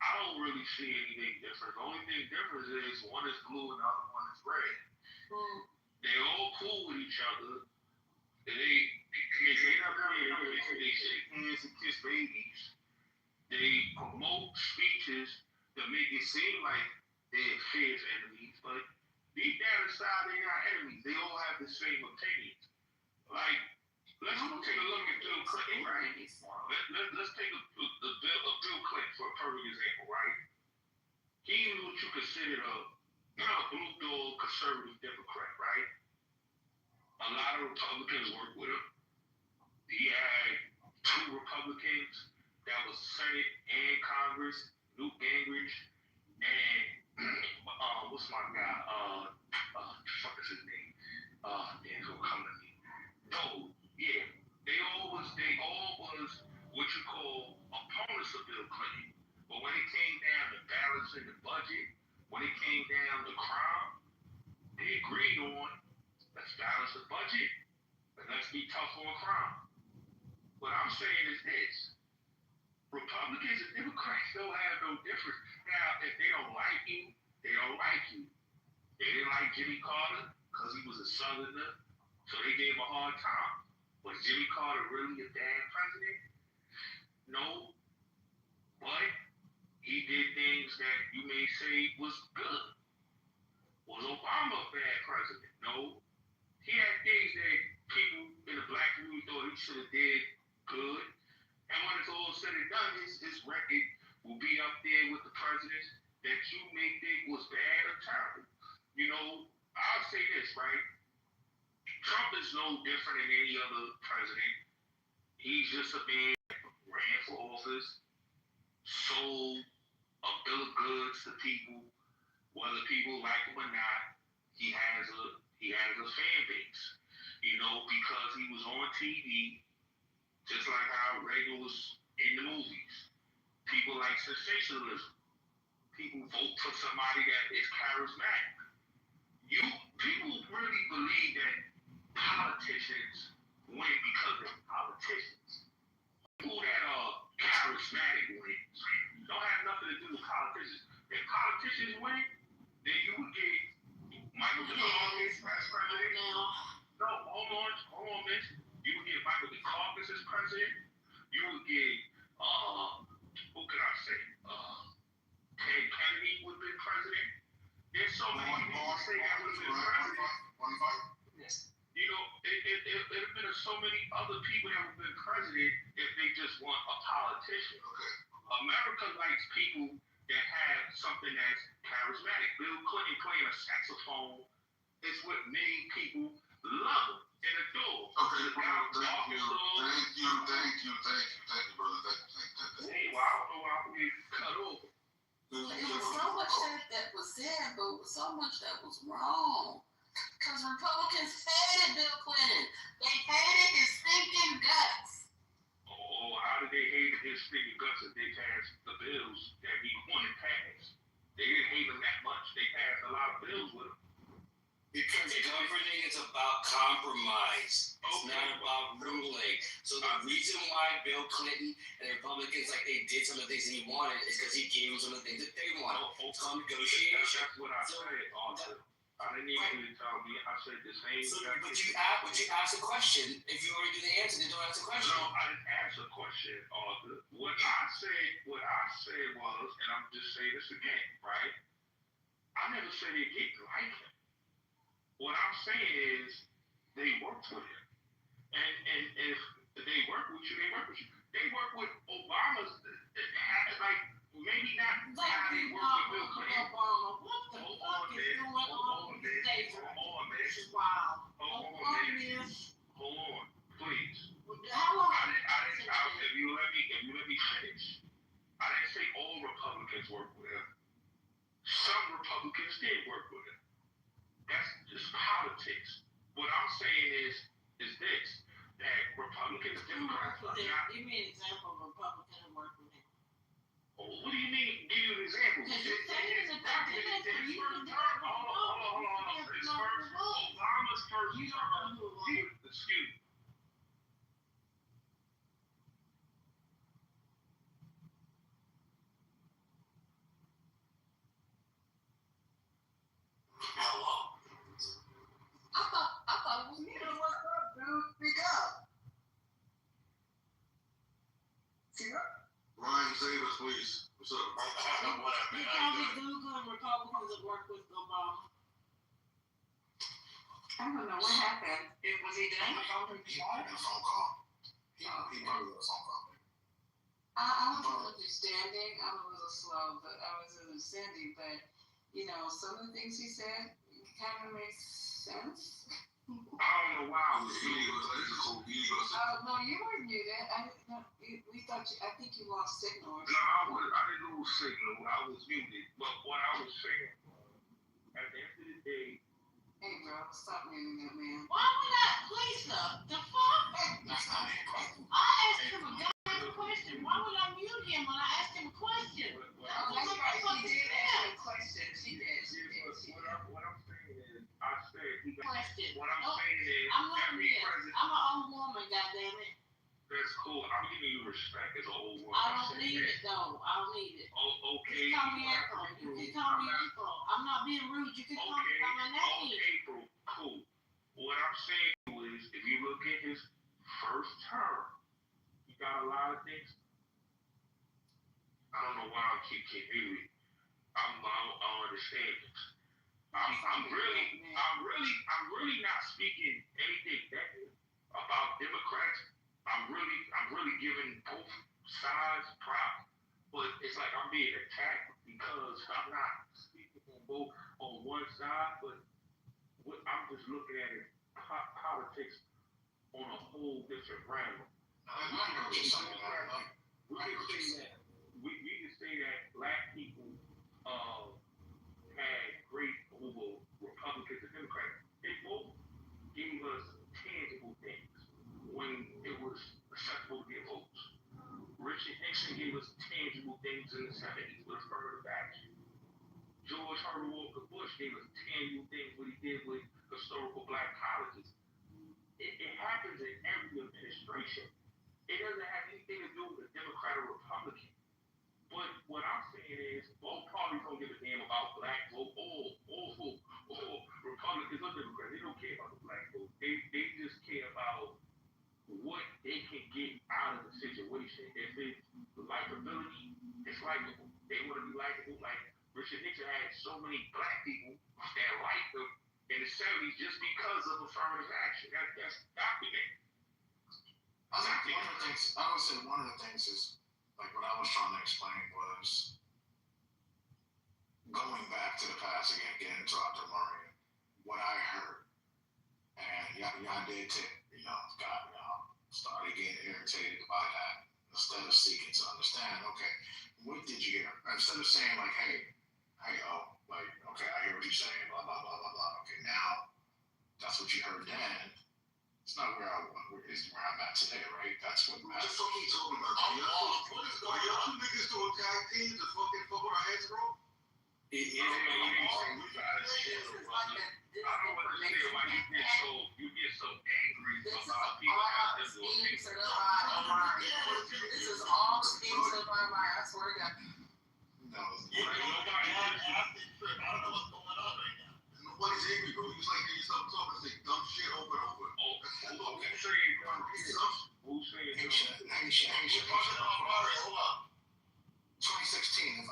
I don't really see anything different. The only thing different is one is blue and the other one is red. They all cool with each other. They shake hands and kiss babies. They promote speeches that make it seem like they're fierce enemies, but deep down inside they're not enemies. They all have the same opinions. Like, let's take a look at Bill Clinton, right? Let's take a Bill Clinton for a perfect example, right? He was what you consider a blue dog conservative Democrat, right? A lot of Republicans worked with him. He had 2 Republicans that was Senate and Congress, Newt Gingrich, and what's my guy? Fuck is his name? It's gonna come to me. No, yeah. They all was what you call opponents of Bill Clinton. But when it came down to balancing the budget, when it came down to crime, they agreed on let's balance the budget and let's be tough on crime. What I'm saying is this. Republicans and Democrats don't have no difference. Now, if they don't like you, they don't like you. They didn't like Jimmy Carter because he was a Southerner, so they gave him a hard time. Was Jimmy Carter really a bad president? No. But he did things that you may say was good. Was Obama a bad president? No. He had things that people in the black community thought he should have did good. And when it's all said and done, his record will be up there with the presidents that you may think was bad or terrible. You know, I'll say this, right? Trump is no different than any other president. He's just a man that ran for office, sold a bill of goods to people, whether people like him or not. He has a fan base, you know, because he was on TV, just like how Reagan was in the movies. People like sensationalism. People vote for somebody that is charismatic. People really believe that politicians win because they're politicians. People that are charismatic win. Don't have nothing to do with politicians. If politicians win, then you would get Michael Dukakis as president. No, hold on, Mitch. You would get Michael Dukakis as president. You would get who can I say? Ted Kennedy would have been president. There's so many people who say that would have been president. You know, there have been so many other people that would have been president if they just want a politician. America likes people that have something that's charismatic. Bill Clinton playing a saxophone is what made people love him and adore him. Okay, thank you, brother. Thank you. Hey, well, I don't know why I'm getting cut over. It was so much that was said, but it was so much that was wrong. Because Republicans hated Bill Clinton. They hated his stinking guts. Oh, how did they hate his stinking guts if they passed the bills that he wanted passed? They didn't hate him that much. They passed a lot of bills with him. Because governing is about compromise. It's not about ruling. So the reason why Bill Clinton and the Republicans, like they did some of the things that he wanted, is because he gave them some of the things that they wanted. It's called negotiation. That's what I said, Arthur. I didn't even tell me. I said the same thing. But you asked a question. If you already knew the answer, then don't ask a question. No, I didn't ask a question, Arthur. What I said was, and I'm just saying this again, right? I never said they didn't like him. What I'm saying is they worked with him. And if they work with you, they work with you. They work with Obama's, like, maybe not how they work with Bill Clinton. Obama, what the fuck is going on with the state? This is wild. Hold on, please. How long? If you let me finish. I didn't say all Republicans work with him. Some Republicans did work with him. That's just politics. What I'm saying is this, that Republicans, Democrats are not. Give me an example of a Republican who worked with him. What do you mean? Give you an example. Obama's first term. Excuse me. I thought it was me. What's up, dude? Speak up. Speak up. Ryan, save us, please. What's up? What happened? You probably Google Republicans that work with Obama. I don't know what happened. Was he done? He had a phone call. He probably got a phone call. I wasn't understanding. I was a little slow, but I was understanding. But you know, some of the things he said kind of makes sense. I don't know why I was No, you weren't new that. We thought you. I think you lost signal. No, I didn't lose signal. I was muted. But what I was saying, at the end of the day. Hey, bro, stop muting that man. Why would I? Please stop. The fuck? That's not it. I asked him a goddamn question. Why would I mute him when I asked him a question? That's right. He did ask you a question. She did. What I'm saying is, I said he got. Question. What I'm saying is, I'm not every here. president. I'm an old woman, goddammit. That's cool. I'm giving you respect as an old woman. I don't need it though. I don't need it. Oh, okay. You can call me April. You can call me April. I'm not being rude. You can call me by my name. April, cool. What I'm saying is, if you look at his first term, he got a lot of things. I don't know why I keep muting. I don't understand this. I'm really not speaking anything negative about Democrats. I'm really giving both sides props, but it's like I'm being attacked because I'm not speaking on one side, but I'm just looking at it politics on a whole different realm. We can say that black people had great over Republicans and Democrats. They both gave us tangible things when it was acceptable to get votes. Richard Nixon gave us tangible things in the 70s with affirmative action. George Herbert Walker Bush gave us 10 new things what he did with historical black colleges. It happens in every administration. It doesn't have anything to do with a Democrat or Republican. But what I'm saying is both parties don't give a damn about black vote or Republicans or Democrats. They don't care about the black vote. They just care about what they can get out of the situation. If it's likability, it's likable. They want to be likable. Like Richard Nixon had so many black people that liked him in the 70s just because of affirmative action. That's documented. I would say one of the things is, like what I was trying to explain was going back to the past again, getting into Dr. Murray, what I heard, and y'all did tip, started getting irritated by that instead of seeking to understand, okay, what did you hear? Instead of saying like, hey, okay, I hear what you're saying, blah, blah, blah, blah, blah. Okay, now that's what you heard then. It's not where I'm at today, right? That's what matters. What the fuck are you talking about? Are y'all two niggas doing tag teams and fucking fuck with our heads, bro? I don't understand why you get so angry about people that just do This is all schemes of my mind. I swear to God. No, Nobody after the trip. I don't know what's going on right now. Nobody's angry, bro. You just like hear yourself talking, say dumb shit over and over. Who's saying? We're talking about Murray. Hold on. 2016. If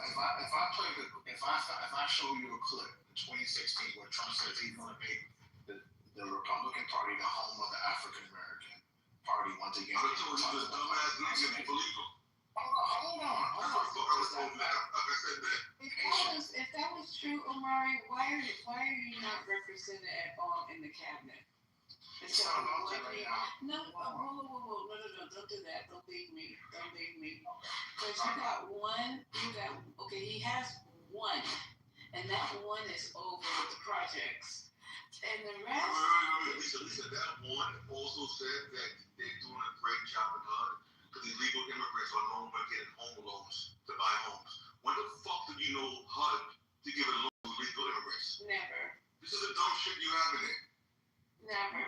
I show you a clip in 2016 where Trump says he's going to make the Republican Party the home of the African American Party once again. I told you this dumbass nigga, you believe him. Hold on. If that was true, Omari, why are you not represented at all in the cabinet? It's not about that right now. No, whoa, no, don't do that. Don't leave me. Because he has one, and that one is over with the projects. And the rest... Lisa, that one also said that they're doing a great job in HUD because illegal immigrants are known by getting home loans to buy homes. When the fuck did you know HUD to give a loan to illegal immigrants? Never. This is the dumb shit you have in it. Never.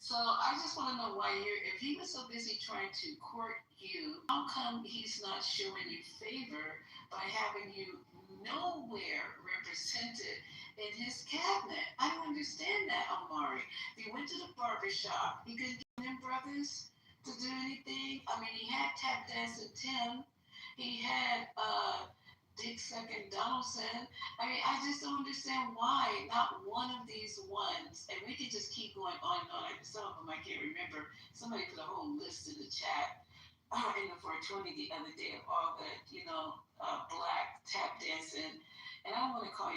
So I just want to know why if he was so busy trying to court you, how come he's not showing you favor by having you nowhere represented in his cabinet? I don't understand that, Omari. He went to the barber shop. He couldn't get them brothers to do anything. I mean, he had Tap Dancing Tim. He had Dick Second Donaldson. I mean, I just don't understand why not one of these ones, and we can just keep going on and on. Some of them I can't remember. Somebody put a whole list in the chat in the 420 the other day of all the, black tap dancing. And I don't want to call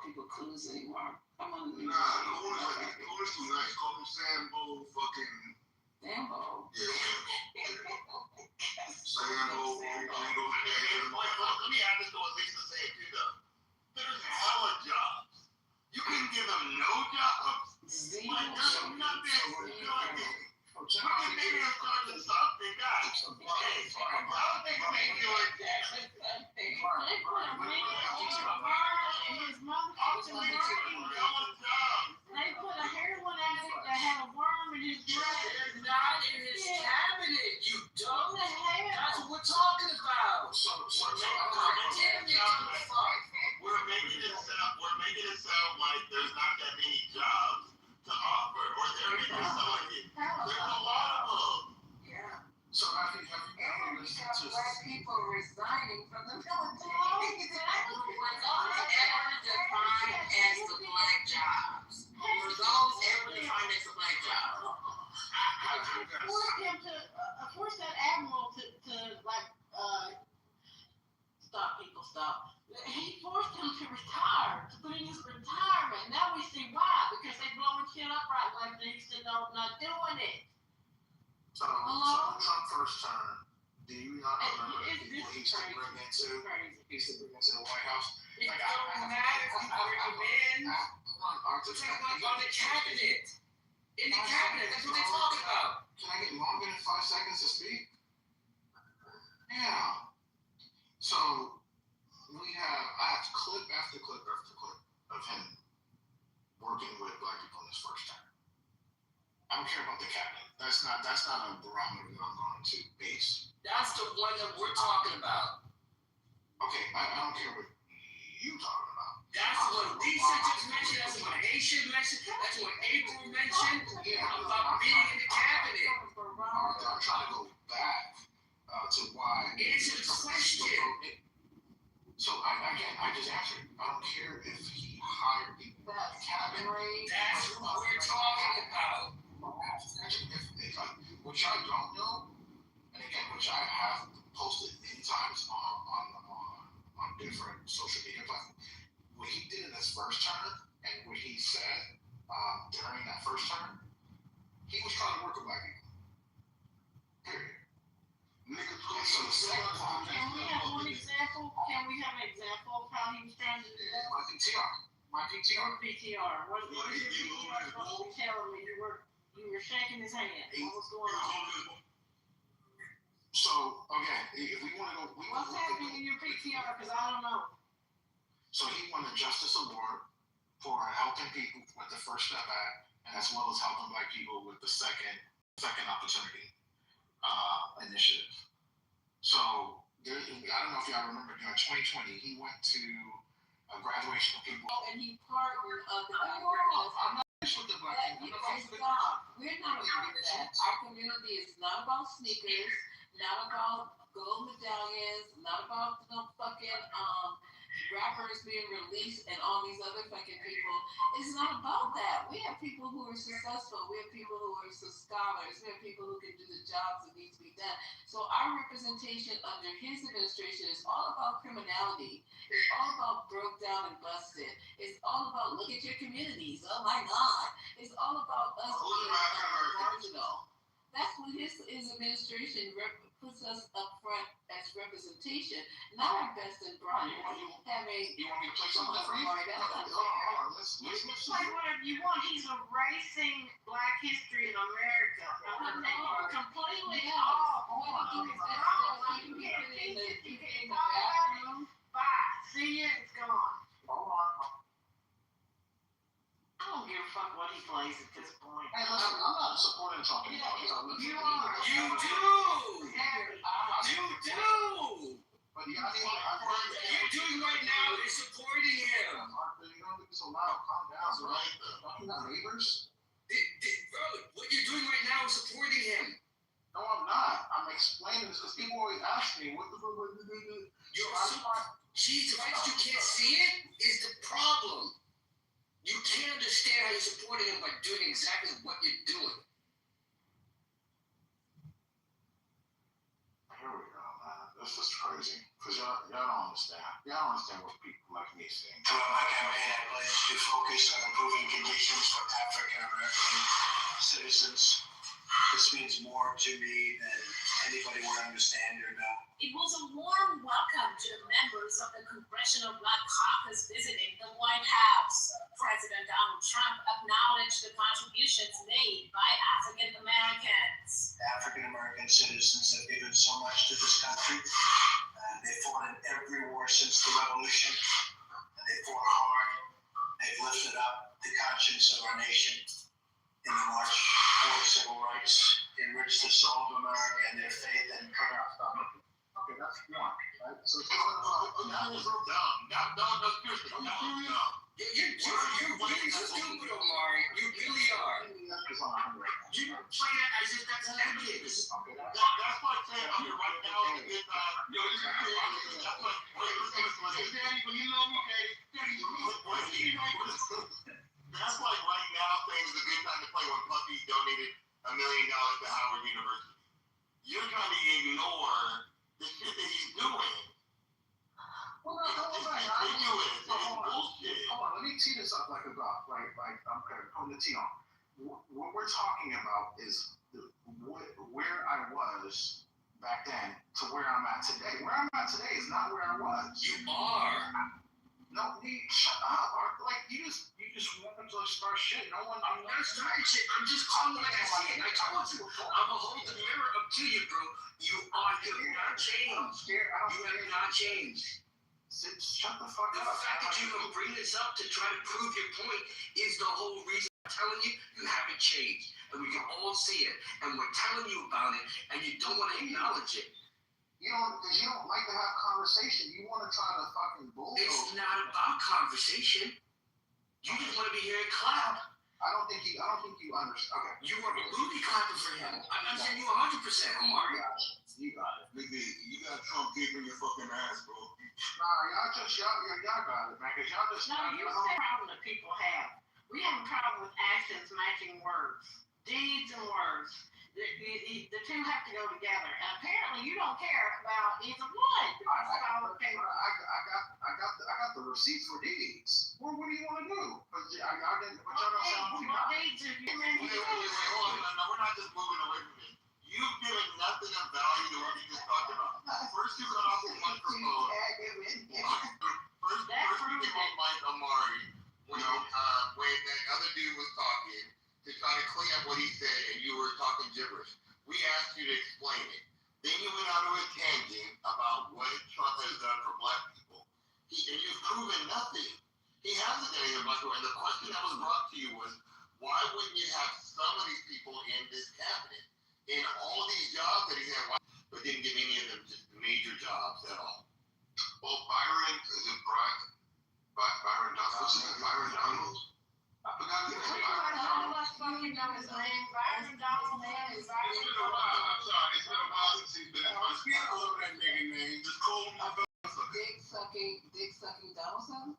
people coons anymore. I'm on the new. Nah, the owner's too nice. Call him Sambo fucking. Sambo? Yeah. Sambo, Jingo, let me add this to what Lisa said too, though. There's hella jobs. You couldn't give them no jobs. Zero. Like, there's nothing. Maybe I'm trying to stop the guy. I don't think we can do it. They put a heroin addict that had a worm in his blood. They're not in his cabinet, you dumb. What the hell? That's what we're talking about. We're making it sound like there's not that many jobs to offer, or they're making it sound like it. There's a lot of them. Yeah. So have you And we listened have to black people resigning from the military. Were those ever defined as the black jobs? Were those ever defined as the black jobs? Force that admiral to stop. He forced him to retire, to put in his retirement. Now we see why, because they blowing shit up right like they said, no, not doing it. So Trump first term, do you not remember It's the people he used to bring into the White House? It don't matter if you bring them in. On the cabinet. In the cabinet, that's what they talk about. Can I get longer than 5 seconds to speak? Yeah. So his first term. I don't care about the cabinet. That's not a barometer that I'm going to base. That's the one that we're talking about. Okay, I don't care what you talking about. That's what Lisa just mentioned. That's what Aisha mentioned. That's what April mentioned. About being in the cabinet. I'm trying to go back to why. Answer the question. So I just answered. I don't care if he hired people in the cabinet. That's what we're talking about. Which I don't know, and again, which I have posted many times on different social media platforms. What he did in his first term and what he said during that first term, he was trying to work with black people. Period. And so the second time, Can we have one example? Can we have an example of how he was trying to do that? my PTR. PTR. What is your PTR supposed to be telling me? You were shaking his hand. What was going on? So again, if we want to go, What's happening in your PTR? Because I don't know. So he won the Justice Award for helping people with the First Step Act, and as well as helping black people with the second opportunity initiative. So I don't know if y'all remember, 2020, he went to a graduation of people. And he partnered of the I'm not with the black people. We're not about that. Our community is not about sneakers, not about gold medallions, not about no fucking rappers being released and all these other fucking people. It's not about that. We have people who are successful. We have people who are scholars. We have people who can do the jobs that need to be done. So our representation under his administration is all about criminality. It's all about broke down and busted. It's all about look at your communities. Oh my God. It's all about us being marginal. That's what his administration puts us up front as representation, not our best and brightest. You want me to play something for you? Hold on. Let's play whatever you want. He's erasing Black history in America. Completely off. You can't teach it. You can't talk about it. Bye. See ya. It's gone. Hold on. I don't give a fuck what he plays at this point. Hey, listen, I'm not supporting Trump anymore. You are. You do. You do. But What you're doing right now is supporting him. You don't be so loud. Calm down, right? Don't you got neighbors? Bro, what you're doing right now is supporting him. No, I'm not. I'm explaining this because people always ask me, what the fuck would you do? Geez, the fact that you can't see it is the problem. You can't understand how you're supporting him by doing exactly what you're doing. Here we go, man. This is crazy. Because y'all don't understand. Y'all don't understand what people like me say. Throughout my campaign, I pledged to focus on improving conditions for African American citizens. This means more to me than anybody would understand or know. It was a warm welcome to the members of the Congressional Black Caucus visiting the White House. President Donald Trump acknowledged the contributions made by African Americans. African American citizens have given so much to this country. They fought in every war since the Revolution. They fought hard. They've lifted up the conscience of our nation in the march for civil rights, enriched the soul of America and their faith and courage. Okay, that's one, right? So it's Now it's dumb. No, seriously. No. You're really stupid, Omari. You really are. You play that as if that's ethics. That's like saying, okay, right now, it's this is that's like, Daddy, but you know me, Daddy. That's like right now saying it's a good time to play when Puffy donated $1 million to Howard University. You're trying to ignore the shit that he's doing. Well, it's ridiculous. It's bullshit. Hold on, let me tee this up like a golf. Like I'm putting the tee on. What we're talking about is where I was back then to where I'm at today. Where I'm at today is not where I was. You are. No, shut up. Like you just want to start shit. No one. I'm not starting shit. I'm just calling like I see it. I told you. I'm gonna hold the mirror up to you, bro. You have not changed. You have not changed. Shut the fuck up. The fact that you can bring this up to try to prove your point is the whole reason. telling you, you haven't changed. And we can all see it. And we're telling you about it, and you don't want to acknowledge it. Because you don't like to have conversation. You want to try to fucking bulldoze. It's not about conversation. You just want to be here and clap. I don't think you understand. Okay. You were booty clapping for him. I'm saying you 100%. Omar. You got it. Nigga, you got Trump kicking your fucking ass, bro. Nah, y'all got it, man. Because y'all just. No, you say problem that people have. We have a problem with actions matching words, deeds and words. The two have to go together. And apparently, you don't care about either one. I got the receipts for deeds. Well, what do you want to do? But y'all don't sound. What deeds have you been Wait, hold on. No, we're not just moving away from it. You've given nothing of value to what you just talked about. First, you cut off the microphone. First, you give up Mike Amari when that other dude was talking to try to clean up what he said, and you were talking gibberish. We asked you to explain it. Then you went out on a tangent about what Trump has done for black people. And you've proven nothing. He hasn't done anything black people. And the question that was brought to you was, why wouldn't you have some of these people in this cabinet? In all these jobs that he had, but didn't give any of them major jobs at all. Well, Byron, is it Byron Donald? Byron Donald? I forgot his name. Byron Donald. Byron Donald. It's been a while. I'm sorry. It's been a while since he's been in my speech. I love that nigga name. Just call him Dick sucking Donaldson?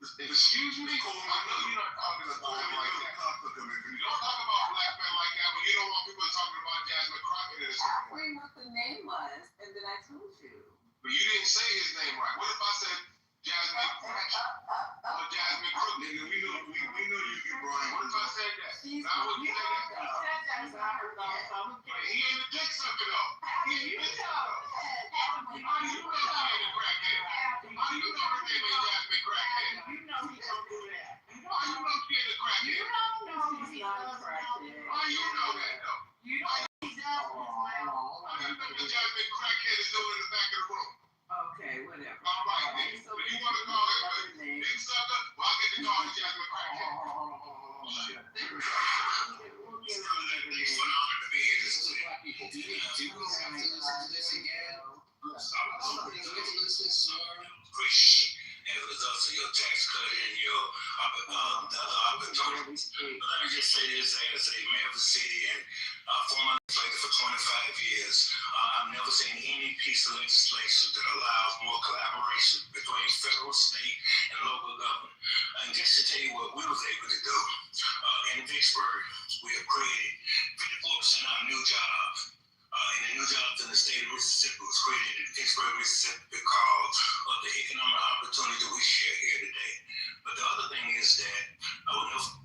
Excuse me? I know you're not talking about him like that. You don't talk about black men like that when you don't want people talking about Jasmine Crockett in this I agreed what the name was, and then I told you. But you didn't say his name right. What if I said Jasmine Crockett? Or Jasmine Crook, nigga? We know you get Brian. What if I said that? I would say that. He ain't a dick sucker though. He ain't a dick sucker. How do you know she ain't a crackhead? How do you know her name ain't Jasmine Crackhead? You know he don't do that. How you know she ain't a crackhead? You don't know he's not a crackhead. How you know that though? You know he does as well. How do you know what Jasmine Crackhead is doing in the back of the room? Okay, whatever. All right, then. So you want to call him a dick sucker? Well, I'll get to call him Jasmine Crackhead. As a result of your tax cut and your the other opportunities. But let me just say this as a mayor of the city and former legislator for 25 years, I've never seen any piece of legislation that allows more collaboration between federal, state, and local government. And just to tell you what we was able to do in Vicksburg, we have created 54% of our new jobs. And the new jobs in the state of Mississippi was created in Vicksburg, Mississippi because of the economic opportunity that we share here today. But the other thing is that I would never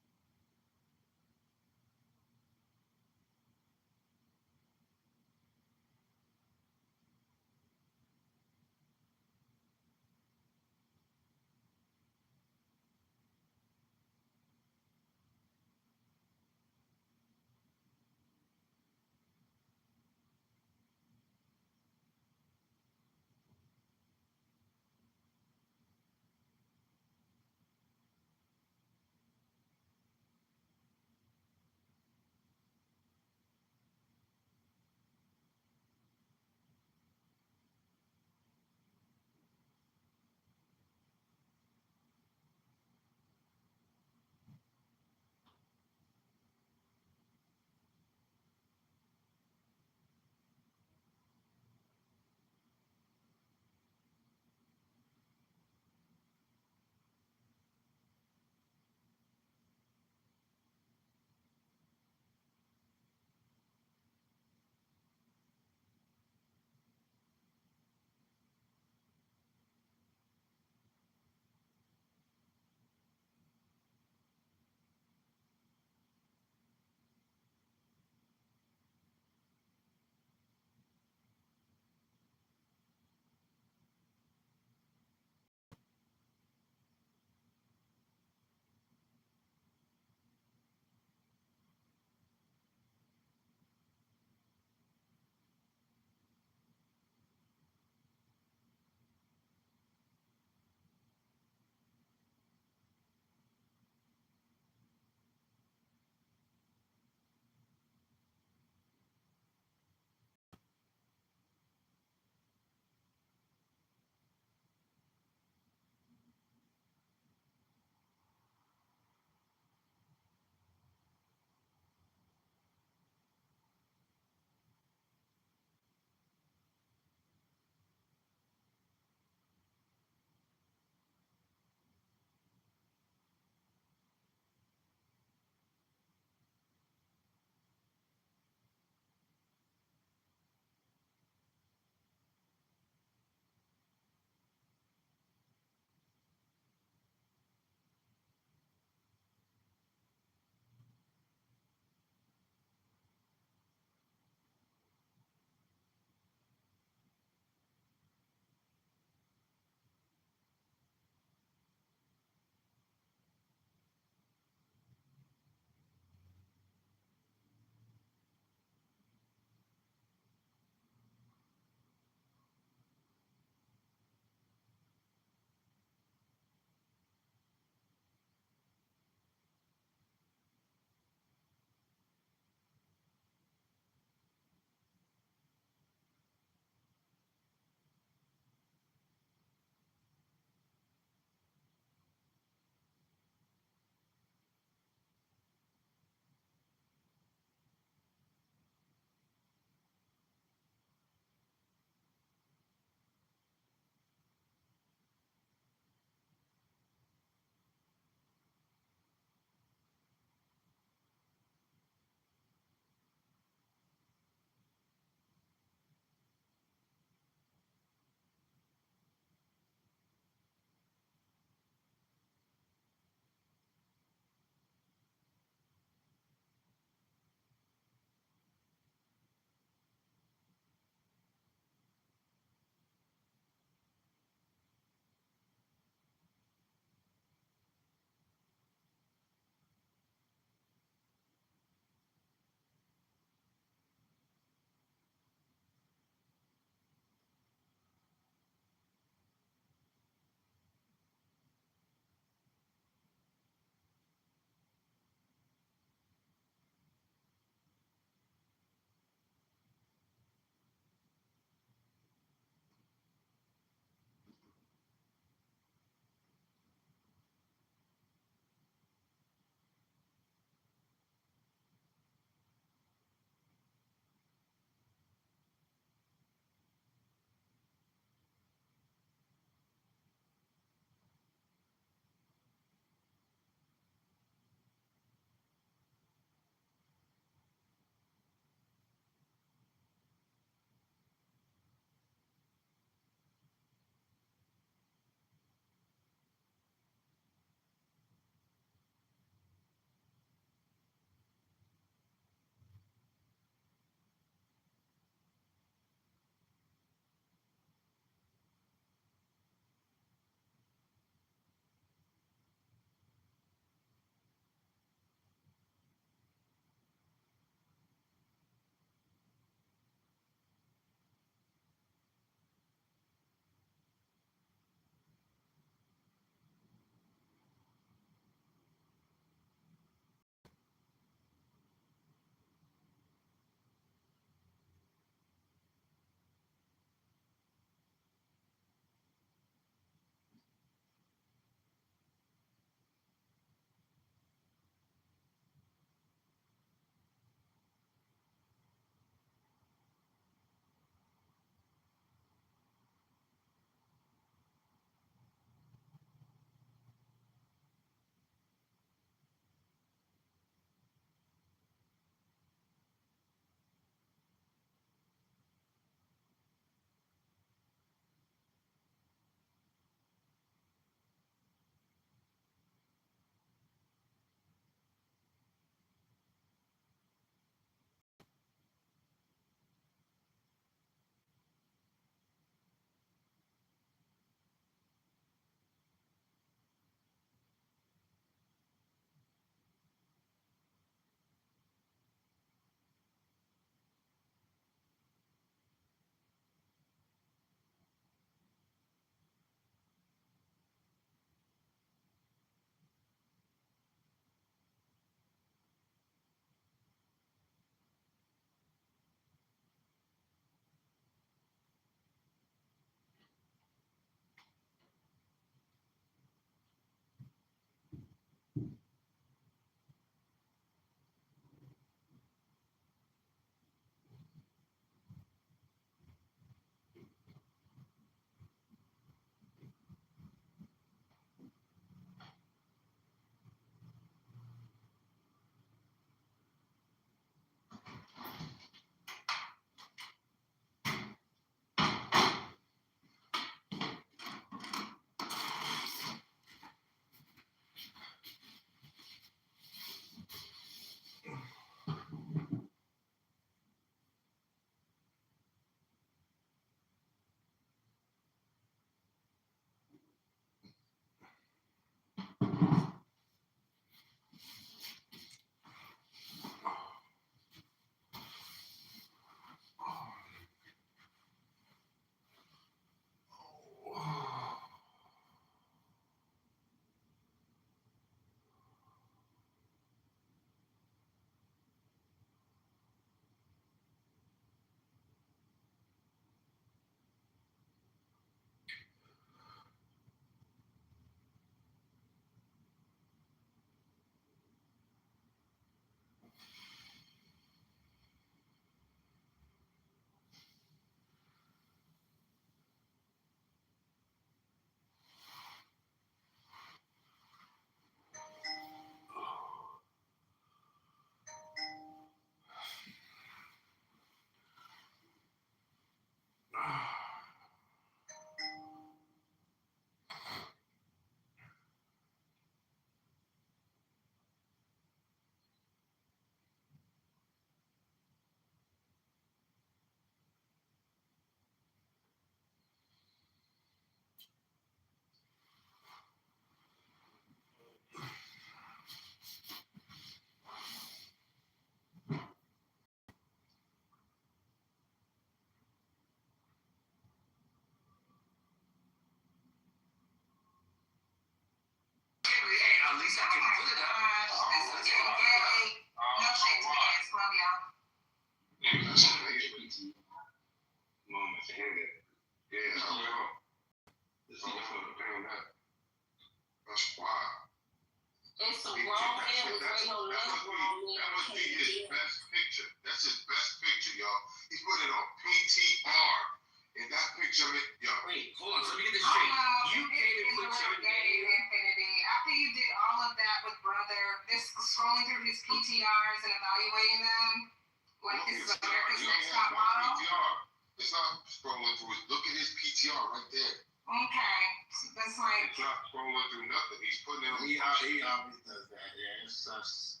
grown man was waiting on another grown man. That must be his best picture. That's his best picture, y'all. He put it on PTR. And that picture, yo. Wait, hold on. So let me get this straight. You came and put your name. Infinity. After you did all of that with brother, this scrolling through his PTRs and evaluating them, like this is America's Next Top Model. PTR. It's not scrolling through it. Look at his PTR right there. Okay, so that's like. It's not scrolling through nothing. He's putting it on. He always does that. Yeah, it's sus.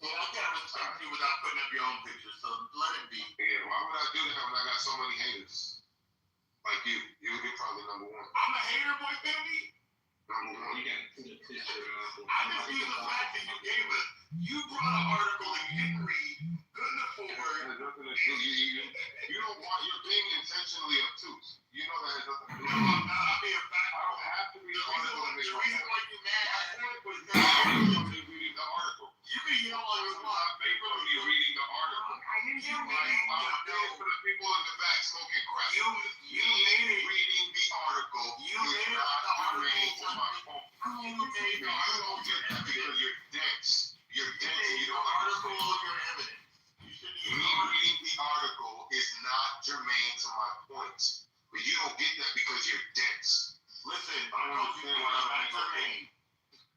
Well, I gotta respect you without putting up your own picture, so let it be. Yeah, why would I do that when I got so many haters? Like you. You're probably number one. I'm a hater, boy, baby. Number one. You gotta put a picture of. I just use the fact that you gave us. You brought an article that you didn't read, couldn't afford. That has nothing to do. You don't want. You're being intentionally obtuse. You know that has nothing to do. No, I'm not. I'm being back. I don't have to read the article to make my point. The reason why you mad at it was because reading the article. You can yell all you want. Faithfully reading the article. I didn't do I'm it. paying for the people in the back smoking crack. You made it reading the article. You made it the article to my phone. You made the article because you're dense. You're dense and you don't article your evidence. Me reading the article is not germane to my points. But you don't get that because you're dense. Listen, I don't understand why I'm not germane.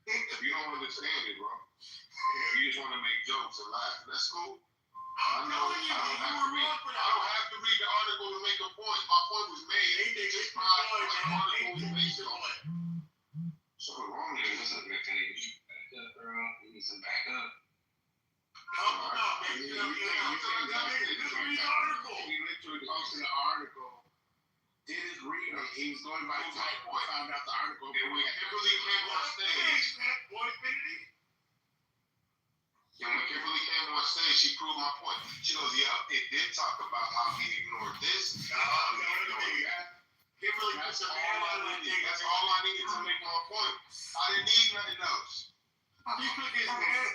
If you don't understand it, bro. You just want to make jokes and laugh. That's cool. I know. I don't have to read the article to make a point. My point was made. It's not what the article was based on. Something wrong with it. Listen, man, can you back up, bro? You need some backup. No, baby. You read the article. He literally posted the article. Did his reading. He was going by his point. Found out the article. And when Kimberly came on stage. And when Kimberly came on stage, she proved my point. She goes, yeah, it did talk about how he ignored this. Kimberly, that's all I needed. That's all I needed to make my point. I didn't need nothing else. He took his